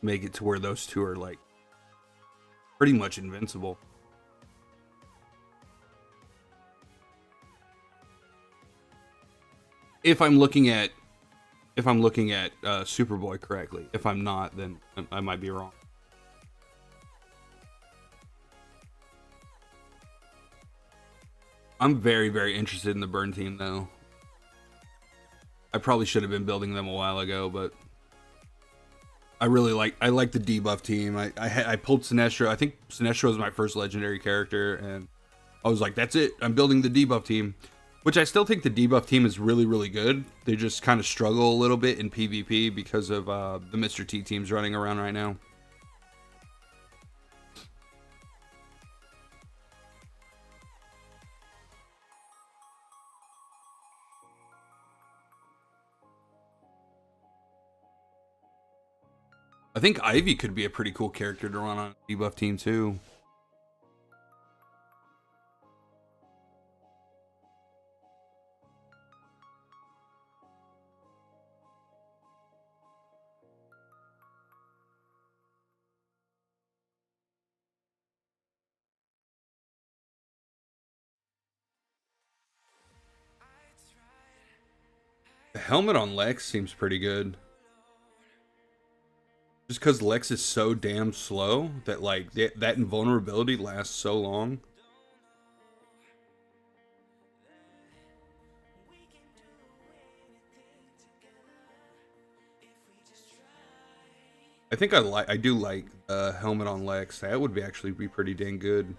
make it to where those two are like pretty much invincible. If I'm looking at Superboy correctly. If I'm not, then I might be wrong. I'm very, very interested in the burn team though. I probably should have been building them a while ago, but I like the debuff team. I pulled Sinestro. I think Sinestro was my first legendary character, and I was like, that's it. I'm building the debuff team, which I still think the debuff team is really, really good. They just kind of struggle a little bit in PvP because of the Mr. T teams running around right now. I think Ivy could be a pretty cool character to run on a debuff team too. The helmet on Lex seems pretty good. Just because Lex is so damn slow that like that invulnerability lasts so long. I think I do like helmet on Lex. That would actually be pretty dang good.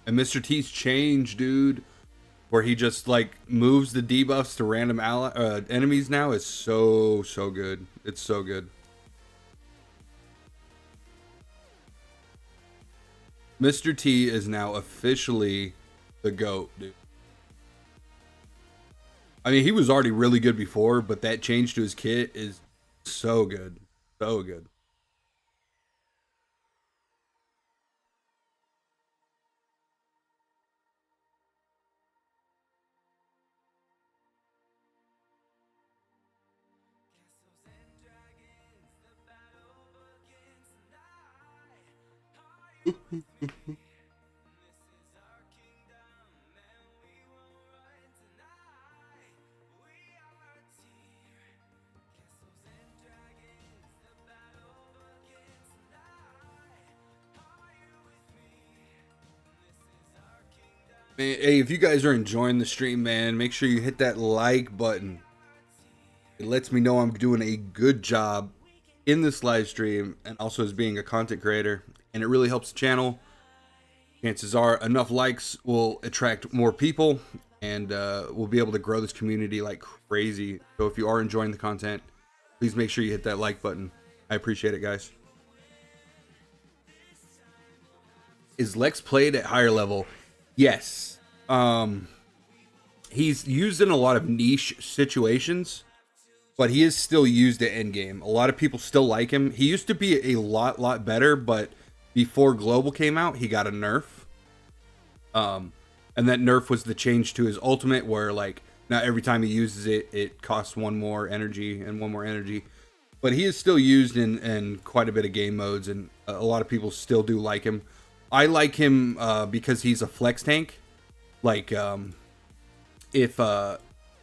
And Mr. T's change, dude, where he just like moves the debuffs to random enemies now is so good. It's so good. Mr. T is now officially the GOAT, dude. I mean, he was already really good before, but that change to his kit is so good. So good. Man, hey, if you guys are enjoying the stream, man, make sure you hit that like button. It lets me know I'm doing a good job in this live stream and also as being a content creator, and it really helps the channel. Chances are enough likes will attract more people, and we'll be able to grow this community like crazy. So if you are enjoying the content, please make sure you hit that like button. I appreciate it, guys. Is Lex played at higher level? Yes. He's used in a lot of niche situations, but he is still used at endgame. A lot of people still like him. He used to be a lot better, but before Global came out, he got a nerf. And that nerf was the change to his ultimate, where like now every time he uses it, it costs one more energy and one more energy. But he is still used in quite a bit of game modes, and a lot of people still do like him. I like him because he's a flex tank. Like if I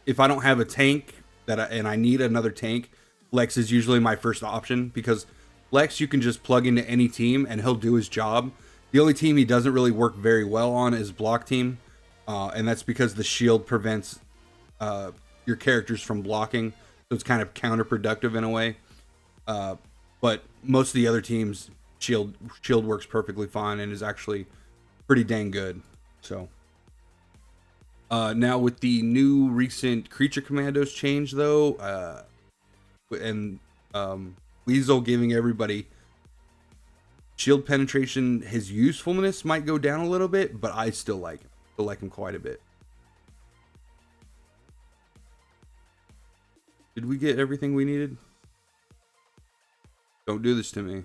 don't have a tank and I need another tank, Lex is usually my first option, because Lex you can just plug into any team and he'll do his job. The only team he doesn't really work very well on is block team, and that's because the shield prevents your characters from blocking, so it's kind of counterproductive in a way. But most of the other teams, shield works perfectly fine and is actually pretty dang good. So now with the new recent creature commandos change though, and Weasel giving everybody shield penetration, his usefulness might go down a little bit, but I still like him. Still like him quite a bit. Did we get everything we needed? Don't do this to me.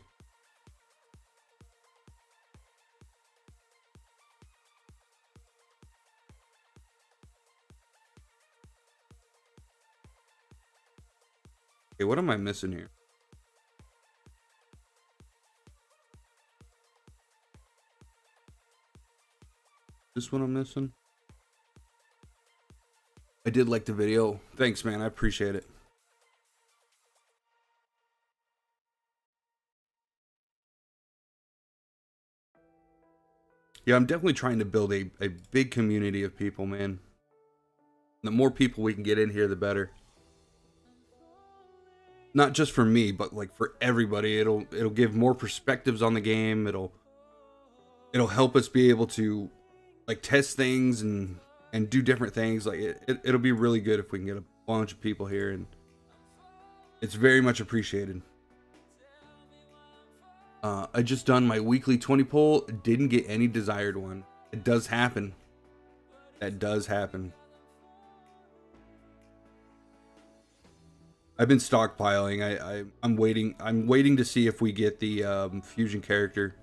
Okay, what am I missing here? This one I'm missing? I did like the video. Thanks, man. I appreciate it. Yeah, I'm definitely trying to build a big community of people, man. The more people we can get in here, the better. Not just for me, but like for everybody. It'll give more perspectives on the game. It'll help us be able to like test things and do different things. Like it'll be really good if we can get a bunch of people here, and it's very much appreciated. I just done my weekly 20 poll. Didn't get any desired one. It does happen. That does happen. I've been stockpiling. I'm waiting. I'm waiting to see if we get the fusion character.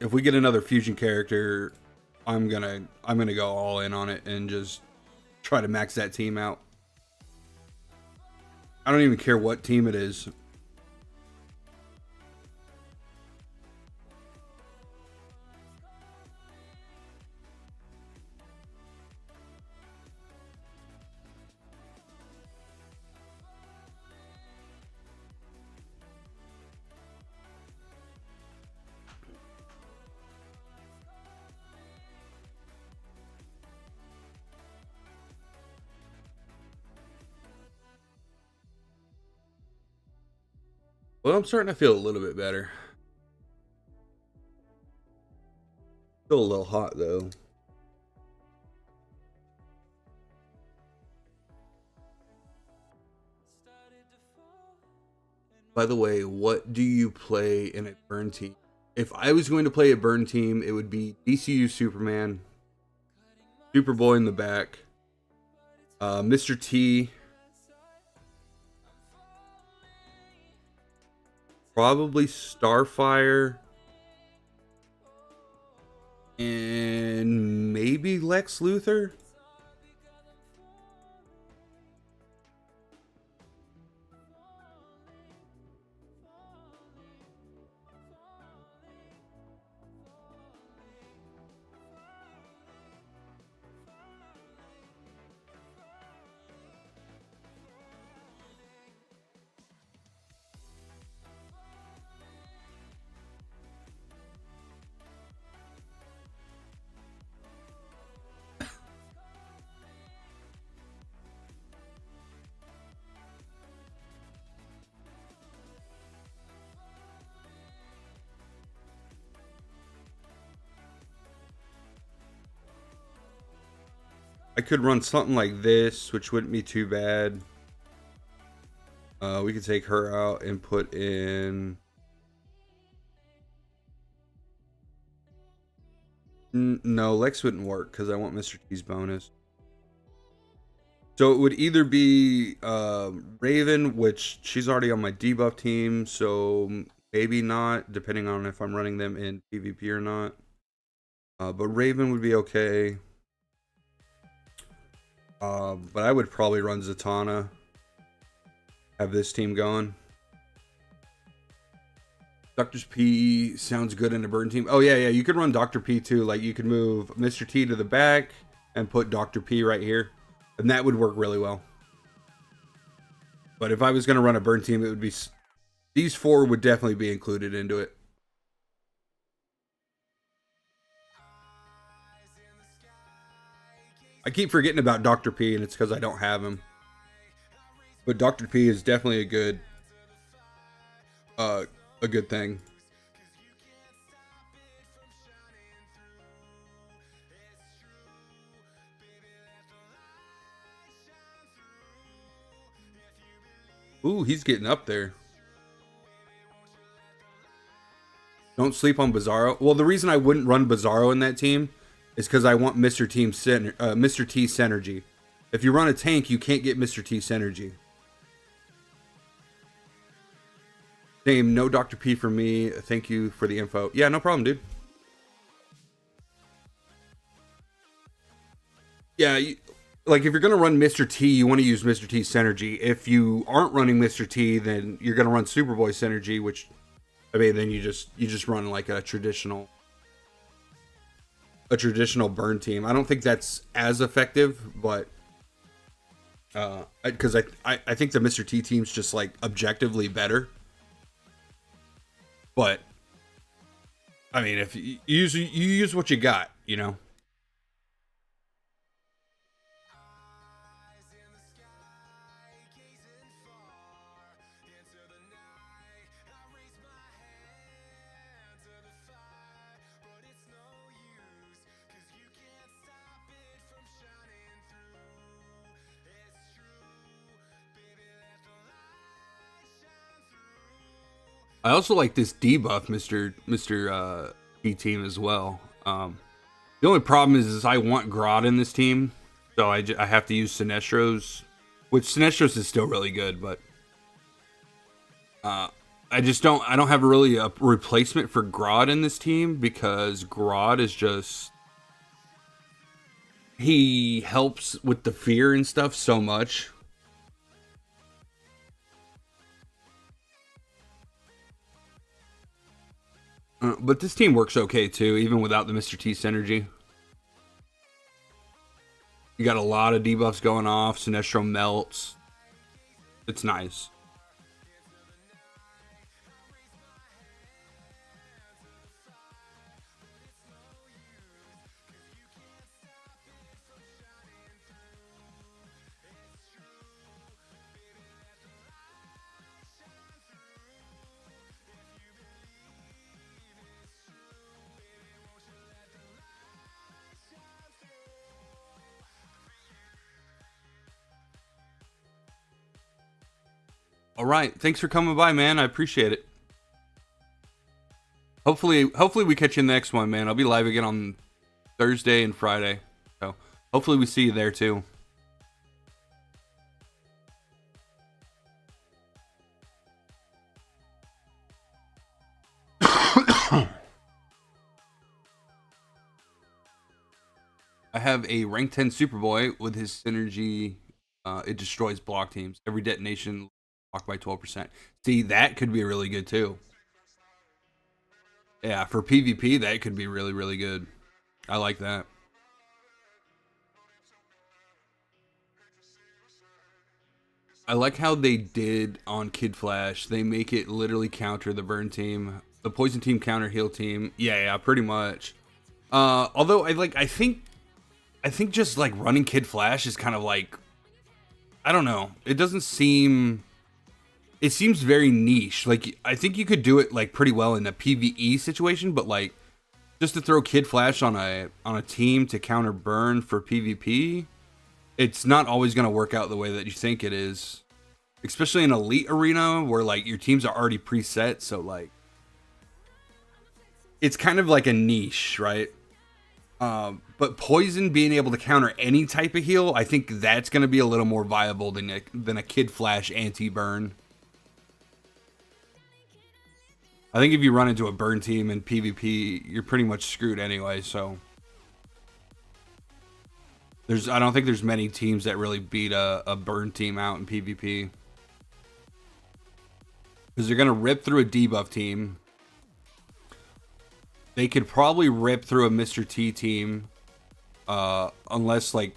If we get another fusion character, I'm gonna go all in on it and just try to max that team out. I don't even care what team it is. Well, I'm starting to feel a little bit better. Still a little hot though. By the way, what do you play in a burn team? If I was going to play a burn team, it would be DCU Superman, Superboy in the back, Mr. T, probably Starfire, and maybe Lex Luthor. could run something like this, which wouldn't be too bad. We could take her out and put in. No, Lex wouldn't work because I want Mr. T's bonus. So it would either be Raven, which she's already on my debuff team, so maybe not, depending on if I'm running them in PvP or not. But Raven would be okay. But I would probably run Zatanna. Have this team going. Dr. P sounds good in a burn team. Oh yeah, you could run Dr. P too. Like you could move Mr. T to the back and put Dr. P right here. And that would work really well. But if I was going to run a burn team, it would be... These four would definitely be included into it. I keep forgetting about Dr. P, and it's because I don't have him. But Dr. P is definitely a good thing. Ooh, he's getting up there. Don't sleep on Bizarro. Well, the reason I wouldn't run Bizarro in that team is because I want Mr. T synergy. If you run a tank, you can't get Mr. T synergy. Same, no Dr. P for me. Thank you for the info. Yeah, no problem, dude. Yeah, like if you're gonna run Mr. T, you want to use Mr. T synergy. If you aren't running Mr. T, then you're gonna run Superboy synergy, which I mean, then you just run like a traditional burn team. I don't think that's as effective, but because I think the Mr. T team's just like objectively better. But I mean, if you use what you got, you know. I also like this debuff, Mr. T team as well. The only problem is I want Grodd in this team, so I have to use Sinestros, which Sinestros is still really good, but I don't have really a replacement for Grodd in this team because Grodd is just, he helps with the fear and stuff so much. But this team works okay too, even without the Mr. T synergy. You got a lot of debuffs going off. Sinestro melts. It's nice. All right, thanks for coming by, man. I appreciate it. Hopefully we catch you in the next one, man. I'll be live again on Thursday and Friday, so hopefully we see you there too. I have a rank 10 Superboy with his synergy. It destroys block teams. Every detonation blocked by 12%. See, that could be really good too. Yeah, for PvP, that could be really, really good. I like that. I like how they did on Kid Flash. They make it literally counter the burn team. The poison team counter heal team. Yeah, pretty much. Although I think just like running Kid Flash is kind of like, I don't know. It doesn't seem, it seems very niche. Like I think you could do it like pretty well in a PvE situation, but like just to throw Kid Flash on a team to counter burn for PvP, it's not always going to work out the way that you think it is, especially in elite arena where like your teams are already preset. So like, it's kind of like a niche, right? But poison being able to counter any type of heal, I think that's going to be a little more viable than a Kid Flash anti-burn. I think if you run into a burn team in PvP, you're pretty much screwed anyway. So I don't think there's many teams that really beat a burn team out in PvP, because they're going to rip through a debuff team. They could probably rip through a Mr. T team, unless your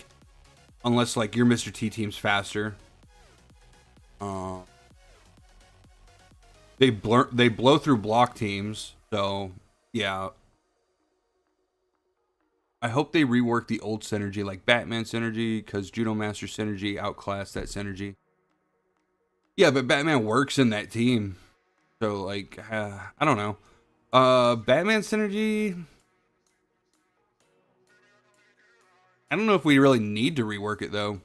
Mr. T team's faster. They blow through block teams, so yeah. I hope they rework the old synergy, like Batman synergy, because Judo Master synergy outclassed that synergy. Yeah, but Batman works in that team, so like, I don't know. Batman synergy, I don't know if we really need to rework it though.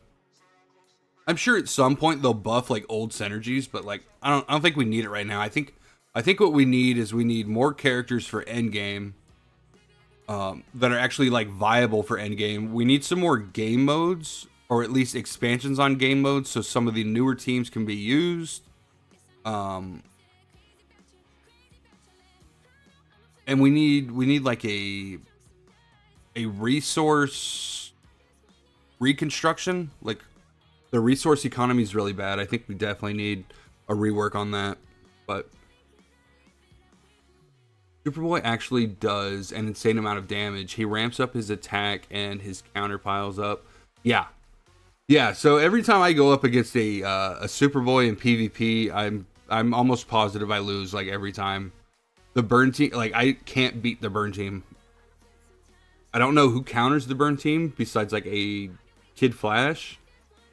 I'm sure at some point they'll buff like old synergies, but like I don't think we need it right now. I think what we need is more characters for endgame, that are actually like viable for endgame. We need some more game modes, or at least expansions on game modes, so some of the newer teams can be used. And we need like a resource reconstruction. Like, the resource economy is really bad. I think we definitely need a rework on that. But Superboy actually does an insane amount of damage. He ramps up his attack and his counter piles up. Yeah. So every time I go up against a Superboy in PvP, I'm almost positive I lose, like, every time. The burn team, like, I can't beat the burn team. I don't know who counters the burn team besides like a Kid Flash,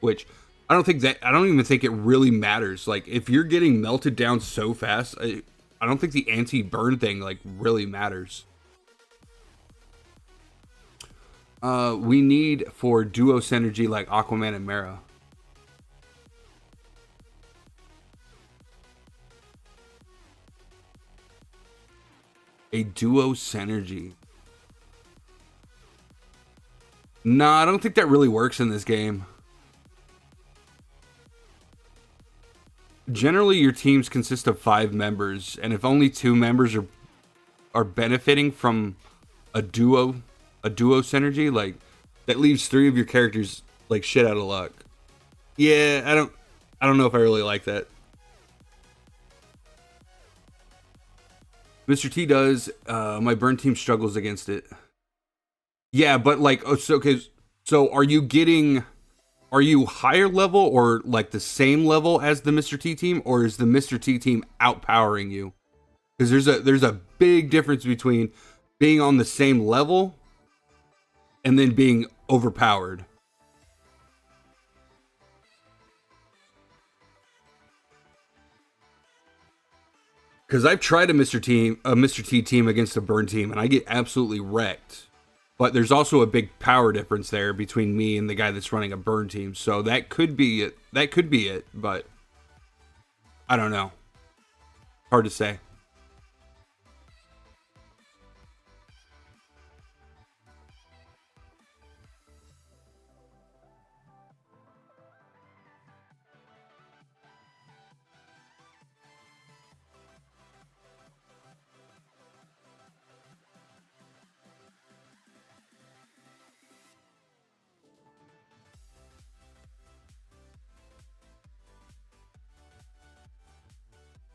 which I don't even think it really matters. Like, if you're getting melted down so fast, I don't think the anti-burn thing like really matters. We need for duo synergy like Aquaman and Mera. A duo synergy. Nah, I don't think that really works in this game. Generally, your teams consist of 5 members, and if only 2 members are benefiting from a duo synergy, like, that leaves 3 of your characters like shit out of luck. Yeah, I don't know if I really like that. Mr. T does. My burn team struggles against it. Yeah, but like, so are you higher level or like the same level as the Mr. T team, or is the Mr. T team outpowering you? Because there's a big difference between being on the same level and then being overpowered. Because I've tried a Mr. T team against a burn team, and I get absolutely wrecked. But there's also a big power difference there between me and the guy that's running a burn team. So that could be it. But I don't know. Hard to say.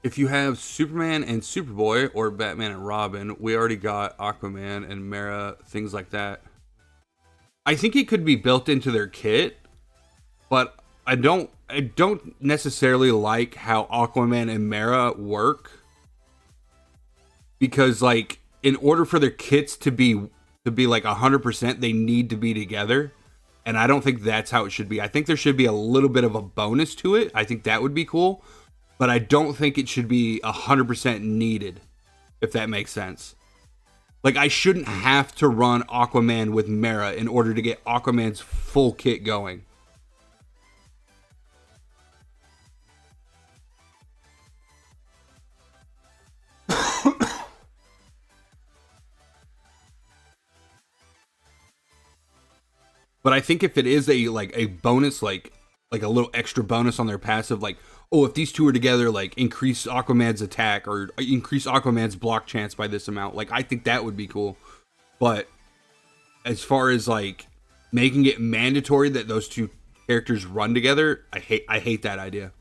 If you have Superman and Superboy, or Batman and Robin, we already got Aquaman and Mera, things like that. I think it could be built into their kit, but I don't necessarily like how Aquaman and Mera work, because like, in order for their kits to be like 100%, they need to be together, and I don't think that's how it should be. I think there should be a little bit of a bonus to it. I think that would be cool. But I don't think it should be 100% needed, if that makes sense. Like, I shouldn't have to run Aquaman with Mera in order to get Aquaman's full kit going. But I think if it is a like a bonus, like a little extra bonus on their passive, like, oh, if these two are together, like increase Aquaman's attack or increase Aquaman's block chance by this amount, like I think that would be cool. But as far as like making it mandatory that those two characters run together, I hate that idea.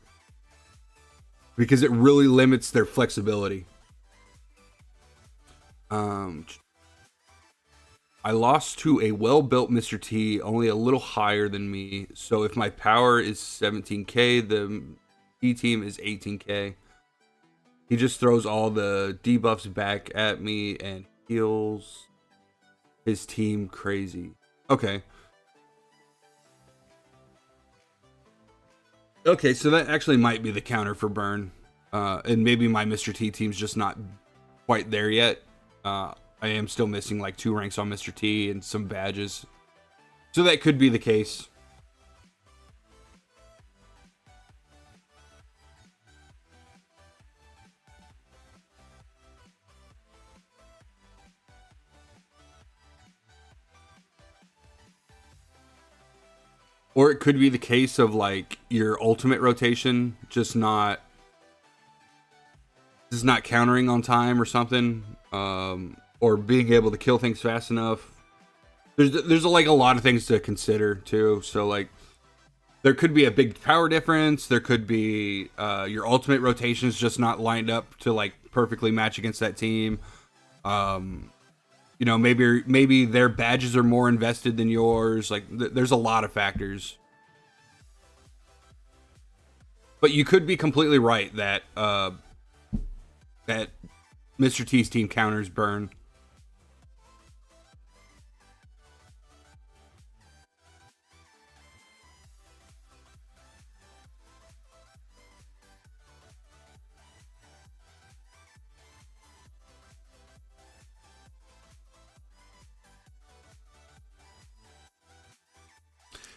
Because it really limits their flexibility. I lost to a well-built Mr. T, only a little higher than me. So if my power is 17k, the T team is 18k. He just throws all the debuffs back at me and heals his team crazy. Okay. Okay, so that actually might be the counter for Burn. And maybe my Mr. T team's just not quite there yet. I am still missing like 2 ranks on Mr. T and some badges. So that could be the case. Or it could be the case of like your ultimate rotation just not countering on time or something. Or being able to kill things fast enough. There's like a lot of things to consider too. So like there could be a big power difference. There could be your ultimate rotations just not lined up to like perfectly match against that team. You know, maybe their badges are more invested than yours. Like there's a lot of factors. But you could be completely right that that Mr. T's team counters Burn.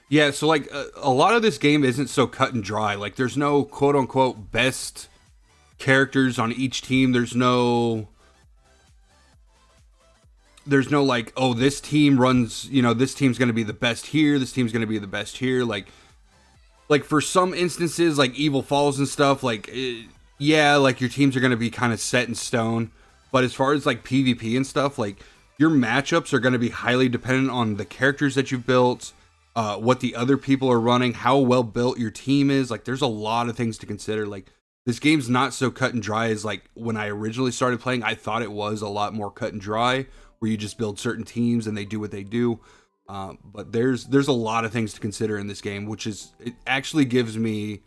Yeah, so like a lot of this game isn't so cut and dry. Like there's no quote unquote best characters on each team. There's no like, oh, this team runs, you know, this team's going to be the best here, this team's going to be the best here. Like for some instances, like Evil Falls and stuff, like yeah, like your teams are going to be kind of set in stone. But as far as like PvP and stuff, like your matchups are going to be highly dependent on the characters that you've built, what the other people are running, how well built your team is. Like there's a lot of things to consider. Like this game's not so cut and dry as like when I originally started playing. I thought it was a lot more cut and dry, where you just build certain teams and they do what they do. But there's a lot of things to consider in this game, which is, it actually gives me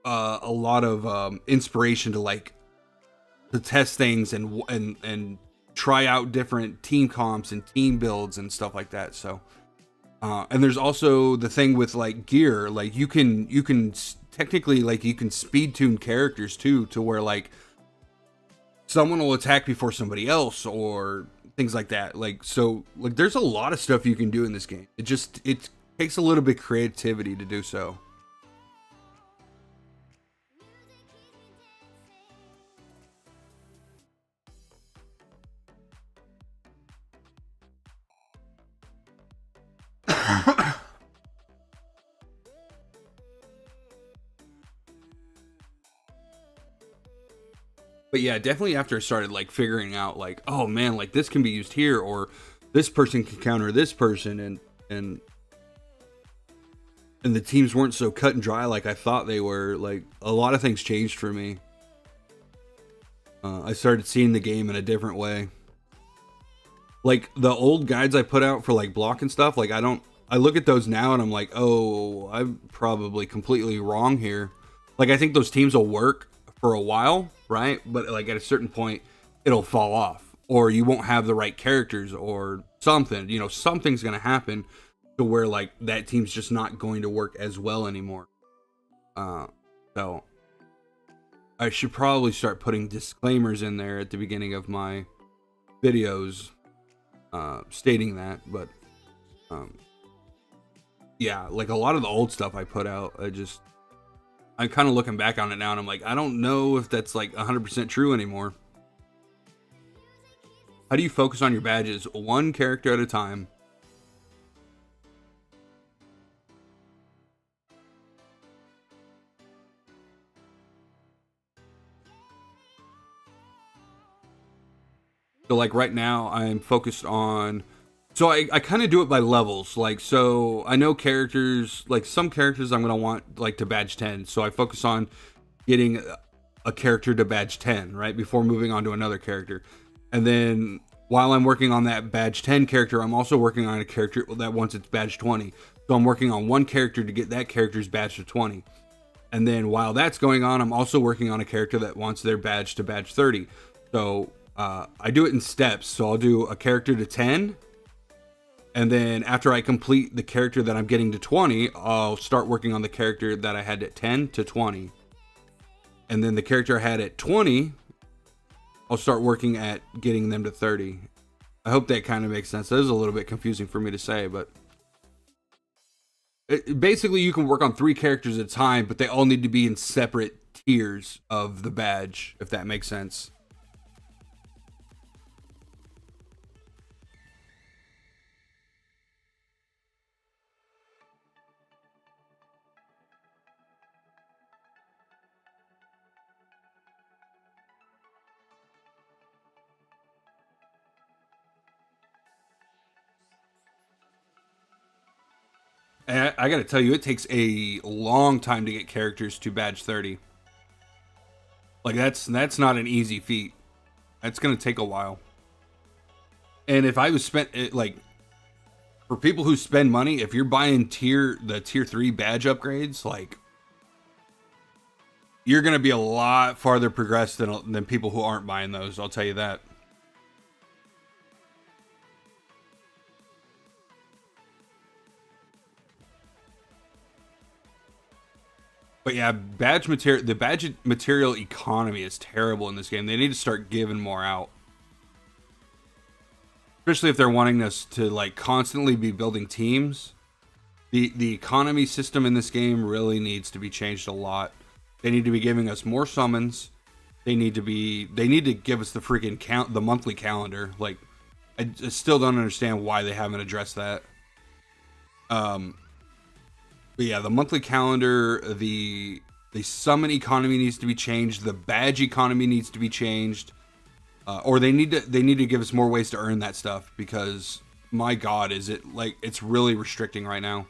a lot of inspiration to test things and try out different team comps and team builds and stuff like that. So and there's also the thing with like gear, like you can technically, like you can speed tune characters too, to where like someone will attack before somebody else or things like that. Like, so like there's a lot of stuff you can do in this game. It takes a little bit of creativity to do so. But yeah, definitely after I started like figuring out like, oh man, like this can be used here, or this person can counter this person, and the teams weren't so cut and dry like I thought they were. Like a lot of things changed for me. I started seeing the game in a different way. Like the old guides I put out for like block and stuff, like I look at those now and I'm like, oh, I'm probably completely wrong here. Like I think those teams will work for a while, right? But like at a certain point, it'll fall off, or you won't have the right characters, or something. You know, something's gonna happen to where like that team's just not going to work as well anymore. So I should probably start putting disclaimers in there at the beginning of my videos, stating that. But yeah, like a lot of the old stuff I put out, I'm kind of looking back on it now and I'm like, I don't know if that's like 100% true anymore. How do you focus on your badges? One character at a time. So like right now I'm focused on, so I kind of do it by levels. Like, so I know characters, like some characters I'm going to want like to badge 10. So I focus on getting a character to badge 10, right? Before moving on to another character. And then while I'm working on that badge 10 character, I'm also working on a character that wants its badge 20. So I'm working on one character to get that character's badge to 20. And then while that's going on, I'm also working on a character that wants their badge to badge 30. So I do it in steps. So I'll do a character to 10. And then after I complete the character that I'm getting to 20, I'll start working on the character that I had at 10 to 20. And then the character I had at 20, I'll start working at getting them to 30. I hope that kind of makes sense. That is a little bit confusing for me to say, but basically you can work on 3 characters at a time, but they all need to be in separate tiers of the badge, if that makes sense. And I gotta tell you, it takes a long time to get characters to badge 30. Like that's not an easy feat. That's gonna take a while. And if I was spent it, like for people who spend money, if you're buying the tier 3 badge upgrades, like you're gonna be a lot farther progressed than people who aren't buying those. I'll tell you that. But yeah, the badge material economy is terrible in this game. They need to start giving more out. Especially if they're wanting us to like constantly be building teams. The economy system in this game really needs to be changed a lot. They need to be giving us more summons. They need to give us the freaking the monthly calendar. Like I still don't understand why they haven't addressed that. But yeah, the monthly calendar, the summon economy needs to be changed. The badge economy needs to be changed, or they need to give us more ways to earn that stuff, because my God, is it like it's really restricting right now.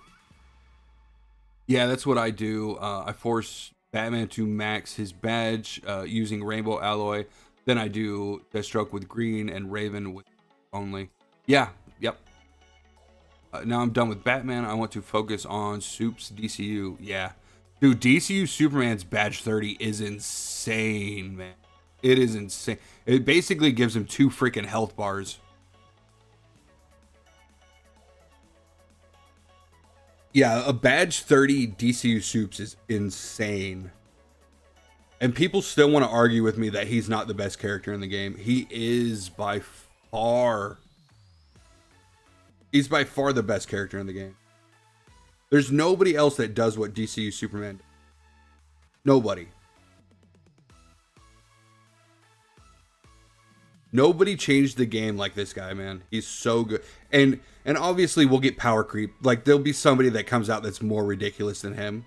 Yeah, that's what I do. I force Batman to max his badge using Rainbow Alloy. Then I do Deathstroke with green and Raven with only. Yeah, yep. Now I'm done with Batman. I want to focus on Soup's DCU. Yeah. Dude, DCU Superman's badge 30 is insane, man. It is insane. It basically gives him 2 freaking health bars. Yeah, a badge 30 DCU Soups is insane. And people still want to argue with me that he's not the best character in the game. He is by far. He's by far the best character in the game. There's nobody else that does what DCU Superman does. Nobody. Nobody changed the game like this guy, man. He's so good. And obviously we'll get power creep. Like there'll be somebody that comes out that's more ridiculous than him.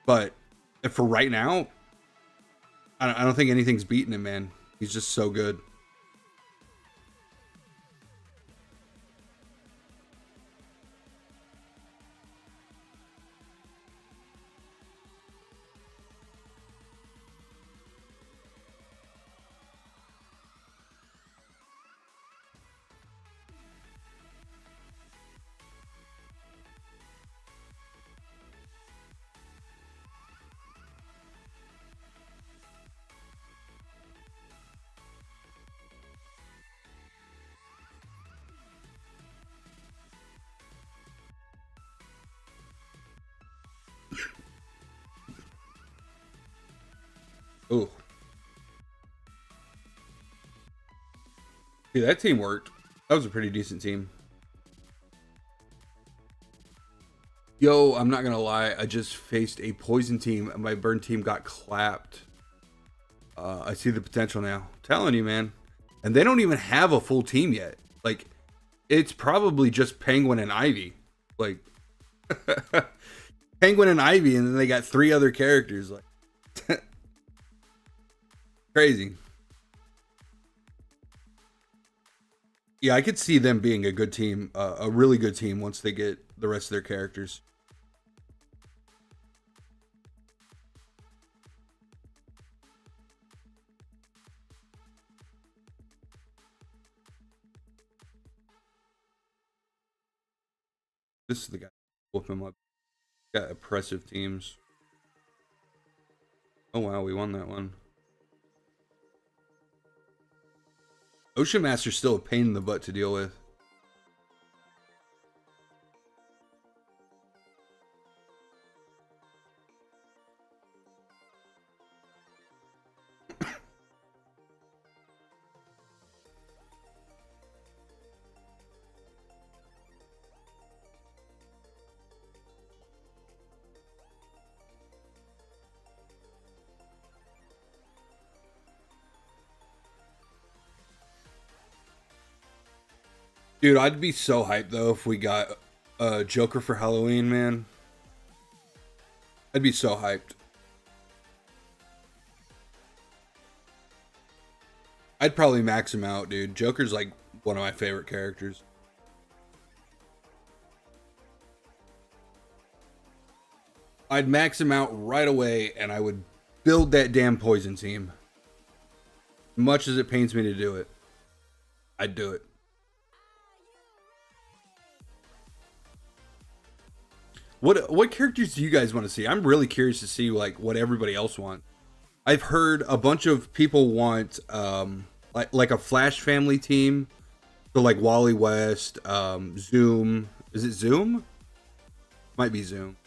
But for right now, I don't think anything's beating him, man. He's just so good. Ooh. See, that team worked. That was a pretty decent team. Yo, I'm not gonna lie. I just faced a poison team and my burn team got clapped. I see the potential now. Telling you, man. And they don't even have a full team yet. Like, it's probably just Penguin and Ivy. Like, Penguin and Ivy, and then they got 3 other characters. Like, crazy. Yeah, I could see them being a good team, a really good team once they get the rest of their characters. This is the guy whoop him up. Got oppressive teams. Oh wow, we won that one. Ocean Master's still a pain in the butt to deal with. Dude, I'd be so hyped though if we got a Joker for Halloween, man. I'd be so hyped. I'd probably max him out, dude. Joker's like one of my favorite characters. I'd max him out right away and I would build that damn poison team. Much as it pains me to do it, I'd do it. What characters do you guys want to see? I'm really curious to see like what everybody else wants. I've heard a bunch of people want like a Flash family team. So like Wally West, Zoom. Is it Zoom? Might be Zoom.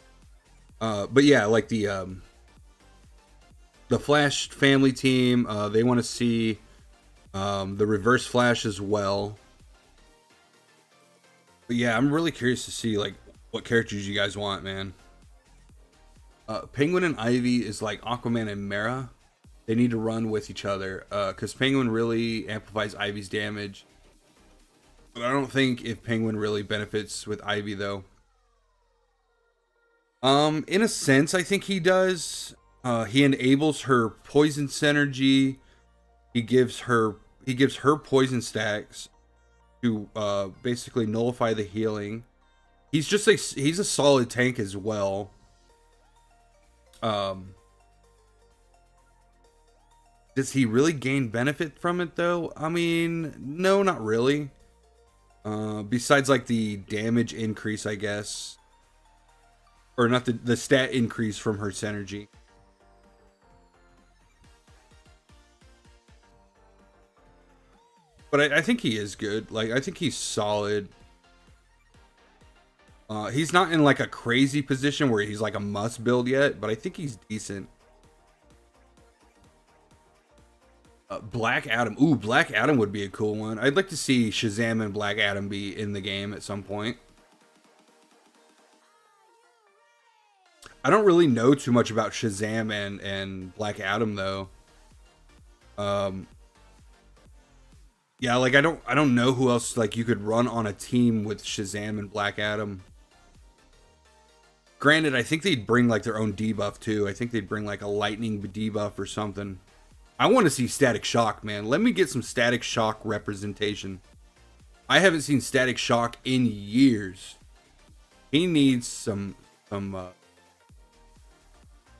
But yeah, like the Flash family team. They want to see the Reverse Flash as well. But yeah, I'm really curious to see like what characters you guys want, man. Penguin and Ivy is like Aquaman and Mera. They need to run with each other because Penguin really amplifies Ivy's damage. But I don't think if Penguin really benefits with Ivy though. In a sense, I think he does. He enables her poison synergy. He gives her poison stacks to basically nullify the healing. He's a solid tank as well. Does he really gain benefit from it though? I mean, no, not really. Besides like the damage increase, I guess. Or not the stat increase from her synergy. But I think he is good. Like, I think he's solid. He's not in like a crazy position where he's like a must build yet, but I think he's decent. Black Adam. Ooh, Black Adam would be a cool one. I'd like to see Shazam and Black Adam be in the game at some point. I don't really know too much about Shazam and Black Adam though. Yeah, like I don't know who else like you could run on a team with Shazam and Black Adam. Granted, I think they'd bring like their own debuff too. I think they'd bring like a lightning debuff or something. I want to see Static Shock, man. Let me get some Static Shock representation. I haven't seen Static Shock in years. He needs some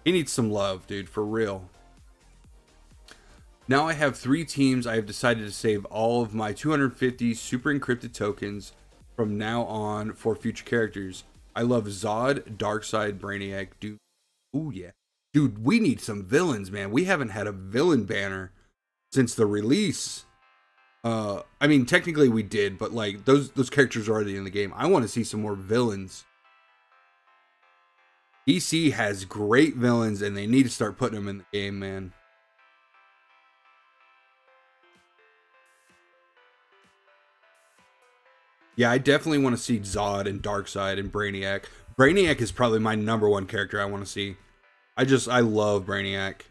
he needs some love, dude, for real. Now I have 3 teams. I have decided to save all of my 250 super encrypted tokens from now on for future characters. I love Zod, Darkseid, Brainiac, dude. Ooh, yeah. Dude, we need some villains, man. We haven't had a villain banner since the release. I mean, technically we did, but like those characters are already in the game. I want to see some more villains. DC has great villains, and they need to start putting them in the game, man. Yeah, I definitely want to see Zod and Darkseid and Brainiac. Brainiac is probably my #1 character I want to see. I love Brainiac.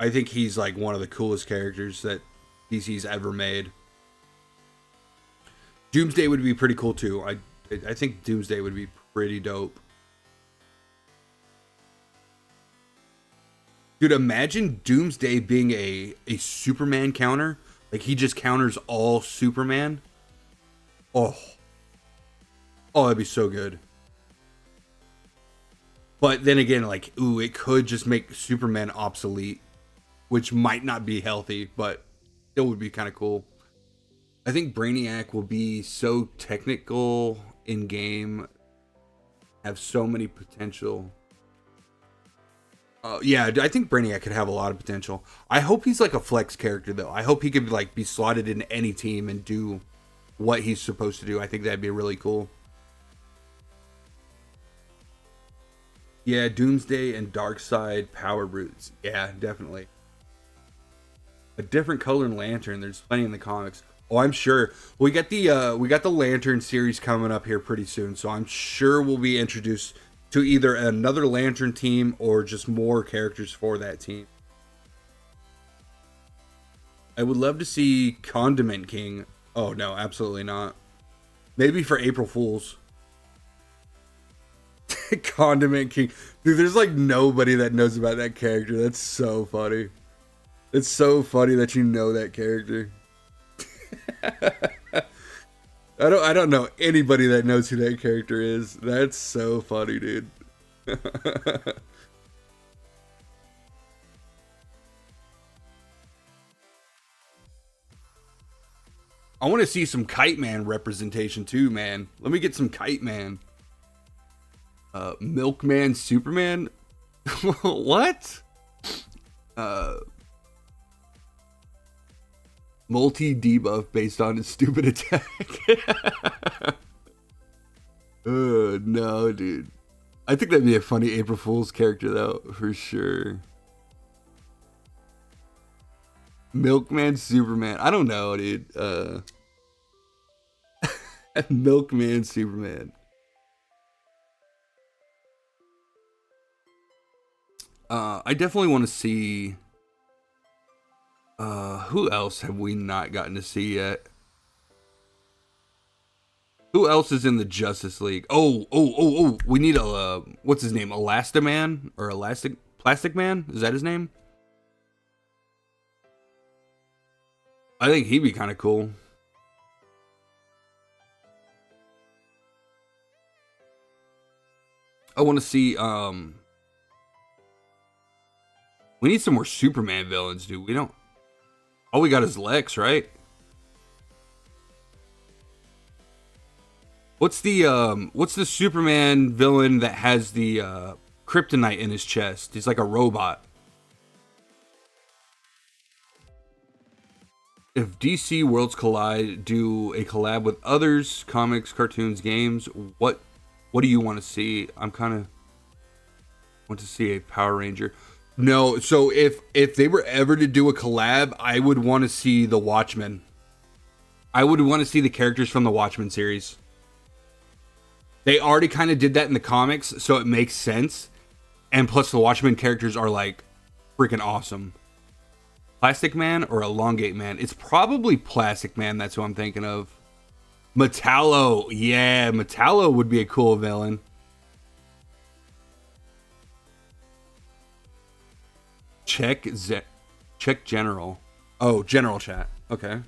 I think he's like one of the coolest characters that DC's ever made. Doomsday would be pretty cool too. I think Doomsday would be pretty dope. Dude, imagine Doomsday being a Superman counter, Like he just counters all Superman. Oh, oh, that'd be so good. But then again, like, ooh, it could just make Superman obsolete, which might not be healthy, but it would be kind of cool. I think Brainiac will be so technical in game, have so many potential. Yeah, I think Brainiac could have a lot of potential. I hope he's like a flex character though. I hope he could like be slotted in any team and do what he's supposed to do. I think that'd be really cool. Yeah, Doomsday and Darkseid power brutes. Yeah, definitely. A different colored lantern. There's plenty in the comics. Oh, I'm sure we got the Lantern series coming up here pretty soon, so I'm sure we'll be introduced to either another Lantern team or just more characters for that team. I would love to see Condiment King. Oh no, absolutely not. Maybe for April Fools. Condiment King. Dude, there's like nobody that knows about that character. That's so funny. It's so funny that you know that character. I don't know anybody that knows who that character is. That's so funny, dude. I want to see some Kite Man representation too, man. Let me get some Kite Man. Milkman Superman? What? Multi debuff based on his stupid attack. No, dude. I think that'd be a funny April Fool's character, though, for sure. Milkman Superman. I don't know, dude. Milkman Superman. I definitely want to see. Who else have we not gotten to see yet? Who else is in the Justice League? Oh. We need a, what's his name? Elastaman? Or Plastic Man? Is that his name? I think he'd be kind of cool. I want to see, we need some more Superman villains, dude. We don't, all we got is Lex, right? What's the Superman villain that has the kryptonite in his chest? He's like a robot. If DC Worlds Collide do a collab with others, comics, cartoons, games, what do you want to see? I'm kind of want to see a Power Ranger. No, so if they were ever to do a collab, I would want to see the Watchmen. I would want to see the characters from the Watchmen series. They already kind of did that in the comics, so it makes sense. And plus the Watchmen characters are like freaking awesome. Plastic Man or Elongate Man? It's probably Plastic Man, that's who I'm thinking of. Metallo. Yeah, Metallo would be a cool villain. Check General. Oh, General Chat. Okay.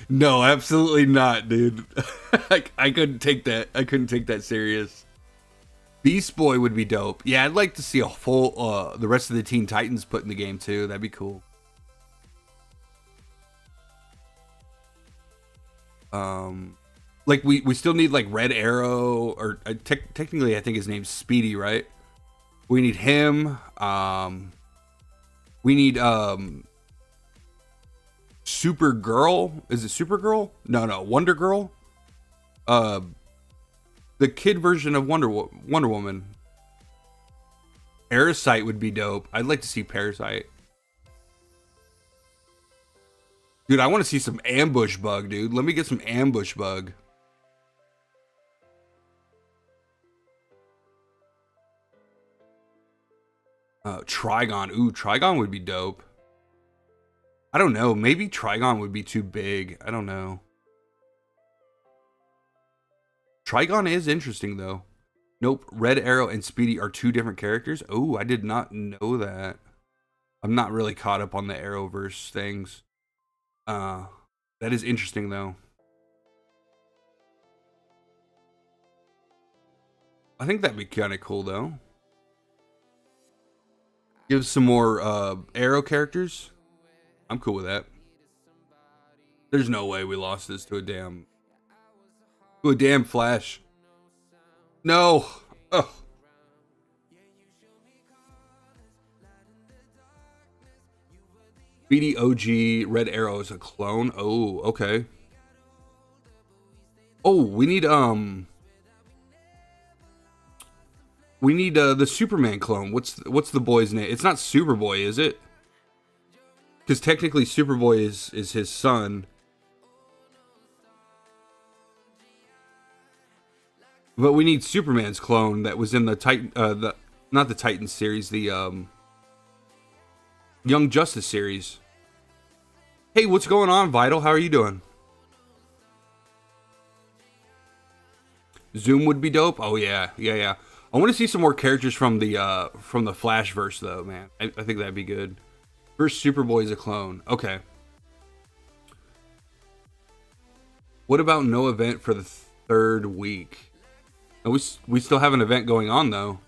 No, absolutely not, dude. I couldn't take that. I couldn't take that serious. Beast Boy would be dope. Yeah, I'd like to see a full the rest of the Teen Titans put in the game too. That'd be cool. Like we still need like Red Arrow, or technically I think his name's Speedy, right? We need him. We need Supergirl. Is it Supergirl? No, Wonder Girl. The kid version of Wonder Woman. Parasite would be dope. I'd like to see Parasite. Dude, I want to see some Ambush Bug, dude. Let me get some Ambush Bug. Trigon. Ooh, Trigon would be dope. I don't know. Maybe Trigon would be too big. I don't know. Trigon is interesting, though. Nope. Red Arrow and Speedy are two different characters. Oh, I did not know that. I'm not really caught up on the Arrowverse things. That is interesting though. I think that'd be kind of cool though. Give some more Arrow characters. I'm cool with that. There's no way we lost this to a damn Flash. No. Oh. BDOG Red Arrow is a clone. Oh, okay. Oh, we need the Superman clone. What's the boy's name? It's not Superboy, is it? Because technically Superboy is his son. But we need Superman's clone that was in the Titan not the Titans series, the Young Justice series. Hey, what's going on, Vital? How are you doing? Zoom would be dope. Oh yeah. I want to see some more characters from the Flashverse though, man. I think that'd be good. First Superboy is a clone. Okay. What about no event for the third week? Oh, we still have an event going on though.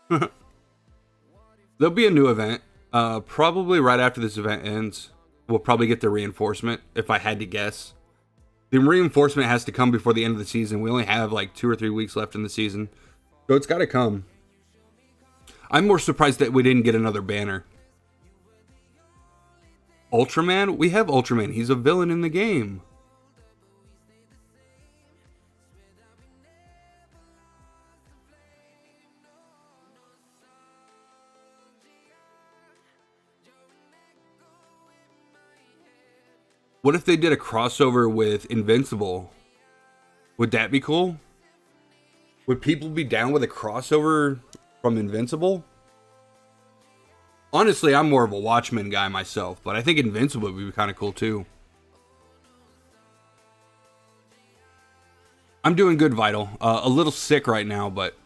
There'll be a new event. Probably right after this event ends. We'll probably get the reinforcement, if I had to guess. The reinforcement has to come before the end of the season. We only have like 2 or 3 weeks left in the season. So it's got to come. I'm more surprised that we didn't get another banner. Ultraman? We have Ultraman. He's a villain in the game. What if they did a crossover with Invincible? Would that be cool? Would people be down with a crossover from Invincible? Honestly, I'm more of a Watchmen guy myself, but I think Invincible would be kind of cool too. I'm doing good, Vital. A little sick right now, but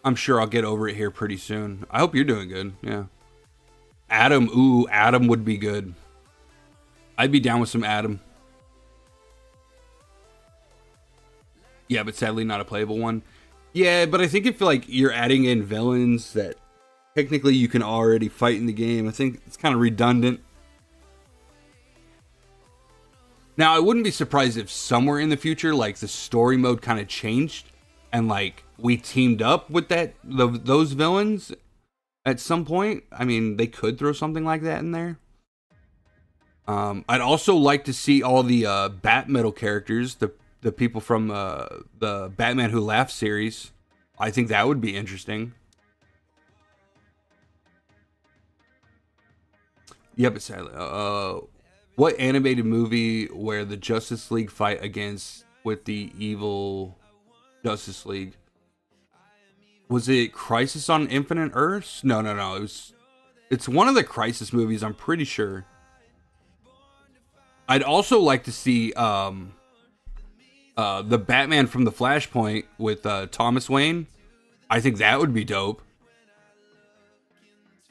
I'm sure I'll get over it here pretty soon. I hope you're doing good. Yeah. Adam. Ooh, Adam would be good. I'd be down with some Adam. Yeah, but sadly not a playable one. Yeah, but I think if like you're adding in villains that technically you can already fight in the game, I think it's kind of redundant. Now, I wouldn't be surprised if somewhere in the future, like the story mode kind of changed and like we teamed up with those villains at some point. I mean, they could throw something like that in there. I'd also like to see all the Bat Metal characters, the people from the Batman Who Laughs series. I think that would be interesting. Yeah, but sadly, what animated movie where the Justice League fight against with the evil Justice League? Was it Crisis on Infinite Earths? No. It's one of the Crisis movies, I'm pretty sure. I'd also like to see the Batman from the Flashpoint with Thomas Wayne. I think that would be dope.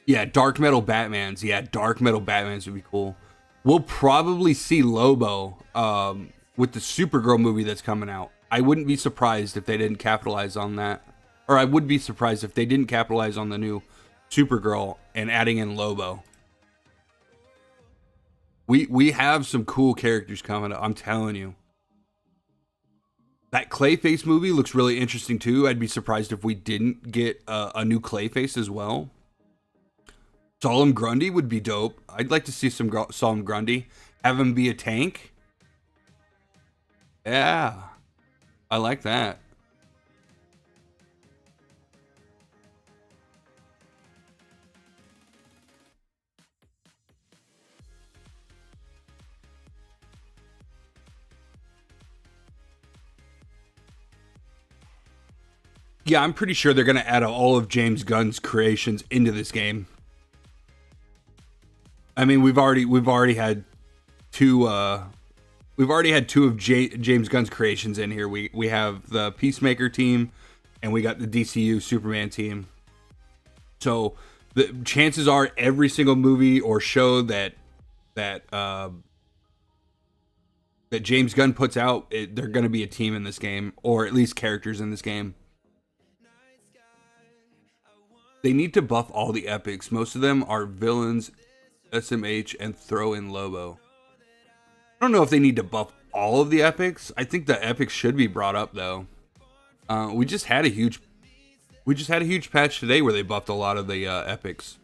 Yeah, Dark Metal Batmans. Yeah, Dark Metal Batmans would be cool. We'll probably see Lobo with the Supergirl movie that's coming out. I wouldn't be surprised if they didn't capitalize on that. Or I would be surprised if they didn't capitalize on the new Supergirl and adding in Lobo. We have some cool characters coming up, I'm telling you. That Clayface movie looks really interesting too. I'd be surprised if we didn't get a new Clayface as well. Solemn Grundy would be dope. I'd like to see some Solemn Grundy. Have him be a tank. Yeah. I like that. Yeah, I'm pretty sure they're going to add all of James Gunn's creations into this game. I mean, we've already had two of James Gunn's creations in here. We have the Peacemaker team and we got the DCU Superman team. So The chances are every single movie or show that that James Gunn puts out, they're going to be a team in this game, or at least characters in this game. They need to buff all the epics. Most of them are villains, SMH, and throw in Lobo. I don't know if they need to buff all of the epics. I think the epics should be brought up though. We just had a huge patch today where they buffed a lot of the epics.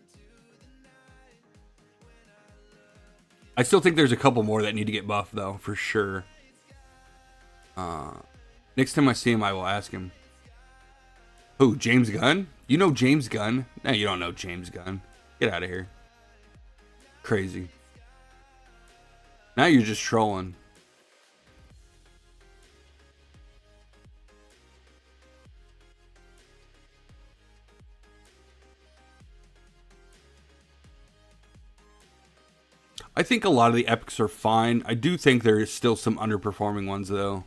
I still think there's a couple more that need to get buffed though, for sure. Next time I see him, I will ask him. Who, James Gunn? You know James Gunn? No, you don't know James Gunn. Get out of here. Crazy. Now you're just trolling. I think a lot of the epics are fine. I do think there is still some underperforming ones though.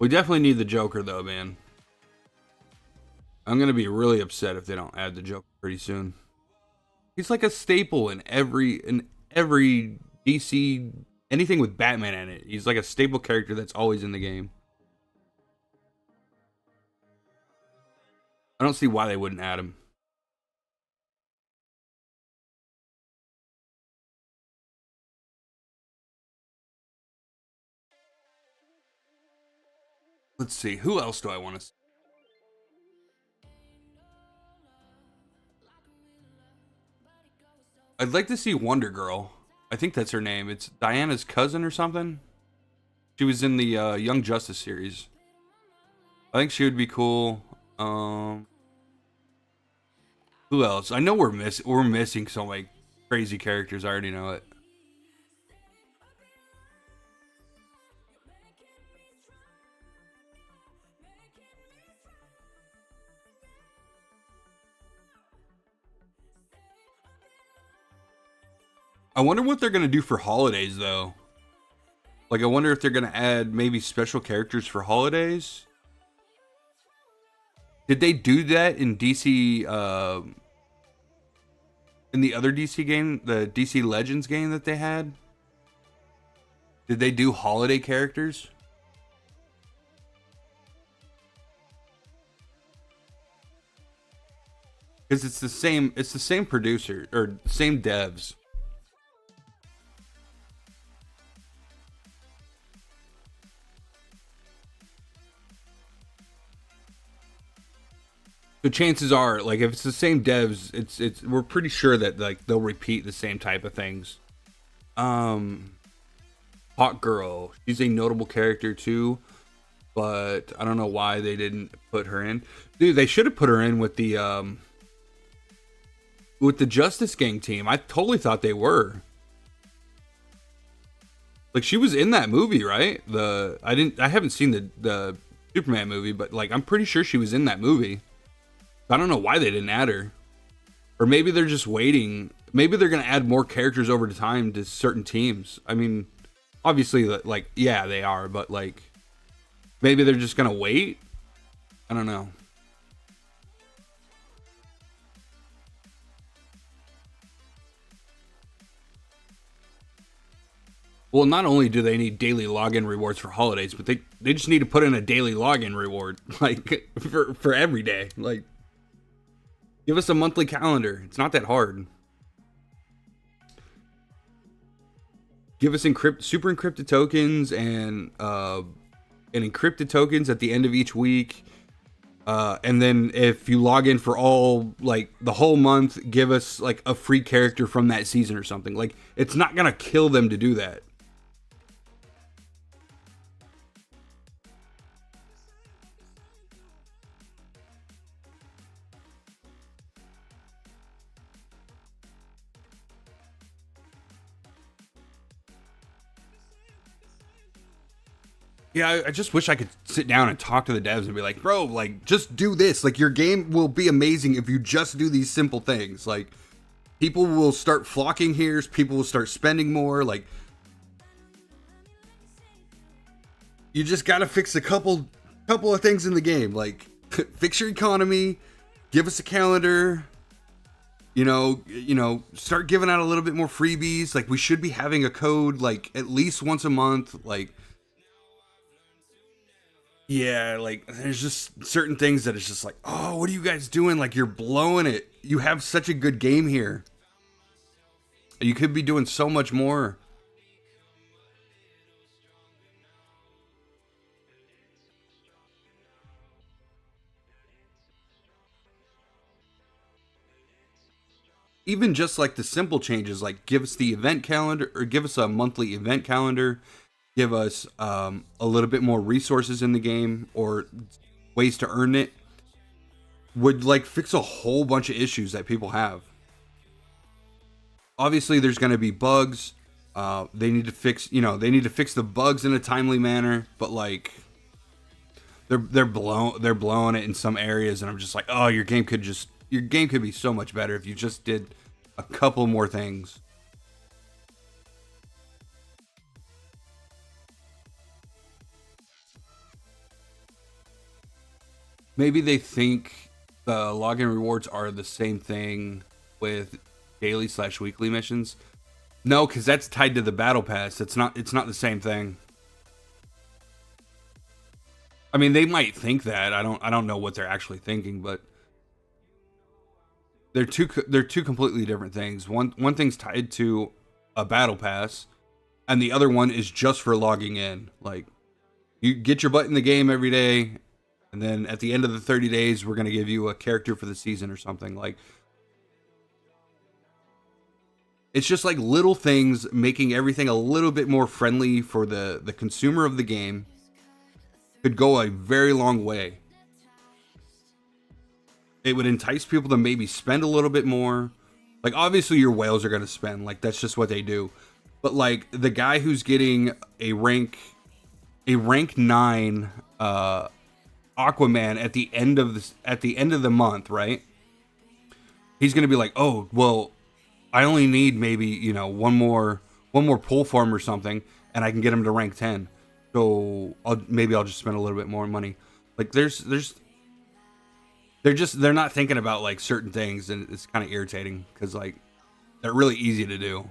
We definitely need the Joker though, man. I'm gonna be really upset if they don't add the Joker pretty soon. He's like a staple in every DC, anything with Batman in it. He's like a staple character that's always in the game. I don't see why they wouldn't add him. Let's see, who else do I want to see? I'd like to see Wonder Girl. I think that's her name. It's Diana's cousin or something. She was in the Young Justice series. I think she would be cool. Who else? I know we're missing some like crazy characters. I already know it. I wonder what they're gonna do for holidays though. Like, I wonder if they're gonna add maybe special characters for holidays. Did they do that in DC? In the other DC game, the DC Legends game that they had? Did they do holiday characters? Because it's the same producer or same devs. So chances are, like, if it's the same devs, it's we're pretty sure that like they'll repeat the same type of things. Hot Girl, she's a notable character too, but I don't know why they didn't put her in. Dude, they should have put her in with the Justice Gang team. I totally thought they were. Like, she was in that movie, right? I haven't seen the Superman movie, but like I'm pretty sure she was in that movie. I don't know why they didn't add her. Or maybe they're just waiting. Maybe they're going to add more characters over time to certain teams. I mean, obviously, like, yeah, they are. But, like, maybe they're just going to wait? I don't know. Well, not only do they need daily login rewards for holidays, but they just need to put in a daily login reward. Like, for every day. Like, give us a monthly calendar. It's not that hard. Give us super encrypted tokens and encrypted tokens at the end of each week. And then if you log in for all, like, the whole month, give us like a free character from that season or something. Like, it's not gonna kill them to do that. Yeah, I just wish I could sit down and talk to the devs and be like, bro, like, just do this. Like, your game will be amazing if you just do these simple things. Like, people will start flocking here. People will start spending more. Like, you just gotta fix a couple of things in the game. Like, fix your economy, give us a calendar. You know, start giving out a little bit more freebies. Like, we should be having a code like at least once a month. Like, yeah, like, there's just certain things that it's just like, oh, what are you guys doing? Like, you're blowing it. You have such a good game here. You could be doing so much more. Even just like the simple changes, like give us the event calendar, or give us a monthly event calendar, give us a little bit more resources in the game or ways to earn it, would like fix a whole bunch of issues that people have. Obviously there's going to be bugs. They need to fix, they need to fix the bugs in a timely manner, but like they're blowing it in some areas, and I'm just like, oh, your game could be so much better if you just did a couple more things. Maybe they think the login rewards are the same thing with daily/weekly missions. No, because that's tied to the battle pass. It's not the same thing. I mean, they might think that. I don't know what they're actually thinking, but they're two completely different things. One thing's tied to a battle pass, and the other one is just for logging in. Like, you get your butt in the game every day, and then at the end of the 30 days, we're gonna give you a character for the season or something. Like, it's just like little things making everything a little bit more friendly for the consumer of the game could go a very long way. It would entice people to maybe spend a little bit more. Like, obviously your whales are going to spend. Like, that's just what they do. But like the guy who's getting a rank 9 Aquaman at the end of the month, right? He's going to be like, "Oh, well, I only need maybe, one more pull farm or something, and I can get him to rank 10. So I'll just spend a little bit more money." Like, they're not thinking about like certain things, and it's kind of irritating because like they're really easy to do.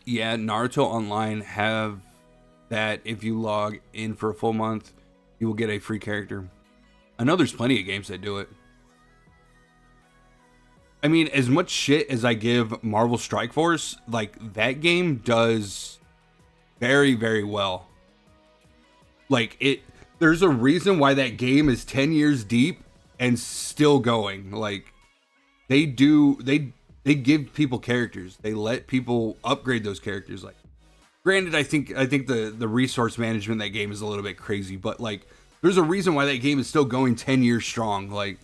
Yeah, Naruto Online have that if you log in for a full month, you will get a free character. I know there's plenty of games that do it. I mean, as much shit as I give Marvel Strike Force, like, that game does very, very well. Like, there's a reason why that game is 10 years deep and still going. Like, they give people characters. They let people upgrade those characters. Like, granted, I think the resource management in that game is a little bit crazy, but like, there's a reason why that game is still going 10 years strong. Like,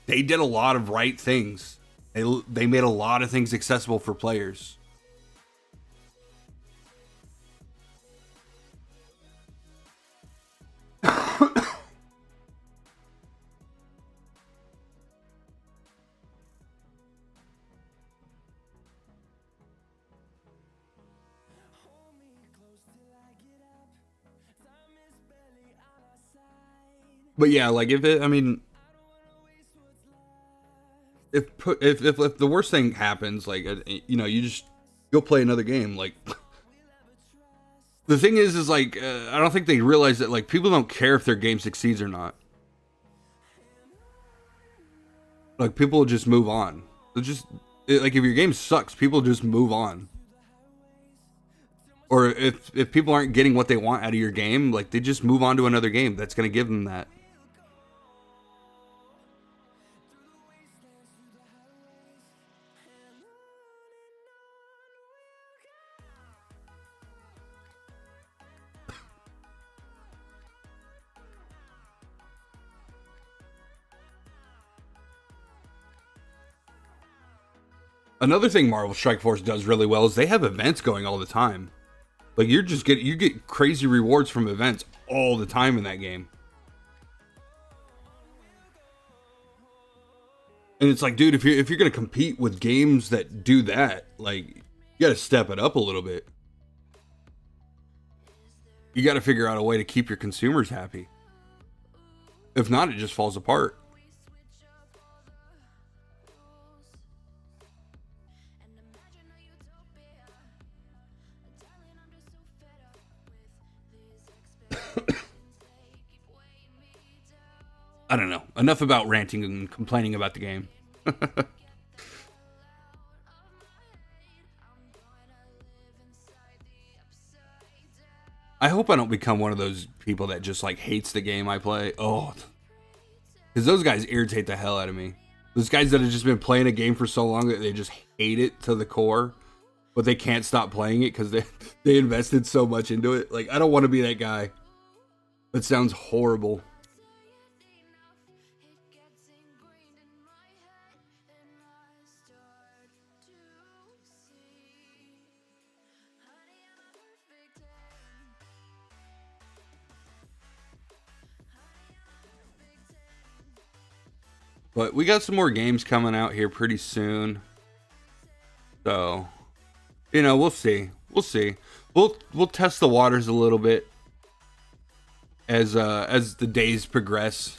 they did a lot of right things. They made a lot of things accessible for players. But yeah, like, if the worst thing happens, like, you'll play another game. Like, the thing is like, I don't think they realize that like people don't care if their game succeeds or not. Like, people will just move on. Like, if your game sucks, people just move on. Or if people aren't getting what they want out of your game, like, they just move on to another game that's gonna give them that. Another thing Marvel Strike Force does really well is they have events going all the time. Like you get crazy rewards from events all the time in that game. And it's like, dude, if you're gonna compete with games that do that, like, you gotta step it up a little bit. You gotta figure out a way to keep your consumers happy. If not, it just falls apart. I don't know. Enough about ranting and complaining about the game. I hope I don't become one of those people that just like hates the game I play. Oh, because those guys irritate the hell out of me. Those guys that have just been playing a game for so long that they just hate it to the core, but they can't stop playing it because they invested so much into it. Like, I don't want to be that guy. That sounds horrible. But we got some more games coming out here pretty soon. So, you know, we'll see. We'll see. We'll test the waters a little bit as the days progress.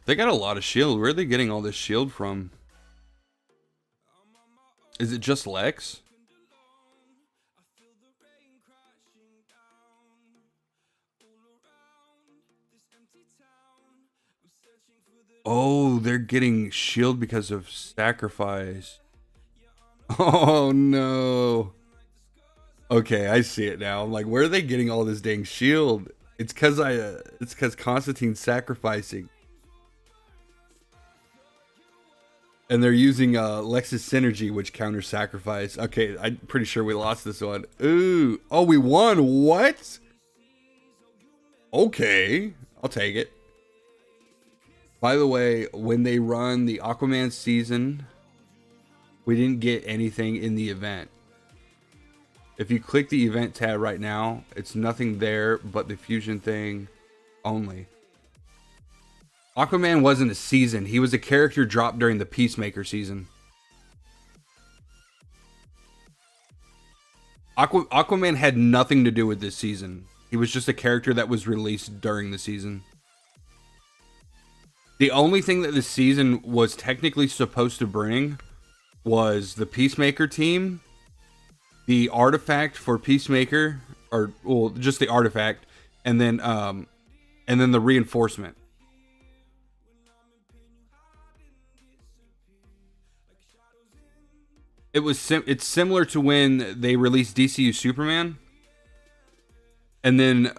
They got a lot of shield. Where are they getting all this shield from? Is it just Lex? Oh, they're getting shield because of sacrifice. Oh no. Okay, I see it now. I'm like, where are they getting all this dang shield? It's cuz Constantine's sacrificing. And they're using Lex's synergy, which counters sacrifice. Okay, I'm pretty sure we lost this one. Ooh. Oh, we won. What? Okay. I'll take it. By the way, when they run the Aquaman season, we didn't get anything in the event. If you click the event tab right now, it's nothing there but the fusion thing only. Aquaman wasn't a season. He was a character dropped during the Peacemaker season. Aquaman had nothing to do with this season. He was just a character that was released during the season. The only thing that this season was technically supposed to bring was the Peacemaker team, the artifact for Peacemaker, or well, just the artifact, and then the reinforcement. It's similar to when they released DCU Superman, and then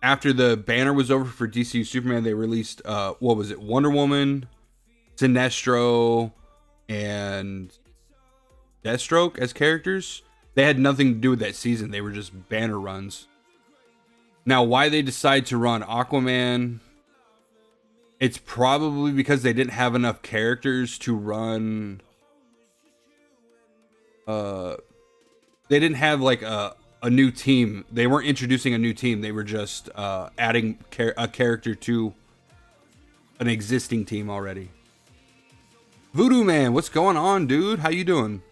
after the banner was over for DCU Superman, they released what was it, Wonder Woman, Sinestro, and Deathstroke as characters. They had nothing to do with that season. They were just banner runs. Now, why they decide to run Aquaman, it's probably because they didn't have enough characters to run. They didn't have like a new team. They weren't introducing a new team. They were just adding a character to an existing team already. Voodoo Man, what's going on, dude? How you doing?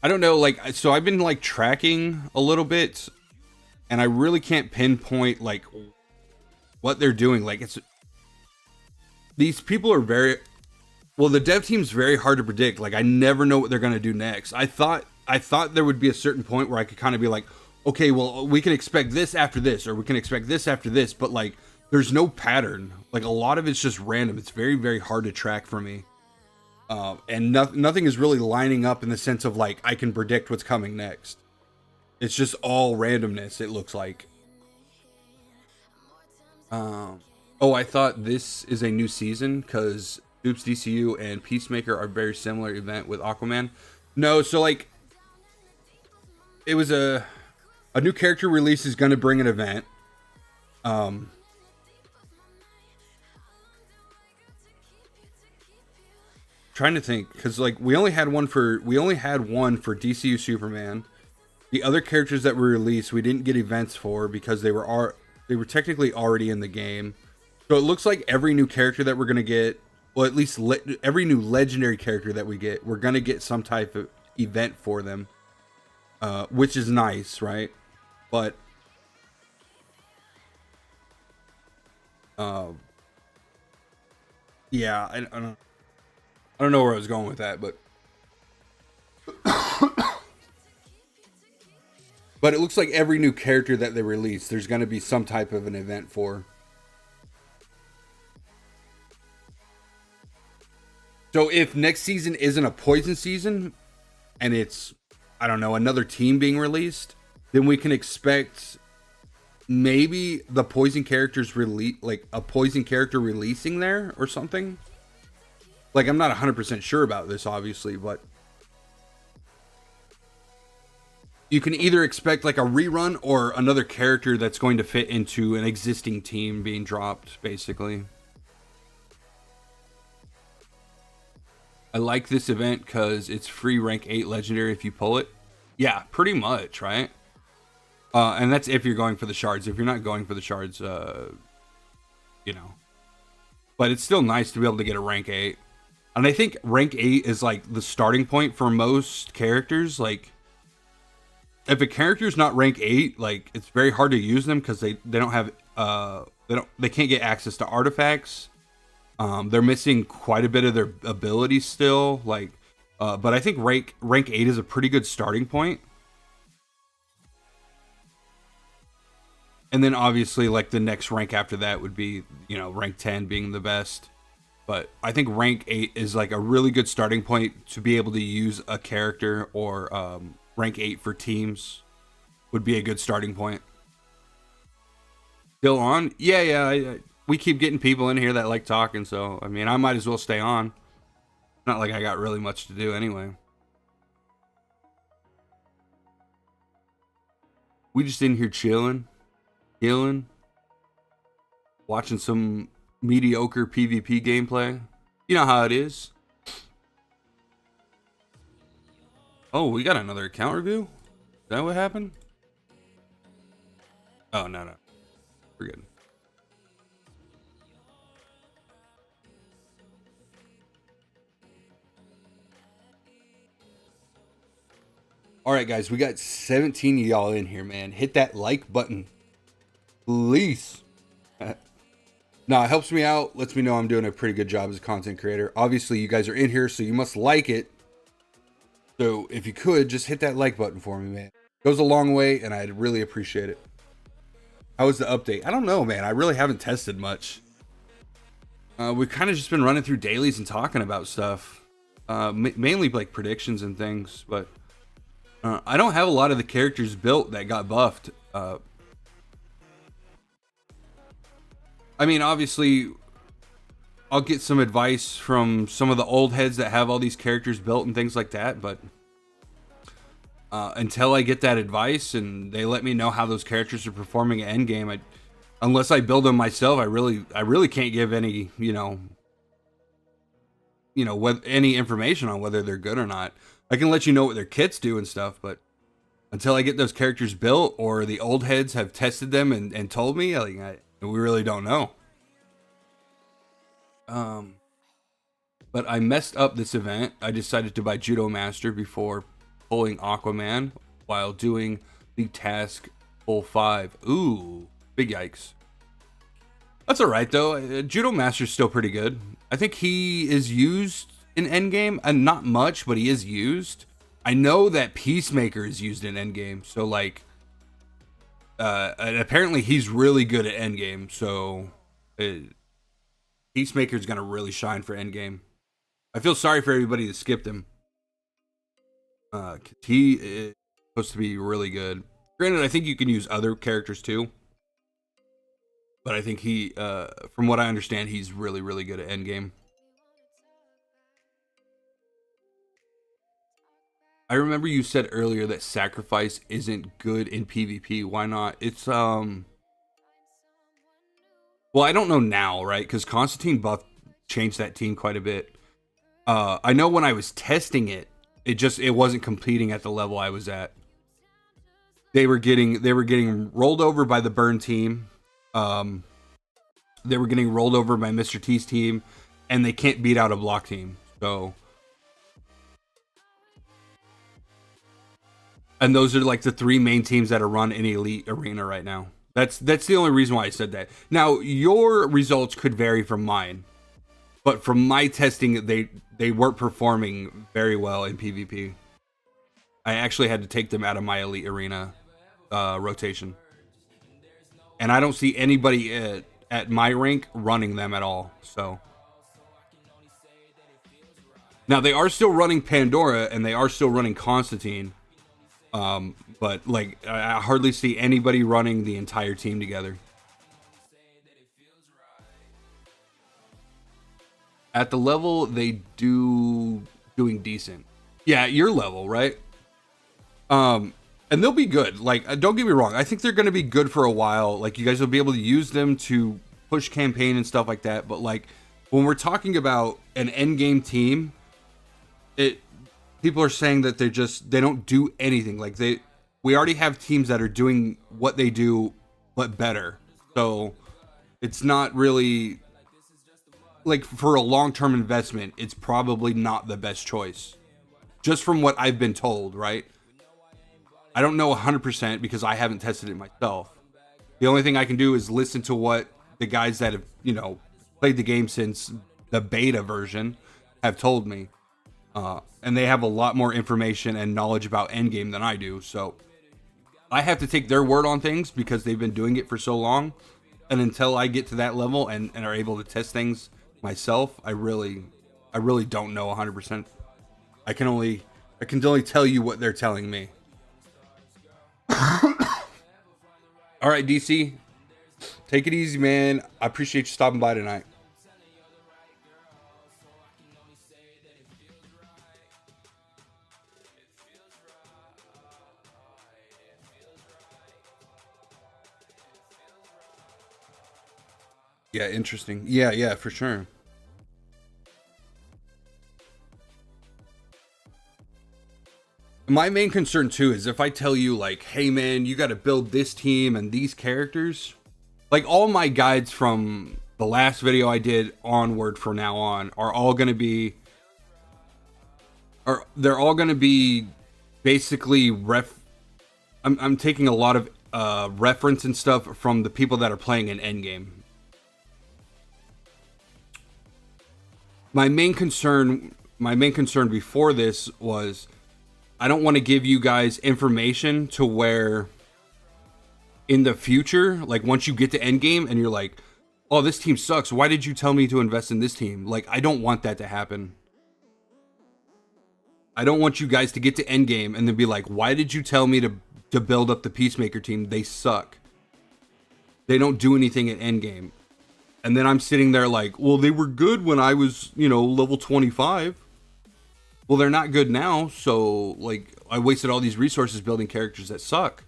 I don't know, like, so I've been like tracking a little bit, and I really can't pinpoint like what they're doing. Like, it's these people are very well, the dev team's very hard to predict. Like, I never know what they're gonna do next. I thought there would be a certain point where I could kind of be like, okay, well, we can expect this after this, or we can expect this after this, but like there's no pattern. Like, a lot of it's just random. It's very, very hard to track for me. And nothing is really lining up in the sense of like I can predict what's coming next. It's just all randomness, it looks like. Oh, I thought this is a new season because Oops DCU and Peacemaker are very similar event with Aquaman. No, so like it was a new character release is going to bring an event. Um, trying to think because like we only had one for DCU Superman. The other characters that were released, we didn't get events for because they were technically already in the game. So it looks like every new character that we're gonna get, well, at least every new legendary character that we get, we're gonna get some type of event for them, which is nice, right? But yeah, I don't know where I was going with that, but but it looks like every new character that they release, there's gonna be some type of an event for. So if next season isn't a poison season and it's, I don't know, another team being released, then we can expect maybe the poison characters like a poison character releasing there or something. Like I'm not 100% sure about this obviously, but you can either expect like a rerun or another character that's going to fit into an existing team being dropped basically. I like this event because it's free rank 8 legendary if you pull it. Yeah, pretty much, right? And that's if you're going for the shards. If you're not going for the shards, you know. But it's still nice to be able to get a rank 8. And I think rank 8 is like the starting point for most characters. Like, if a character's not rank 8, like, it's very hard to use them because they don't have, they can't get access to artifacts. They're missing quite a bit of their abilities still, like, but I think rank 8 is a pretty good starting point. And then obviously, like, the next rank after that would be, you know, rank 10 being the best. But I think rank 8 is like a really good starting point to be able to use a character, or rank 8 for teams would be a good starting point. Still on? Yeah. We keep getting people in here that like talking, so I mean, I might as well stay on. Not like I got really much to do anyway. We just in here chilling, watching some mediocre PvP gameplay. You know how it is. Oh, we got another account review? Is that what happened? Oh, no. We're good. All right, guys, we got 17 of y'all in here, man. Hit that like button, please. No, it helps me out, lets me know I'm doing a pretty good job as a content creator. Obviously, you guys are in here, so you must like it. So if you could, just hit that like button for me, man. It goes a long way, and I'd really appreciate it. How was the update? I don't know, man. I really haven't tested much. We've kind of just been running through dailies and talking about stuff. Mainly like predictions and things, but I don't have a lot of the characters built that got buffed. I mean, obviously, I'll get some advice from some of the old heads that have all these characters built and things like that, but until I get that advice and they let me know how those characters are performing at endgame, unless I build them myself, I really can't give any, any information on whether they're good or not. I can let you know what their kits do and stuff, but until I get those characters built or the old heads have tested them and told me, we really don't know. But I messed up this event. I decided to buy Judo Master before pulling Aquaman while doing the task full 5. Ooh, big yikes. That's all right though. Judo Master's still pretty good. I think he is used in Endgame, and not much, but he is used. I know that Peacemaker is used in Endgame, so like, and apparently he's really good at Endgame, so Peacemaker's gonna really shine for Endgame. I feel sorry for everybody that skipped him. He is supposed to be really good. Granted, I think you can use other characters too. but I think he, from what I understand, he's really, really good at endgame. I remember you said earlier that sacrifice isn't good in PvP. Why not? It's well, I don't know now, right? Because Constantine buff changed that team quite a bit. I know when I was testing it, it wasn't completing at the level I was at. They were getting rolled over by the burn team. They were getting rolled over by Mr. T's team, and they can't beat out a block team. So, and those are like the three main teams that are run in Elite Arena right now. That's the only reason why I said that. Now, your results could vary from mine, but from my testing, they weren't performing very well in PvP. I actually had to take them out of my Elite Arena rotation, and I don't see anybody at my rank running them at all. So now they are still running Pandora and they are still running Constantine, but like I hardly see anybody running the entire team together. At the level they doing decent. Yeah, at your level, right? And they'll be good. Like, don't get me wrong. I think they're going to be good for a while. Like, you guys will be able to use them to push campaign and stuff like that. But like, when we're talking about an end game team, people are saying that they don't do anything. Like we already have teams that are doing what they do, but better. So it's not really like for a long-term investment. It's probably not the best choice, just from what I've been told. Right? I don't know 100% because I haven't tested it myself. The only thing I can do is listen to what the guys that have, played the game since the beta version have told me. And they have a lot more information and knowledge about endgame than I do. So I have to take their word on things because they've been doing it for so long. And until I get to that level and are able to test things myself, I really don't know 100%. I can only tell you what they're telling me. All right, DC, take it easy, man. I appreciate you stopping by tonight. Yeah, interesting. Yeah, for sure. My main concern too is if I tell you like, hey man, you got to build this team and these characters, like all my guides from the last video I did onward from now on are all going to be, they're all going to be basically I'm taking a lot of reference and stuff from the people that are playing in endgame. My main concern before this was I don't want to give you guys information to where in the future, like once you get to endgame and you're like, oh, this team sucks. Why did you tell me to invest in this team? Like, I don't want that to happen. I don't want you guys to get to endgame and then be like, why did you tell me to build up the Peacemaker team? They suck. They don't do anything at endgame. And then I'm sitting there like, well, they were good when I was, level 25. Well, they're not good now, so like I wasted all these resources building characters that suck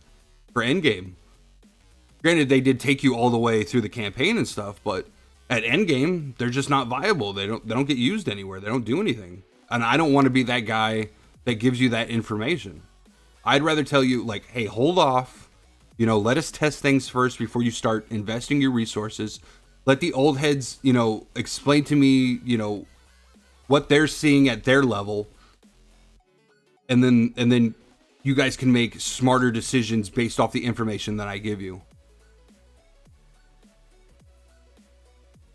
for endgame. Granted, they did take you all the way through the campaign and stuff, but at endgame, they're just not viable. They don't get used anywhere. They don't do anything. And I don't want to be that guy that gives you that information. I'd rather tell you like, hey, hold off. Let us test things first before you start investing your resources. Let the old heads, explain to me, what they're seeing at their level, and then you guys can make smarter decisions based off the information that I give you.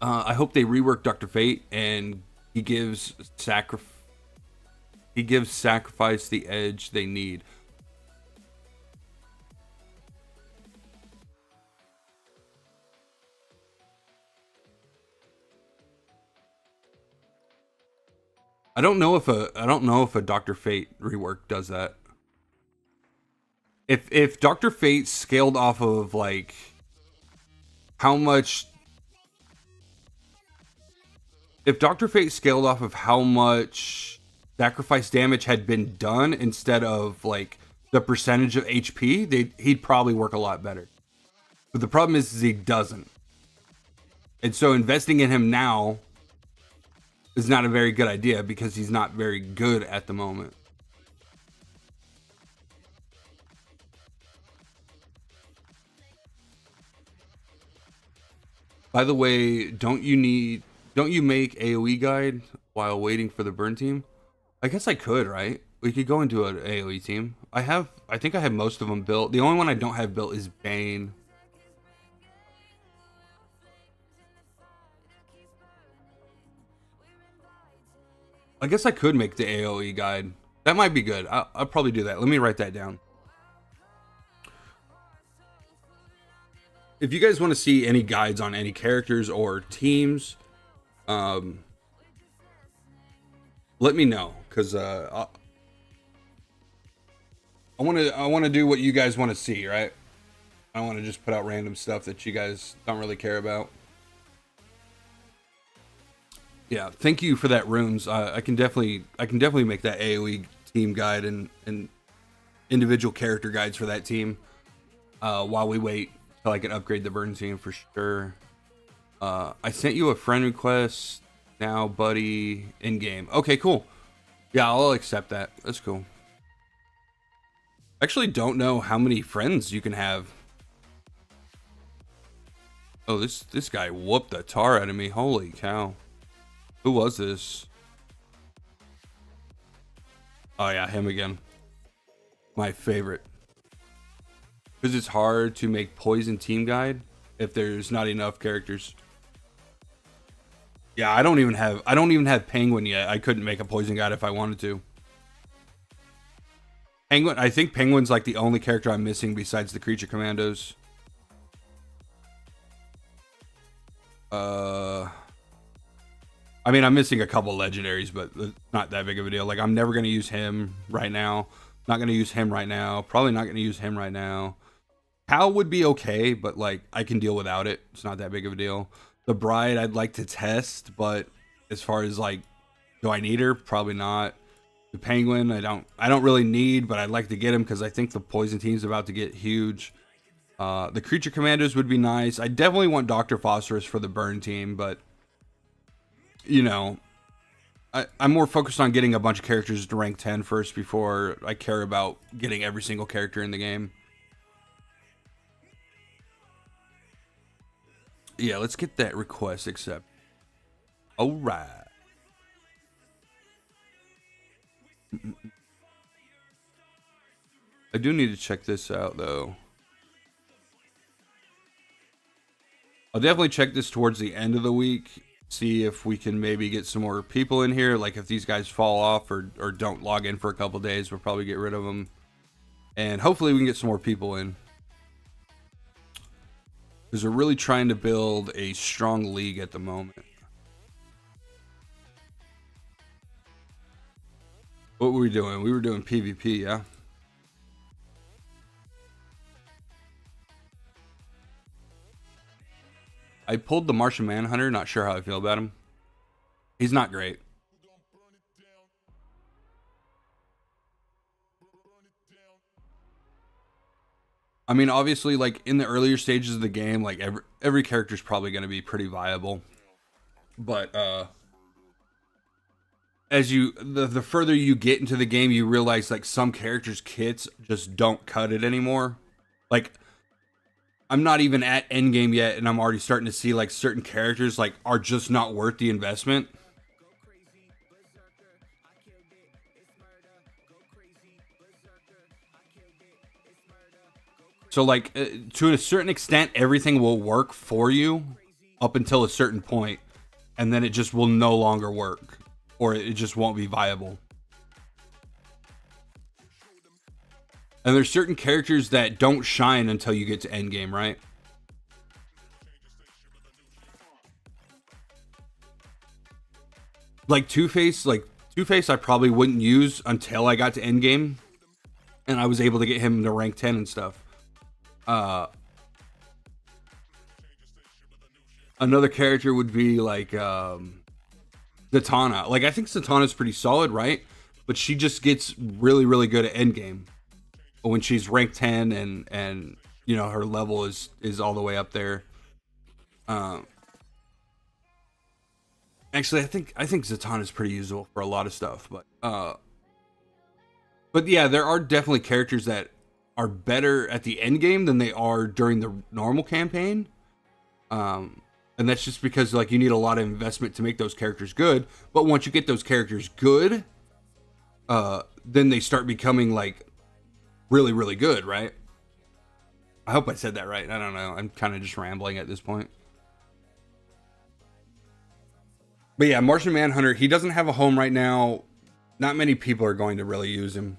I hope they rework Dr. Fate and he gives Sacrifice the edge they need. I don't know if a Dr. Fate rework does that. If Dr. Fate scaled off of like how much, if Dr. Fate scaled off of how much sacrifice damage had been done instead of like the percentage of HP, he'd probably work a lot better. But the problem is he doesn't. And so investing in him now is not a very good idea because he's not very good at the moment. By the way, don't you make AoE guide while waiting for the burn team? I guess I could, right? We could go into an AoE team. I think I have most of them built. The only one I don't have built is Bane. I guess I could make the AoE guide. That might be good. I'll probably do that. Let me write that down. If you guys want to see any guides on any characters or teams, let me know, because I want to do what you guys want to see, right? I don't want to just put out random stuff that you guys don't really care about. Yeah, thank you for that, Runes. I can definitely make that AoE team guide and individual character guides for that team while we wait till I can upgrade the burn team for sure. I sent you a friend request now, buddy, in game. Okay, cool. Yeah, I'll accept that. That's cool. I actually don't know how many friends you can have. Oh, this guy whooped the tar out of me. Holy cow. Who was this? Oh yeah, him again. My favorite. Because it's hard to make poison team guide if there's not enough characters. Yeah, I don't even have Penguin yet. I couldn't make a poison guide if I wanted to. Penguin, I think Penguin's like the only character I'm missing besides the creature commandos. I mean, I'm missing a couple legendaries, but it's not that big of a deal. Like, I'm never going to use him right now. Not going to use him right now. Probably not going to use him right now. Hal would be okay, but like, I can deal without it. It's not that big of a deal. The Bride, I'd like to test, but as far as like, do I need her? Probably not. The Penguin, I don't really need, but I'd like to get him because I think the poison team's about to get huge. The creature commandos would be nice. I definitely want Dr. Phosphorus for the burn team, but you know, I'm more focused on getting a bunch of characters to rank 10 first before I care about getting every single character in the game. Yeah, let's get that request accepted. All right. I do need to check this out, though. I'll definitely check this towards the end of the week. See if we can maybe get some more people in here. Like if these guys fall off or don't log in for a couple days, we'll probably get rid of them. And hopefully we can get some more people in. Because we're really trying to build a strong league at the moment. What were we doing? We were doing PvP, yeah? I pulled the Martian Manhunter. Not sure how I feel about him. He's not great. I mean, obviously, like in the earlier stages of the game, like every character is probably going to be pretty viable. But as the further you get into the game, you realize like some characters' kits just don't cut it anymore. Like, I'm not even at endgame yet, and I'm already starting to see like certain characters like are just not worth the investment. So like to a certain extent, everything will work for you up until a certain point, and then it just will no longer work, or it just won't be viable. And there's certain characters that don't shine until you get to endgame, right? Like Two-Face, I probably wouldn't use until I got to endgame, and I was able to get him to rank 10 and stuff. Another character would be like Zatanna. Like I think Zatanna's pretty solid, right? But she just gets really, really good at endgame when she's ranked 10 and you know her level is all the way up there. Um, actually, I think Zatanna is pretty usable for a lot of stuff, but yeah, there are definitely characters that are better at the end game than they are during the normal campaign. And that's just because like you need a lot of investment to make those characters good. But once you get those characters good, then they start becoming like really, really good, right? I hope I said that right. I don't know. I'm kind of just rambling at this point. But yeah, Martian Manhunter, he doesn't have a home right now. Not many people are going to really use him.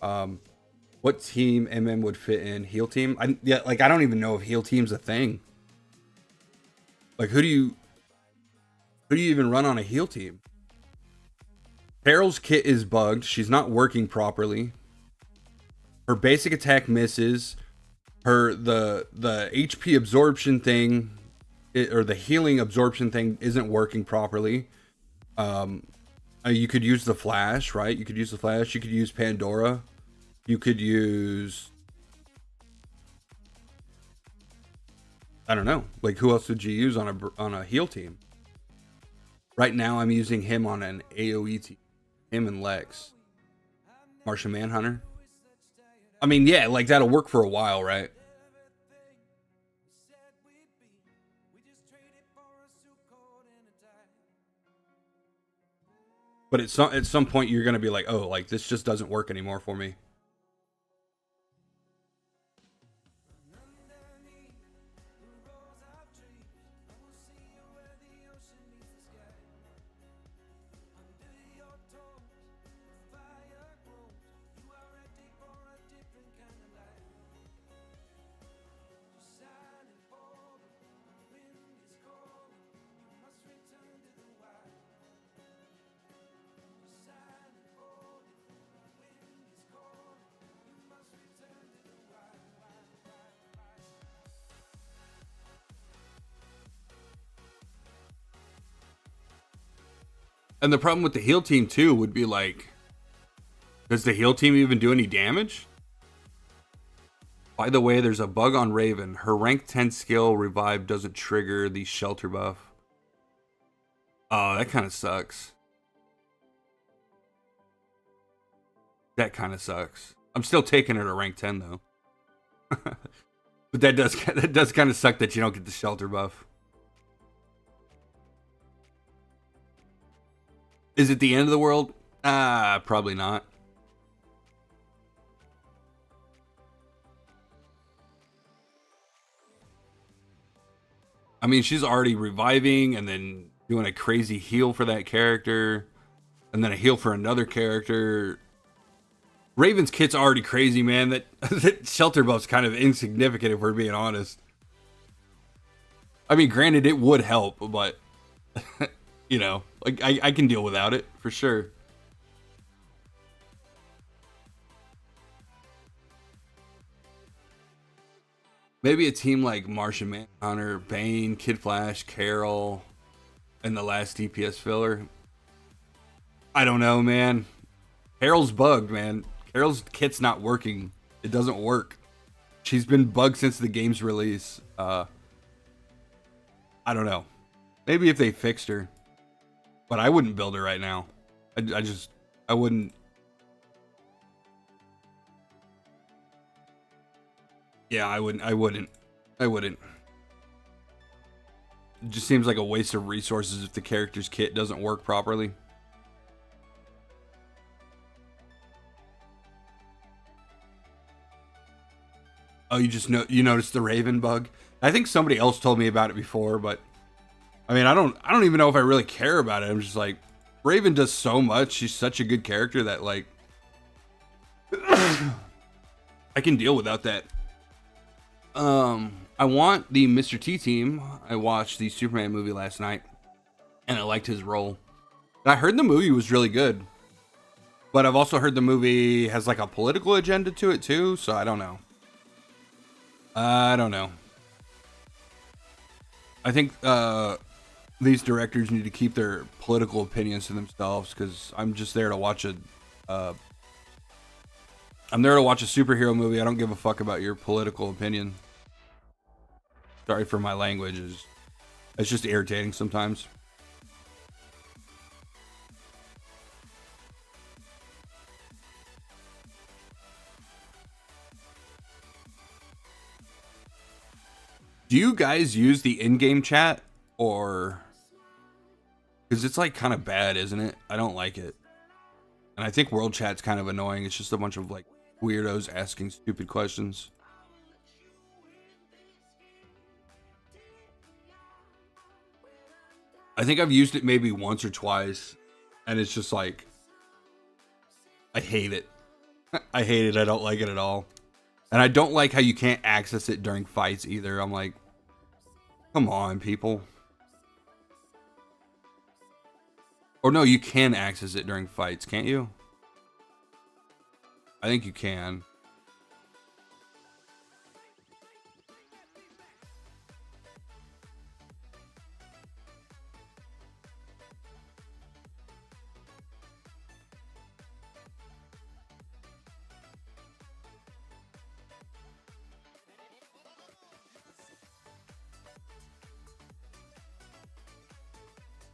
What team MM would fit in? Heal team? I don't even know if heal team's a thing. Like who do you even run on a heal team? Carol's kit is bugged. She's not working properly. Her basic attack misses. Her the HP absorption thing or the healing absorption thing isn't working properly. You could use the flash, right? You could use the flash. You could use Pandora. You could use, I don't know. Like who else would you use on a heal team? Right now, I'm using him on an AOE team. Him and Lex. Martian Manhunter. I mean, yeah, like that'll work for a while, right? But at some point, you're gonna be like, oh, like this just doesn't work anymore for me. And the problem with the heal team too would be like, does the heal team even do any damage? By the way, there's a bug on Raven. Her rank 10 skill revive doesn't trigger the shelter buff. Oh, that kind of sucks. That kind of sucks. I'm still taking her to rank 10 though. But that does kind of suck that you don't get the shelter buff. Is it the end of the world? Probably not. I mean, she's already reviving and then doing a crazy heal for that character. And then a heal for another character. Raven's kit's already crazy, man. That shelter buff's kind of insignificant if we're being honest. I mean, granted, it would help, but... you know, like I can deal without it for sure. Maybe a team like Martian Manhunter, Bane, Kid Flash, Carol, and the last DPS filler. I don't know, man. Carol's bugged, man. Carol's kit's not working. It doesn't work. She's been bugged since the game's release. I don't know. Maybe if they fixed her. But I wouldn't build her right now. I wouldn't. Yeah, I wouldn't. It just seems like a waste of resources if the character's kit doesn't work properly. Oh, you noticed the Raven bug? I think somebody else told me about it before, but I mean, I don't even know if I really care about it. I'm just like, Raven does so much. She's such a good character that like I can deal without that. I want the Mr. T team. I watched the Superman movie last night and I liked his role. I heard the movie was really good. But I've also heard the movie has like a political agenda to it too, so I don't know. I think these directors need to keep their political opinions to themselves, because I'm just there to watch a. I'm there to watch a superhero movie. I don't give a fuck about your political opinion. Sorry for my language. It's just irritating sometimes. Do you guys use the in-game chat, or because it's like kind of bad, isn't it? I don't like it, and I think world chat's kind of annoying. It's just a bunch of like weirdos asking stupid questions. I think I've used it maybe once or twice, and it's just like I hate it. I hate it. I don't like it at all. And I don't like how you can't access it during fights either. I'm like, come on, people. Or no, you can access it during fights, can't you? I think you can.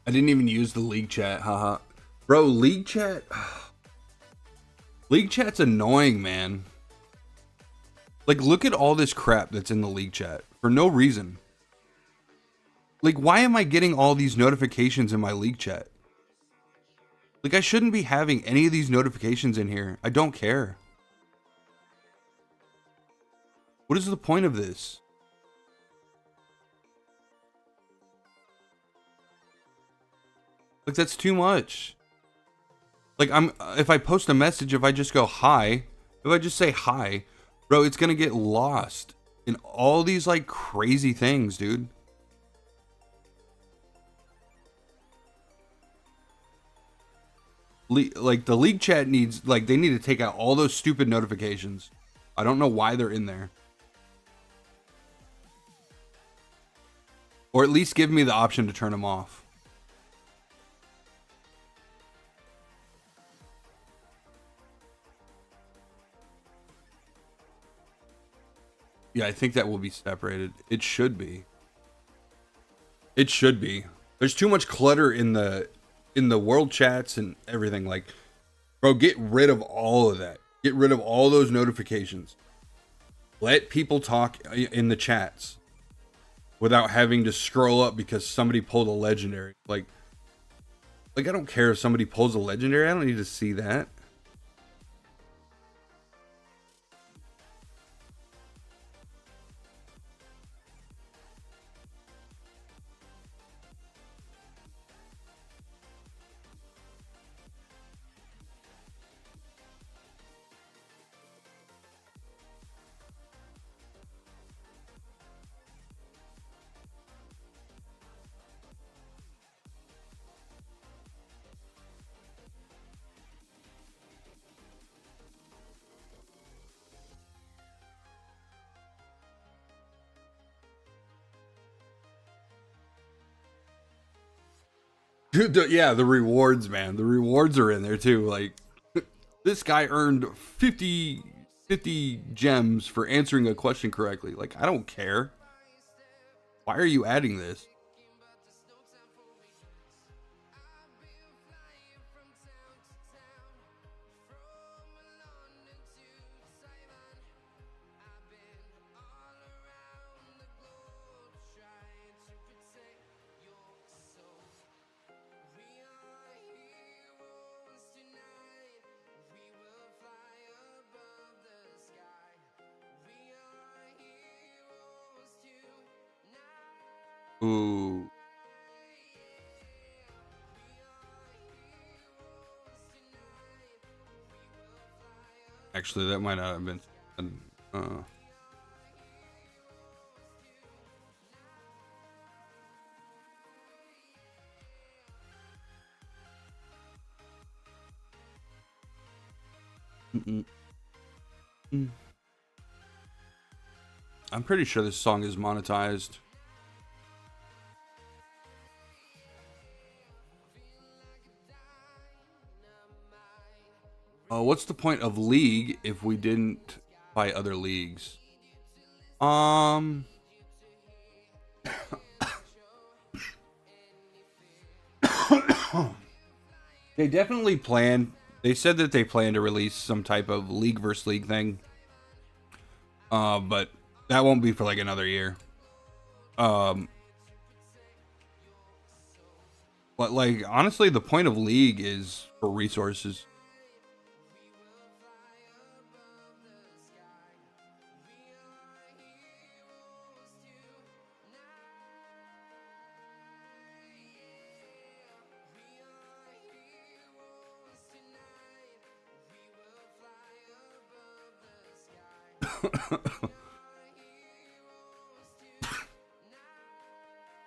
I didn't even use the league chat, haha. Bro, league chat. League chat's annoying, man. Like, look at all this crap that's in the league chat for no reason. Like, why am I getting all these notifications in my league chat? Like, I shouldn't be having any of these notifications in here. I don't care. What is the point of this? Like, that's too much. Like, if I post a message, if I just go hi, if I just say hi, bro, it's gonna get lost in all these like crazy things, dude. Like, the league chat needs, like, they need to take out all those stupid notifications. I don't know why they're in there. Or at least give me the option to turn them off. Yeah, I think that will be separated. It should be. It should be. There's too much clutter in the world chats and everything. Like, bro, get rid of all of that. Get rid of all those notifications. Let people talk in the chats without having to scroll up because somebody pulled a legendary. Like I don't care if somebody pulls a legendary. I don't need to see that. Dude, yeah, the rewards, man. The rewards are in there too. Like, this guy earned 50 gems for answering a question correctly. Like, I don't care. Why are you adding this? Ooh. Actually, that might not have been. I'm pretty sure this song is monetized. What's the point of league if we didn't buy other leagues? Um, they definitely plan. They said that they plan to release some type of league versus league thing. But that won't be for like another year. But like honestly, the point of league is for resources.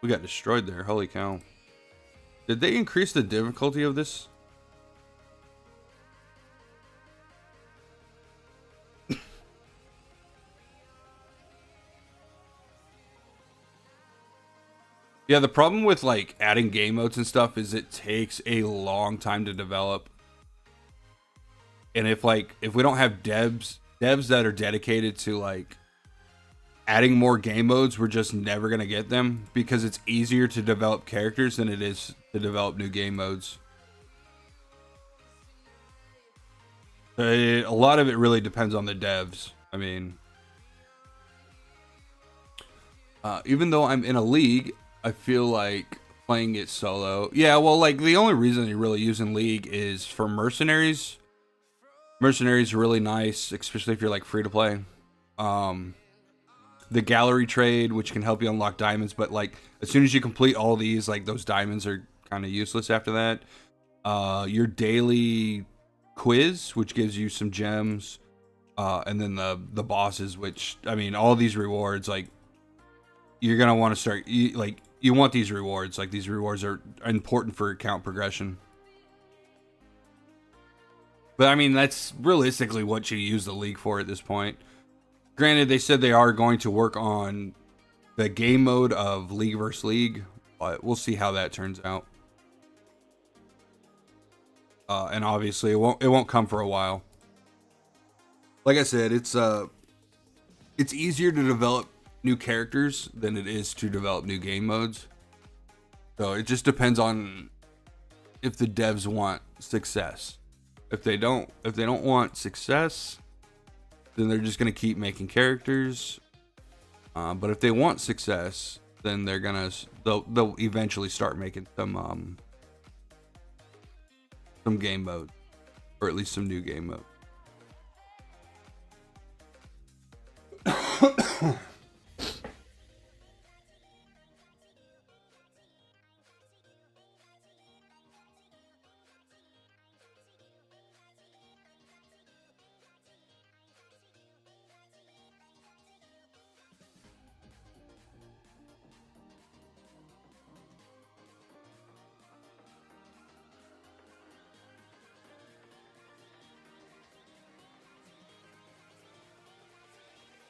We got destroyed there. Holy cow. Did they increase the difficulty of this? Yeah, the problem with like adding game modes and stuff is it takes a long time to develop. And if we don't have devs that are dedicated to like adding more game modes, we're just never going to get them because it's easier to develop characters than it is to develop new game modes. A lot of it really depends on the devs. I mean, even though I'm in a league, I feel like playing it solo. Yeah, well, like the only reason you're really using league is for mercenaries. Mercenaries are really nice, especially if you're like free to play. The gallery trade, which can help you unlock diamonds, but like as soon as you complete all these, like those diamonds are kind of useless after that. Your daily quiz, which gives you some gems, and then the bosses, which I mean, all these rewards, like you're gonna want to start. You want these rewards. Like these rewards are important for account progression. But I mean, that's realistically what you use the league for at this point. Granted, they said they are going to work on the game mode of League vs. League, but we'll see how that turns out. And obviously, it won't come for a while. Like I said, it's easier to develop new characters than it is to develop new game modes. So it just depends on if the devs want success. If they don't want success, then they're just gonna keep making characters. But if they want success, then they'll eventually start making some game mode, or at least some new game mode.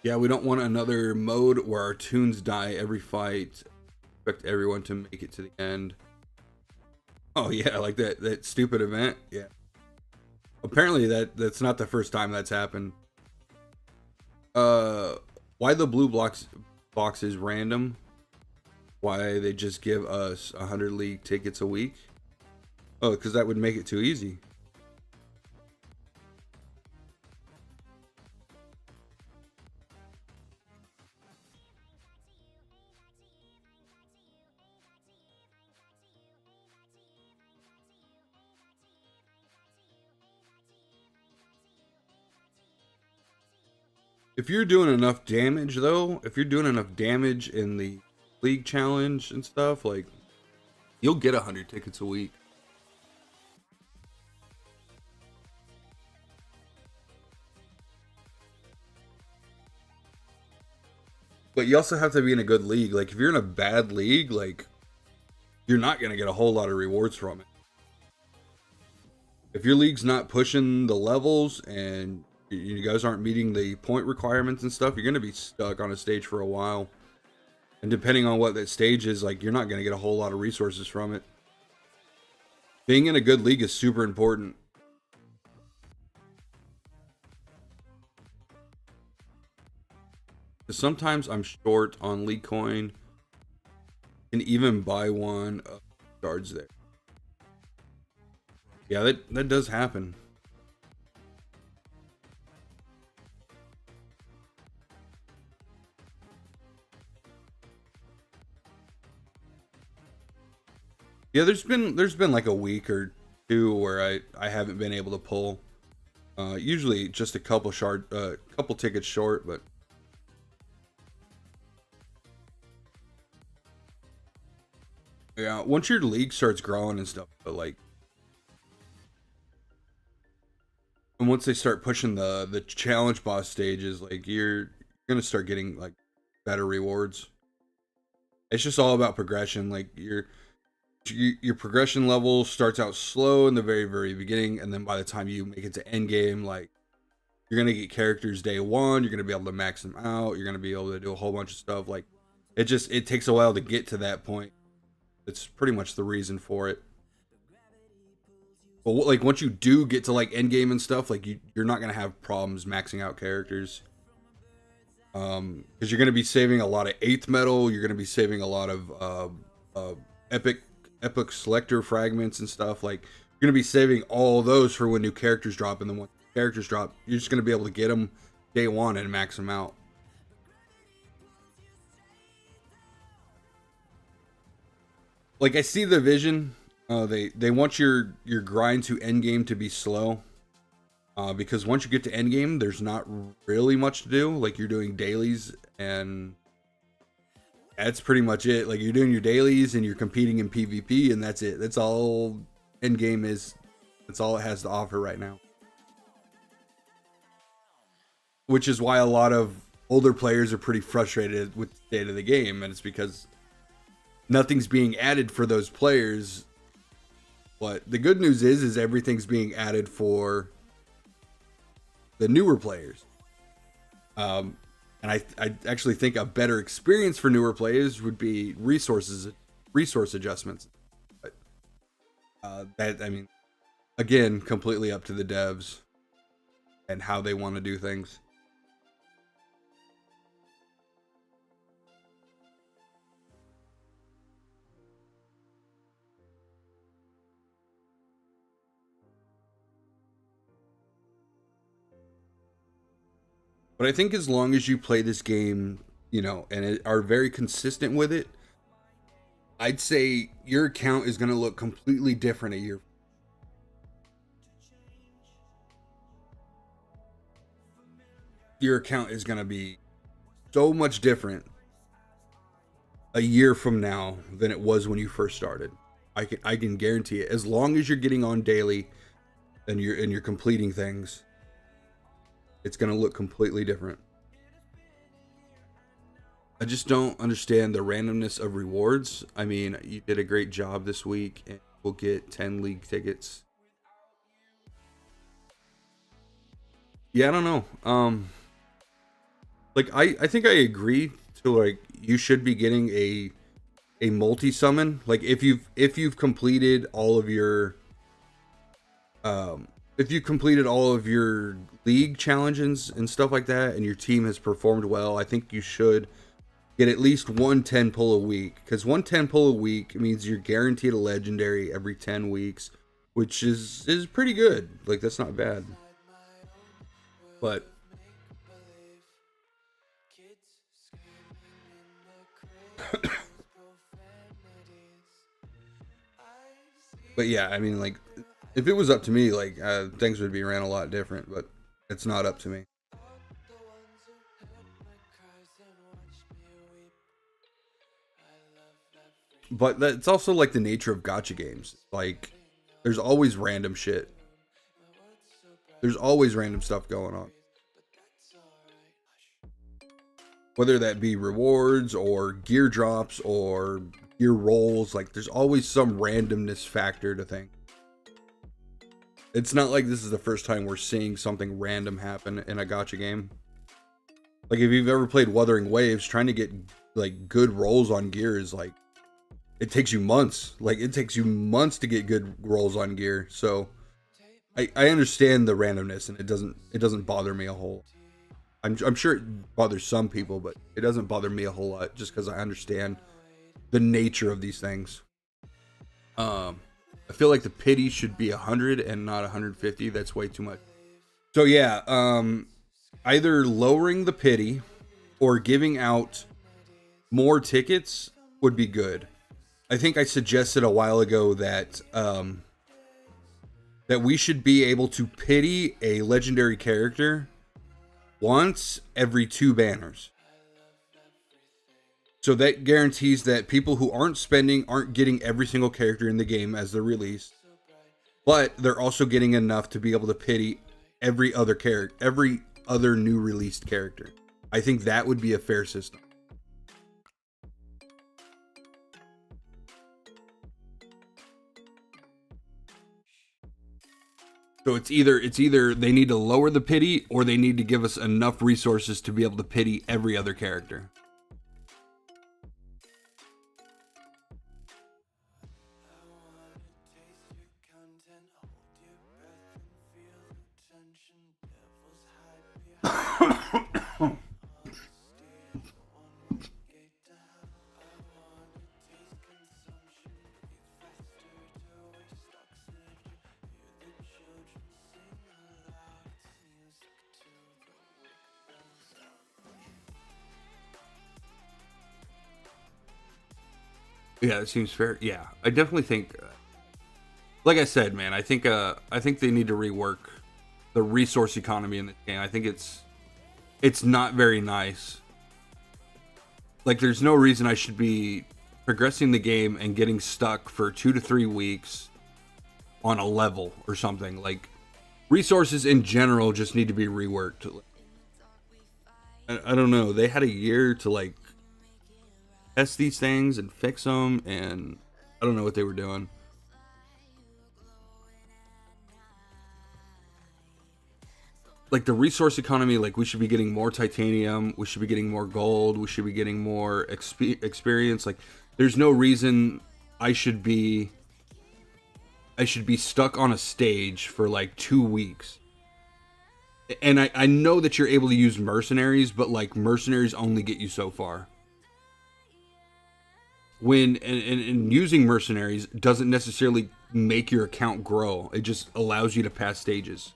Yeah, we don't want another mode where our tunes die every fight. Expect everyone to make it to the end. Oh yeah, like that stupid event. Yeah. Apparently that's not the first time that's happened. Why the blue box is random? Why they just give us 100 league tickets a week? Oh, because that would make it too easy. If you're doing enough damage, though, if you're doing enough damage in the league challenge and stuff, like, you'll get 100 tickets a week. But you also have to be in a good league. Like, if you're in a bad league, like, you're not going to get a whole lot of rewards from it. If your league's not pushing the levels and you guys aren't meeting the point requirements and stuff, you're going to be stuck on a stage for a while. And depending on what that stage is, like, you're not going to get a whole lot of resources from it. Being in a good league is super important. 'Cause sometimes I'm short on League Coin and even buy one of the cards there. Yeah, that does happen. Yeah, there's been like a week or two where I haven't been able to pull. Usually just a couple tickets short, but yeah, once your league starts growing and stuff, but like, and once they start pushing the challenge boss stages, like you're gonna start getting like better rewards. It's just all about progression. Like your progression level starts out slow in the very beginning, and then by the time you make it to end game, like you're gonna get characters day one. You're gonna be able to max them out. You're gonna be able to do a whole bunch of stuff. Like it takes a while to get to that point. It's pretty much the reason for it. But like once you do get to like end game and stuff, like you're not gonna have problems maxing out characters. Because you're gonna be saving a lot of 8th metal. You're gonna be saving a lot of epic selector fragments and stuff. Like you're gonna be saving all those for when new characters drop, and then when characters drop, you're just gonna be able to get them day one and max them out. Like I see the vision. They want your grind to end game to be slow. Because once you get to end game, there's not really much to do. Like you're doing dailies, and that's pretty much it. Like you're doing your dailies and you're competing in PvP, and that's it. That's all end game is. That's all it has to offer right now. Which is why a lot of older players are pretty frustrated with the state of the game, and it's because nothing's being added for those players. But the good news is everything's being added for the newer players. And I actually think a better experience for newer players would be resource adjustments. But that, I mean, again, completely up to the devs and how they want to do things. But I think as long as you play this game, you know, and are very consistent with it, I'd say your account is going to look completely different a year. Your account is going to be so much different a year from now than it was when you first started. I can guarantee it. As long as you're getting on daily and you're completing things, it's going to look completely different. I just don't understand the randomness of rewards. I mean, you did a great job this week, and we'll get 10 league tickets. Yeah, I don't know. Like I think I agree to, like, you should be getting a multi summon. Like if you've completed all of your if you completed all of your league challenges and stuff like that, and your team has performed well, I think you should get at least 110 pull a week. Because 110 pull a week means you're guaranteed a legendary every 10 weeks, which is pretty good. Like that's not bad. But but yeah, I mean, like, if it was up to me, like, things would be ran a lot different, but it's not up to me. But that's also like the nature of gacha games. Like, there's always random shit. There's always random stuff going on. Whether that be rewards or gear drops or gear rolls, like there's always some randomness factor to things. It's not like this is the first time we're seeing something random happen in a gacha game. Like if you've ever played Wuthering Waves, trying to get like good rolls on gear is like, it takes you months. Like it takes you months to get good rolls on gear. So I understand the randomness, and it doesn't bother me a whole. I'm sure it bothers some people, but it doesn't bother me a whole lot just because I understand the nature of these things. I feel like the pity should be 100 and not 150. That's way too much. So yeah, either lowering the pity or giving out more tickets would be good. I think I suggested a while ago that that we should be able to pity a legendary character once every 2 banners. So that guarantees that people who aren't spending aren't getting every single character in the game as they're released, but they're also getting enough to be able to pity every other character, every other new released character. I think that would be a fair system. So it's either they need to lower the pity or they need to give us enough resources to be able to pity every other character. Yeah, it seems fair. Yeah, I definitely think, like I said, man, I think they need to rework the resource economy in the game. I think it's not very nice. Like, there's no reason I should be progressing the game and getting stuck for 2 to 3 weeks on a level or something. Like, resources in general just need to be reworked. I don't know. They had a year to like test these things and fix them, and I don't know what they were doing. Like the resource economy, like we should be getting more titanium, we should be getting more gold, we should be getting more experience. Like there's no reason I should be stuck on a stage for like 2 weeks. And I know that you're able to use mercenaries, but like mercenaries only get you so far. When and using mercenaries doesn't necessarily make your account grow. It just allows you to pass stages.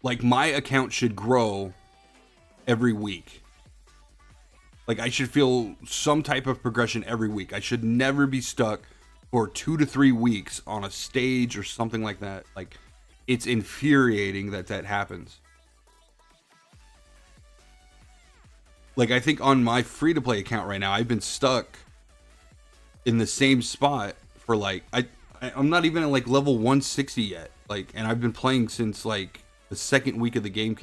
Like my account should grow every week. Like I should feel some type of progression every week. I should never be stuck for 2 to 3 weeks on a stage or something like that. Like it's infuriating that that happens. Like I think on my free to play account right now, I've been stuck in the same spot for like I'm not even at like level 160 yet. Like, and I've been playing since like the second week of the game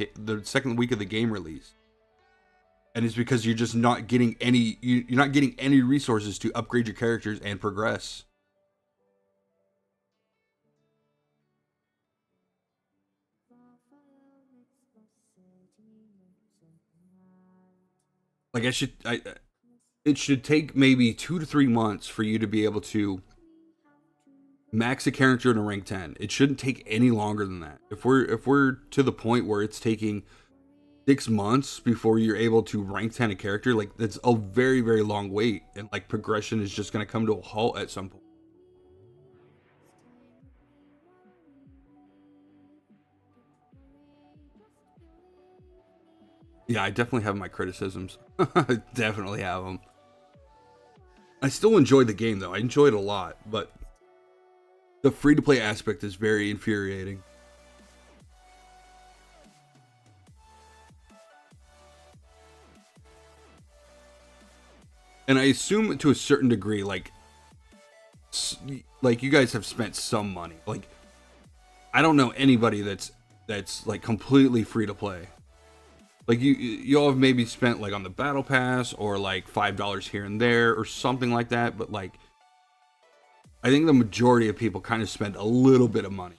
release. And it's because you're just not getting you're not getting any resources to upgrade your characters and progress. Like it should take maybe 2 to 3 months for you to be able to max a character in a rank 10. It shouldn't take any longer than that. If we're to the point where it's taking 6 months before you're able to rank 10 a character, like that's a very, very long wait, and like progression is just going to come to a halt at some point. Yeah, I definitely have my criticisms. I definitely have them. I still enjoy the game though. I enjoy it a lot, but the free to play aspect is very infuriating. And I assume to a certain degree, like you guys have spent some money. Like I don't know anybody that's like completely free to play. Like you all have maybe spent like on the battle pass or like $5 here and there or something like that, but like I think the majority of people kind of spend a little bit of money.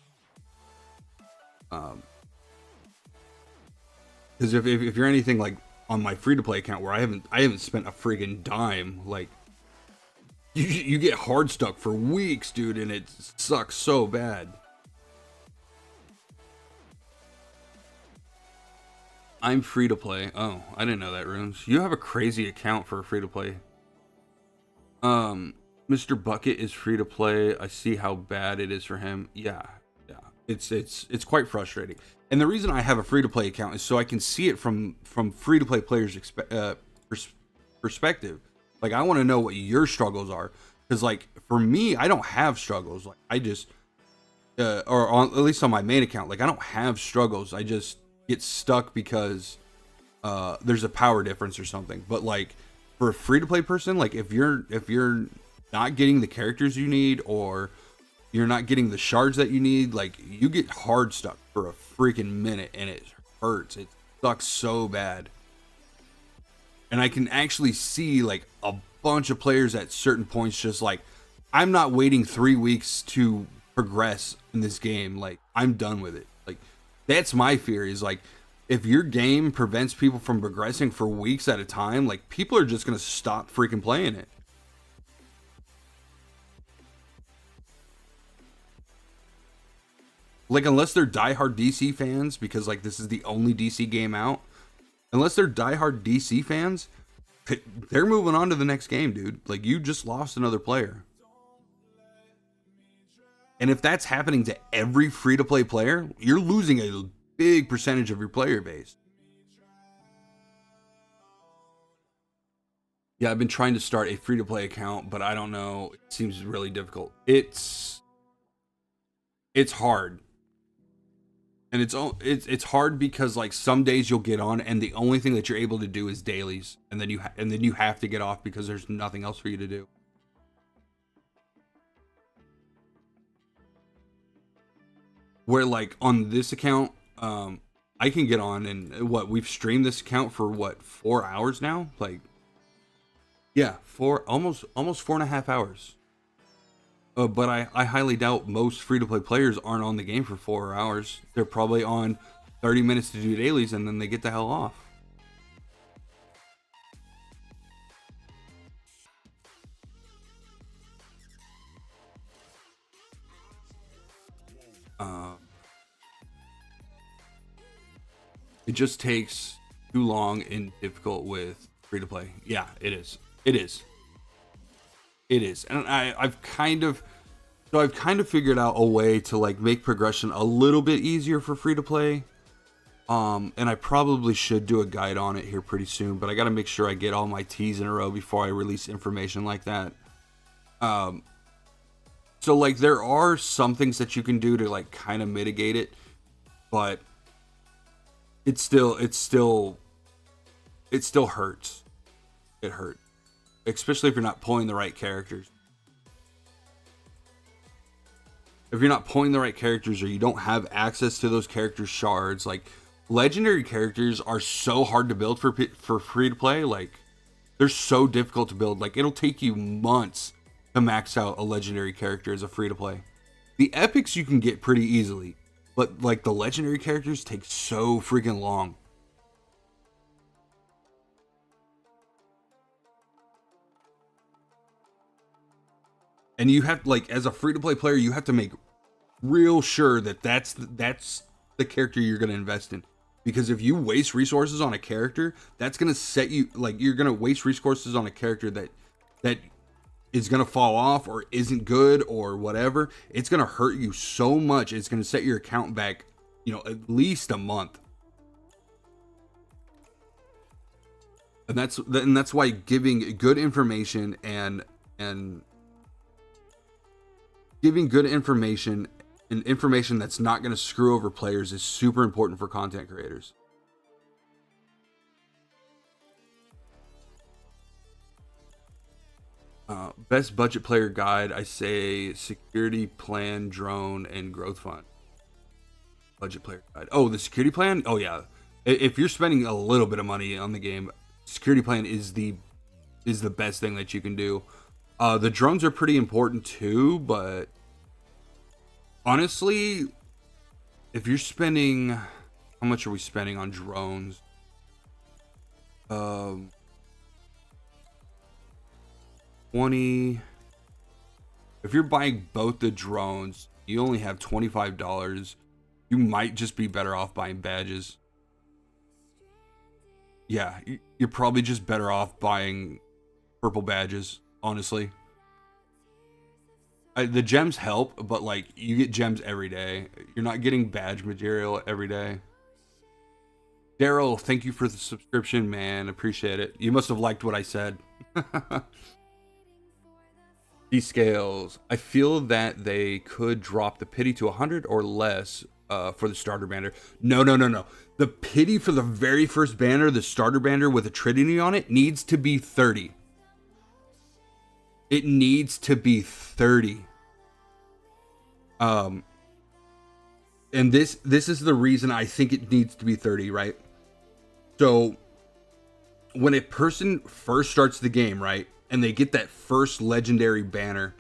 Because if you're anything like on my free to play account where I haven't spent a friggin' dime, like You get hard stuck for weeks, dude, and it sucks so bad. I'm free to play. Oh, I didn't know that, Runes. You have a crazy account for free to play. Mr. Bucket is free to play. I see how bad it is for him. Yeah. It's quite frustrating. And the reason I have a free to play account is so I can see it from free to play players' perspective. Like, I want to know what your struggles are, because like for me, I don't have struggles. Like, I just or on, at least on my main account, like I don't have struggles. I just get stuck because there's a power difference or something. But like for a free to play person, like if you're not getting the characters you need, or you're not getting the shards that you need, like you get hard stuck for a freaking minute, and it hurts. It sucks so bad. And I can actually see like a bunch of players at certain points just like, I'm not waiting 3 weeks to progress in this game. Like, I'm done with it. Like, that's my fear, is like, if your game prevents people from progressing for weeks at a time, like people are just gonna stop freaking playing it. Like, unless they're diehard DC fans, because like this is the only DC game out. Unless they're diehard DC fans, they're moving on to the next game, dude. Like, you just lost another player. And if that's happening to every free-to-play player, you're losing a big percentage of your player base. Yeah, I've been trying to start a free-to-play account, but I don't know. It seems really difficult. It's hard. And it's hard because like some days you'll get on and the only thing that you're able to do is dailies, and then you have to get off because there's nothing else for you to do. Where like on this account, I can get on, and we've streamed this account for 4 hours now? Like, yeah, almost 4.5 hours. But I highly doubt most free-to-play players aren't on the game for 4 hours. They're probably on 30 minutes to do dailies, and then they get the hell off. It just takes too long and difficult with free-to-play. Yeah, it is. It is. It is. And I've kind of figured out a way to like make progression a little bit easier for free to play. And I probably should do a guide on it here pretty soon, but I got to make sure I get all my T's in a row before I release information like that. So like there are some things that you can do to like kind of mitigate it, but it still hurts. It hurts. Especially if you're not pulling the right characters. If you're not pulling the right characters, or you don't have access to those characters' shards, like legendary characters are so hard to build for free to play. Like, they're so difficult to build. Like, it'll take you months to max out a legendary character as a free to play. The epics you can get pretty easily, but like the legendary characters take so freaking long. And you have, like, as a free-to-play player, you have to make real sure that that's the character you're going to invest in. Because if you waste resources on a character, that's going to set you, like, you're going to waste resources on a character that is going to fall off or isn't good or whatever. It's going to hurt you so much. It's going to set your account back, at least a month. And that's why giving good information and giving good information and information that's not going to screw over players is super important for content creators. Best budget player guide, I say security plan, drone, and growth fund. Budget player guide. Oh, the security plan? Oh yeah. If you're spending a little bit of money on the game, security plan is the best thing that you can do. The drones are pretty important too, but honestly, if you're spending, how much are we spending on drones? 20, If you're buying both the drones, you only have $25. You might just be better off buying badges. Yeah, you're probably just better off buying purple badges, honestly. The gems help, but like you get gems every day. You're not getting badge material every day. Daryl, thank you for the subscription, man. Appreciate it. You must have liked what I said. These scales. I feel that they could drop the pity to 100 or less for the starter banner. No. The pity for the very first banner, the starter banner with a Trinity on it, needs to be 30. It needs to be 30. And this is the reason I think it needs to be 30, right? So when a person first starts the game, right, and they get that first legendary banner,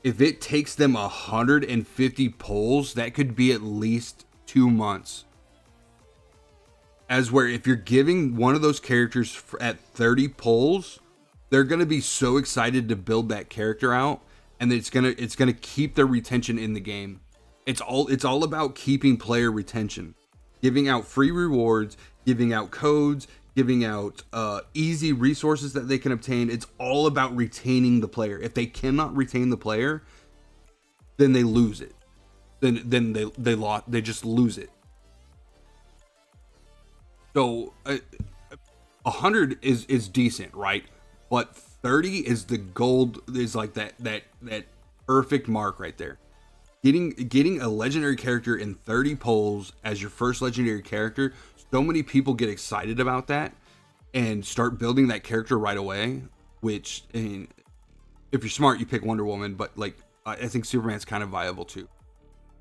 if it takes them 150 pulls, that could be at least 2 months. As where if you're giving one of those characters at 30 pulls, they're going to be so excited to build that character out, and it's going to keep their retention in the game. It's all about keeping player retention, giving out free rewards, giving out codes, giving out easy resources that they can obtain. It's all about retaining the player. If they cannot retain the player, then they lose it. Then they just lose it. So 100 is decent, right? But 30 is the gold, is like that perfect mark right there. Getting a legendary character in 30 polls as your first legendary character, so many people get excited about that and start building that character right away, which, I mean, if you're smart, you pick Wonder Woman, but like I think Superman's kind of viable too.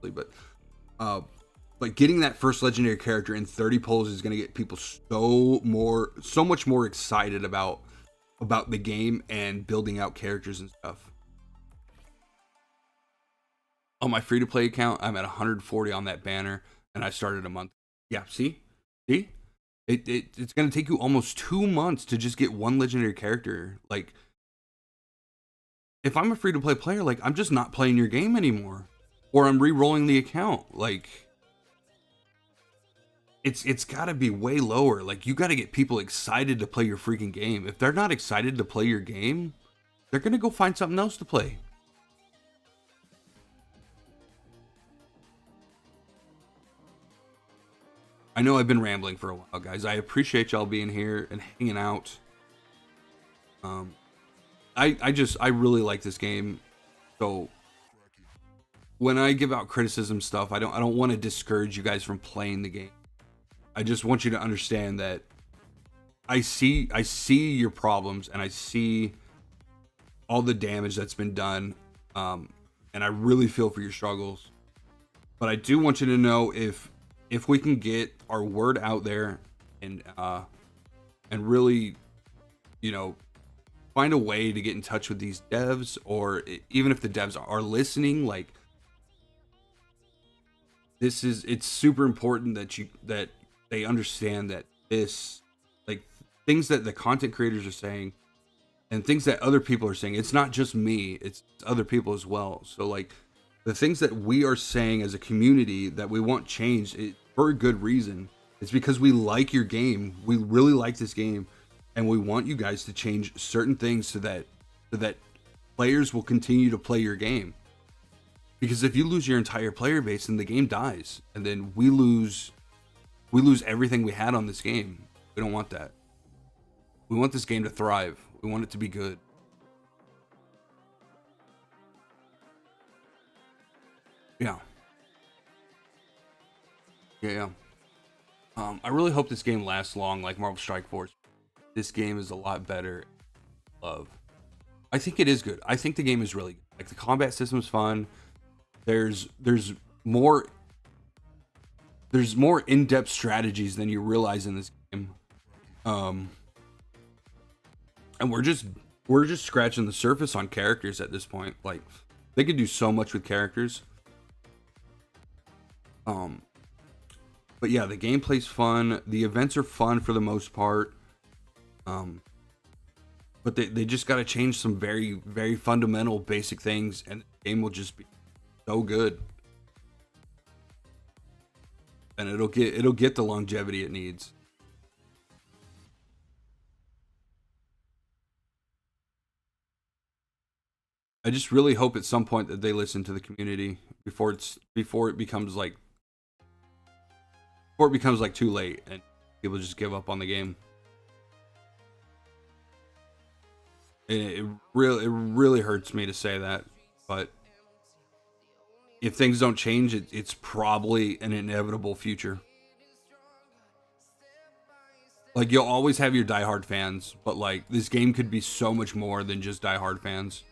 But getting that first legendary character in 30 polls is going to get people so much more excited about the game and building out characters and stuff. On my free-to-play account, I'm at 140 on that banner, and I started a month. Yeah, see? It's going to take you almost 2 months to just get one legendary character. Like, if I'm a free-to-play player, like, I'm just not playing your game anymore. Or I'm re-rolling the account. Like, it's got to be way lower. Like, you got to get people excited to play your freaking game. If they're not excited to play your game, they're going to go find something else to play. I know I've been rambling for a while, guys. I appreciate y'all being here and hanging out. I really like this game. So when I give out criticism stuff, I don't want to discourage you guys from playing the game. I just want you to understand that I see your problems, and I see all the damage that's been done. And I really feel for your struggles. But I do want you to know, if we can get our word out there and really, find a way to get in touch with these devs, or even if the devs are listening, like, it's super important that they understand that this, like, things that the content creators are saying and things that other people are saying, it's not just me, it's other people as well. So, like, the things that we are saying as a community that we want changed, for a good reason. It's because we like your game. We really like this game, and we want you guys to change certain things so that players will continue to play your game. Because if you lose your entire player base, then the game dies, and then we lose everything we had on this game. We don't want that. We want this game to thrive. We want it to be good. Yeah. I really hope this game lasts long, like Marvel Strike Force. This game is a lot better. I think it is good. I think the game is really good. Like, the combat system is fun. There's more in-depth strategies than you realize in this game. And we're just scratching the surface on characters at this point. Like, they could do so much with characters. But yeah, the gameplay's fun. The events are fun for the most part. But But they just got to change some very, very fundamental basic things, and the game will just be so good. And it'll get the longevity it needs. I just really hope at some point that they listen to the community before it becomes like too late and people just give up on the game. And it really hurts me to say that, but if things don't change, it's probably an inevitable future. Like, you'll always have your diehard fans, but like, this game could be so much more than just diehard fans.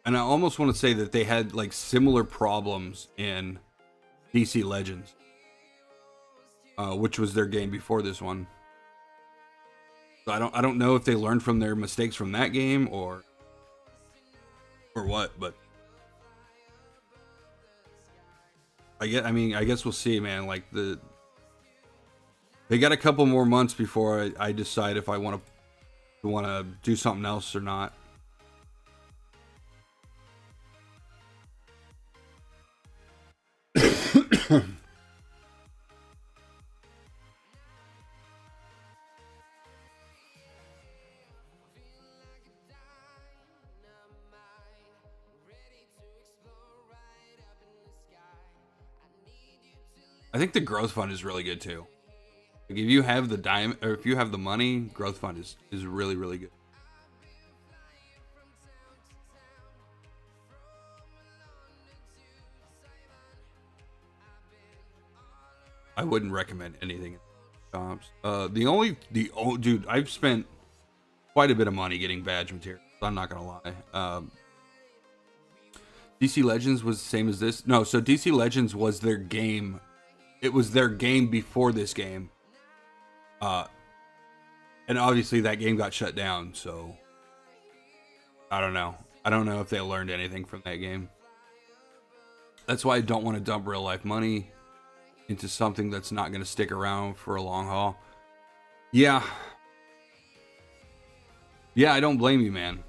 And I almost want to say that they had like similar problems in DC Legends, which was their game before this one. So I don't know if they learned from their mistakes from that game or what, but I guess we'll see, man. Like they got a couple more months before I decide if I want to do something else or not. I think the growth fund is really good too. Like, if you have the diamond, or if you have the money, growth fund is really, really good. I wouldn't recommend anything in shops. Dude, I've spent quite a bit of money getting badge materials. I'm not gonna lie. DC Legends was the same as this. No, so DC Legends was their game. It was their game before this game. And obviously that game got shut down, so I don't know. I don't know if they learned anything from that game. That's why I don't want to dump real life money into something that's not going to stick around for a long haul. Yeah. Yeah, I don't blame you, man.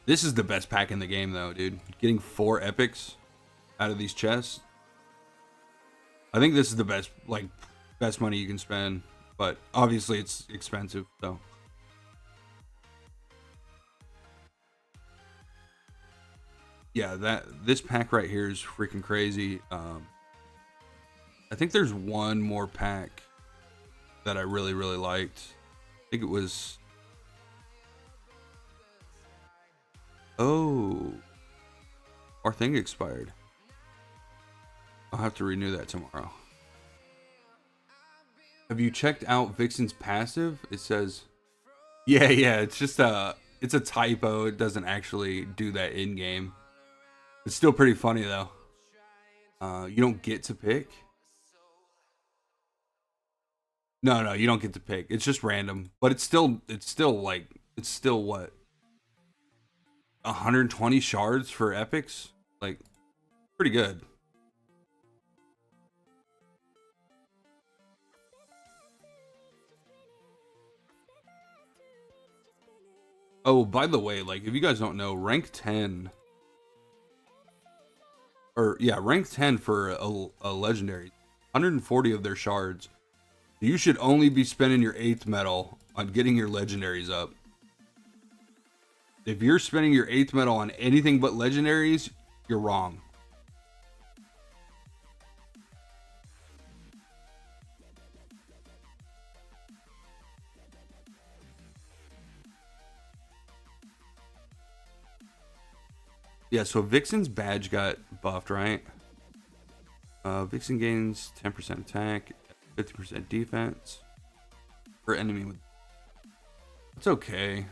This is the best pack in the game, though, dude. Getting 4 epics out of these chests. I think this is the best money you can spend. But obviously it's expensive, so. Yeah, this pack right here is freaking crazy. I think there's one more pack that I really, really liked. I think it was... Oh, our thing expired. I'll have to renew that tomorrow. Have you checked out Vixen's passive? It says, yeah, it's just it's a typo. It doesn't actually do that in game. It's still pretty funny though. You don't get to pick. No, you don't get to pick. It's just random, but it's still what? 120 shards for epics? Like, pretty good. Oh, by the way, like, if you guys don't know, rank 10 for a legendary, 140 of their shards. You should only be spending your 8th medal on getting your legendaries up. If you're spending your 8th medal on anything but legendaries, you're wrong. Yeah, so Vixen's badge got buffed, right? Vixen gains 10% attack, 50% defense for enemy with... It's okay.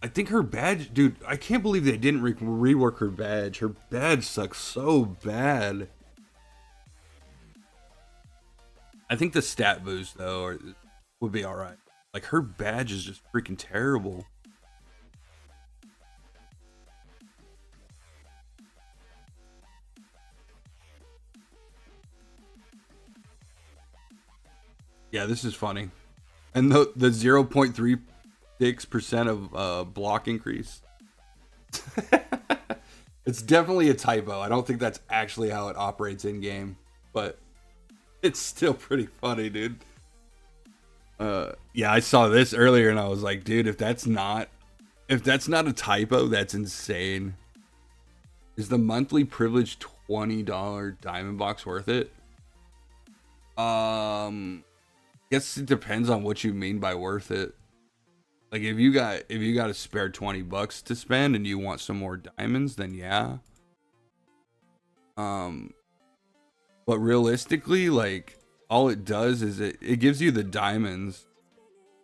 I think her badge, dude, I can't believe they didn't rework her badge. Her badge sucks so bad. I think the stat boost though would be all right. Like her badge is just freaking terrible. Yeah, this is funny. And the 0.36% of block increase. It's definitely a typo. I don't think that's actually how it operates in game, but it's still pretty funny, dude. Yeah, I saw this earlier and I was like, dude, if that's not a typo, that's insane. Is the monthly privilege $20 diamond box worth it? Guess it depends on what you mean by worth it. Like if you got a spare $20 to spend and you want some more diamonds, then yeah. But realistically, like all it does is it gives you the diamonds.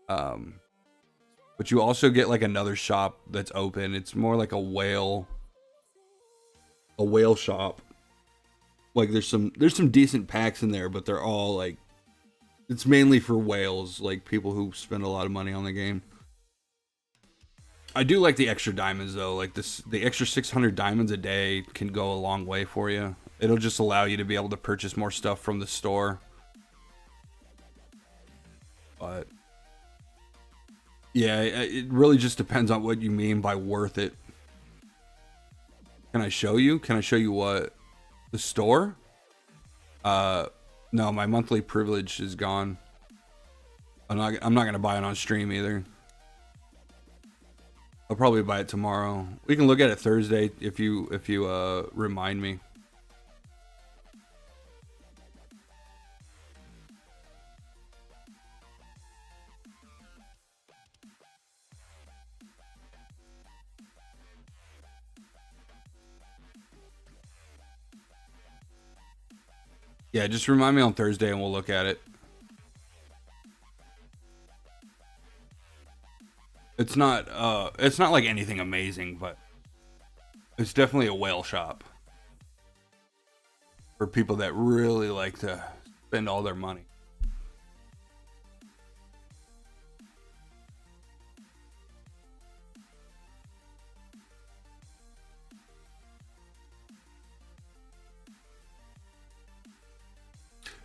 But you also get like another shop that's open. It's more like a whale shop. Like there's some decent packs in there, but they're all like, it's mainly for whales, like people who spend a lot of money on the game. I do like the extra diamonds though. Like the extra 600 diamonds a day can go a long way for you. It'll just allow you to be able to purchase more stuff from the store. But yeah, it really just depends on what you mean by worth it. Can I show you? Can I show you what? The store? No, my monthly privilege is gone. I'm not gonna buy it on stream either. I'll probably buy it tomorrow. We can look at it Thursday if you remind me. Yeah, just remind me on Thursday and we'll look at it. It's not like anything amazing, but it's definitely a whale shop for people that really like to spend all their money.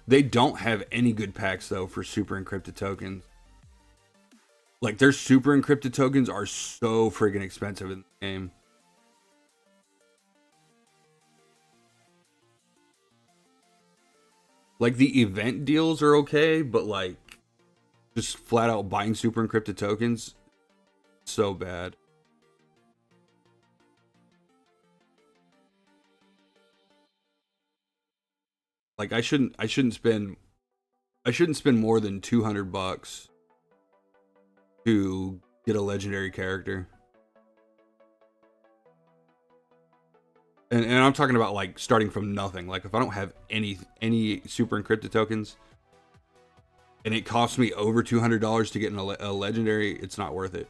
They don't have any good packs though for super encrypted tokens. Like their super encrypted tokens are so friggin' expensive in the game. Like the event deals are okay, but like just flat out buying super encrypted tokens, so bad. Like I shouldn't spend more than $200 to get a legendary character. And I'm talking about like starting from nothing. Like if I don't have any super encrypted tokens and it costs me over $200 to get a legendary, it's not worth it.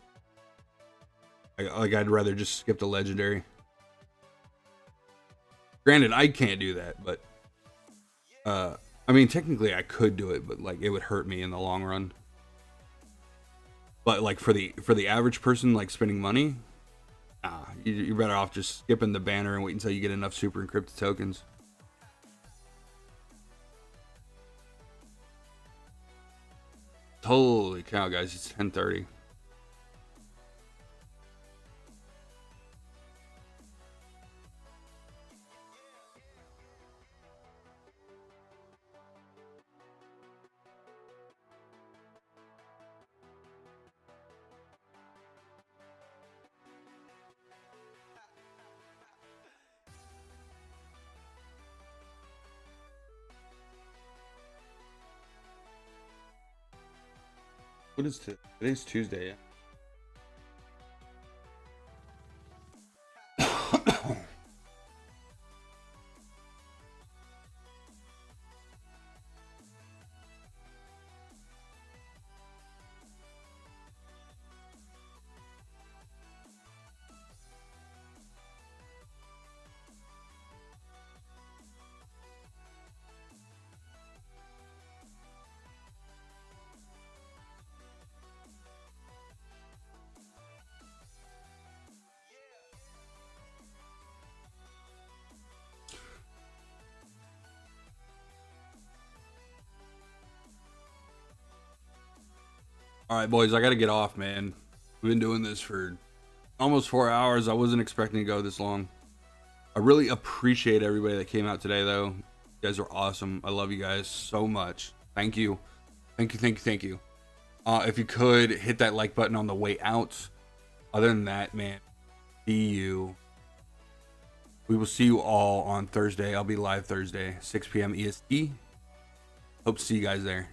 Like I'd rather just skip the legendary. Granted, I can't do that, but I mean technically I could do it, but like it would hurt me in the long run. But like for the average person like spending money, nah, you're better off just skipping the banner and wait until you get enough super encrypted tokens. Holy cow, guys, it's 10:30. What is today? Today's Tuesday. All right, boys, I got to get off, man. We've been doing this for almost 4 hours. I wasn't expecting to go this long. I really appreciate everybody that came out today, though. You guys are awesome. I love you guys so much. Thank you. Thank you, thank you, thank you. If you could, hit that like button on the way out. Other than that, man, see you. We will see you all on Thursday. I'll be live Thursday, 6 p.m. EST. Hope to see you guys there.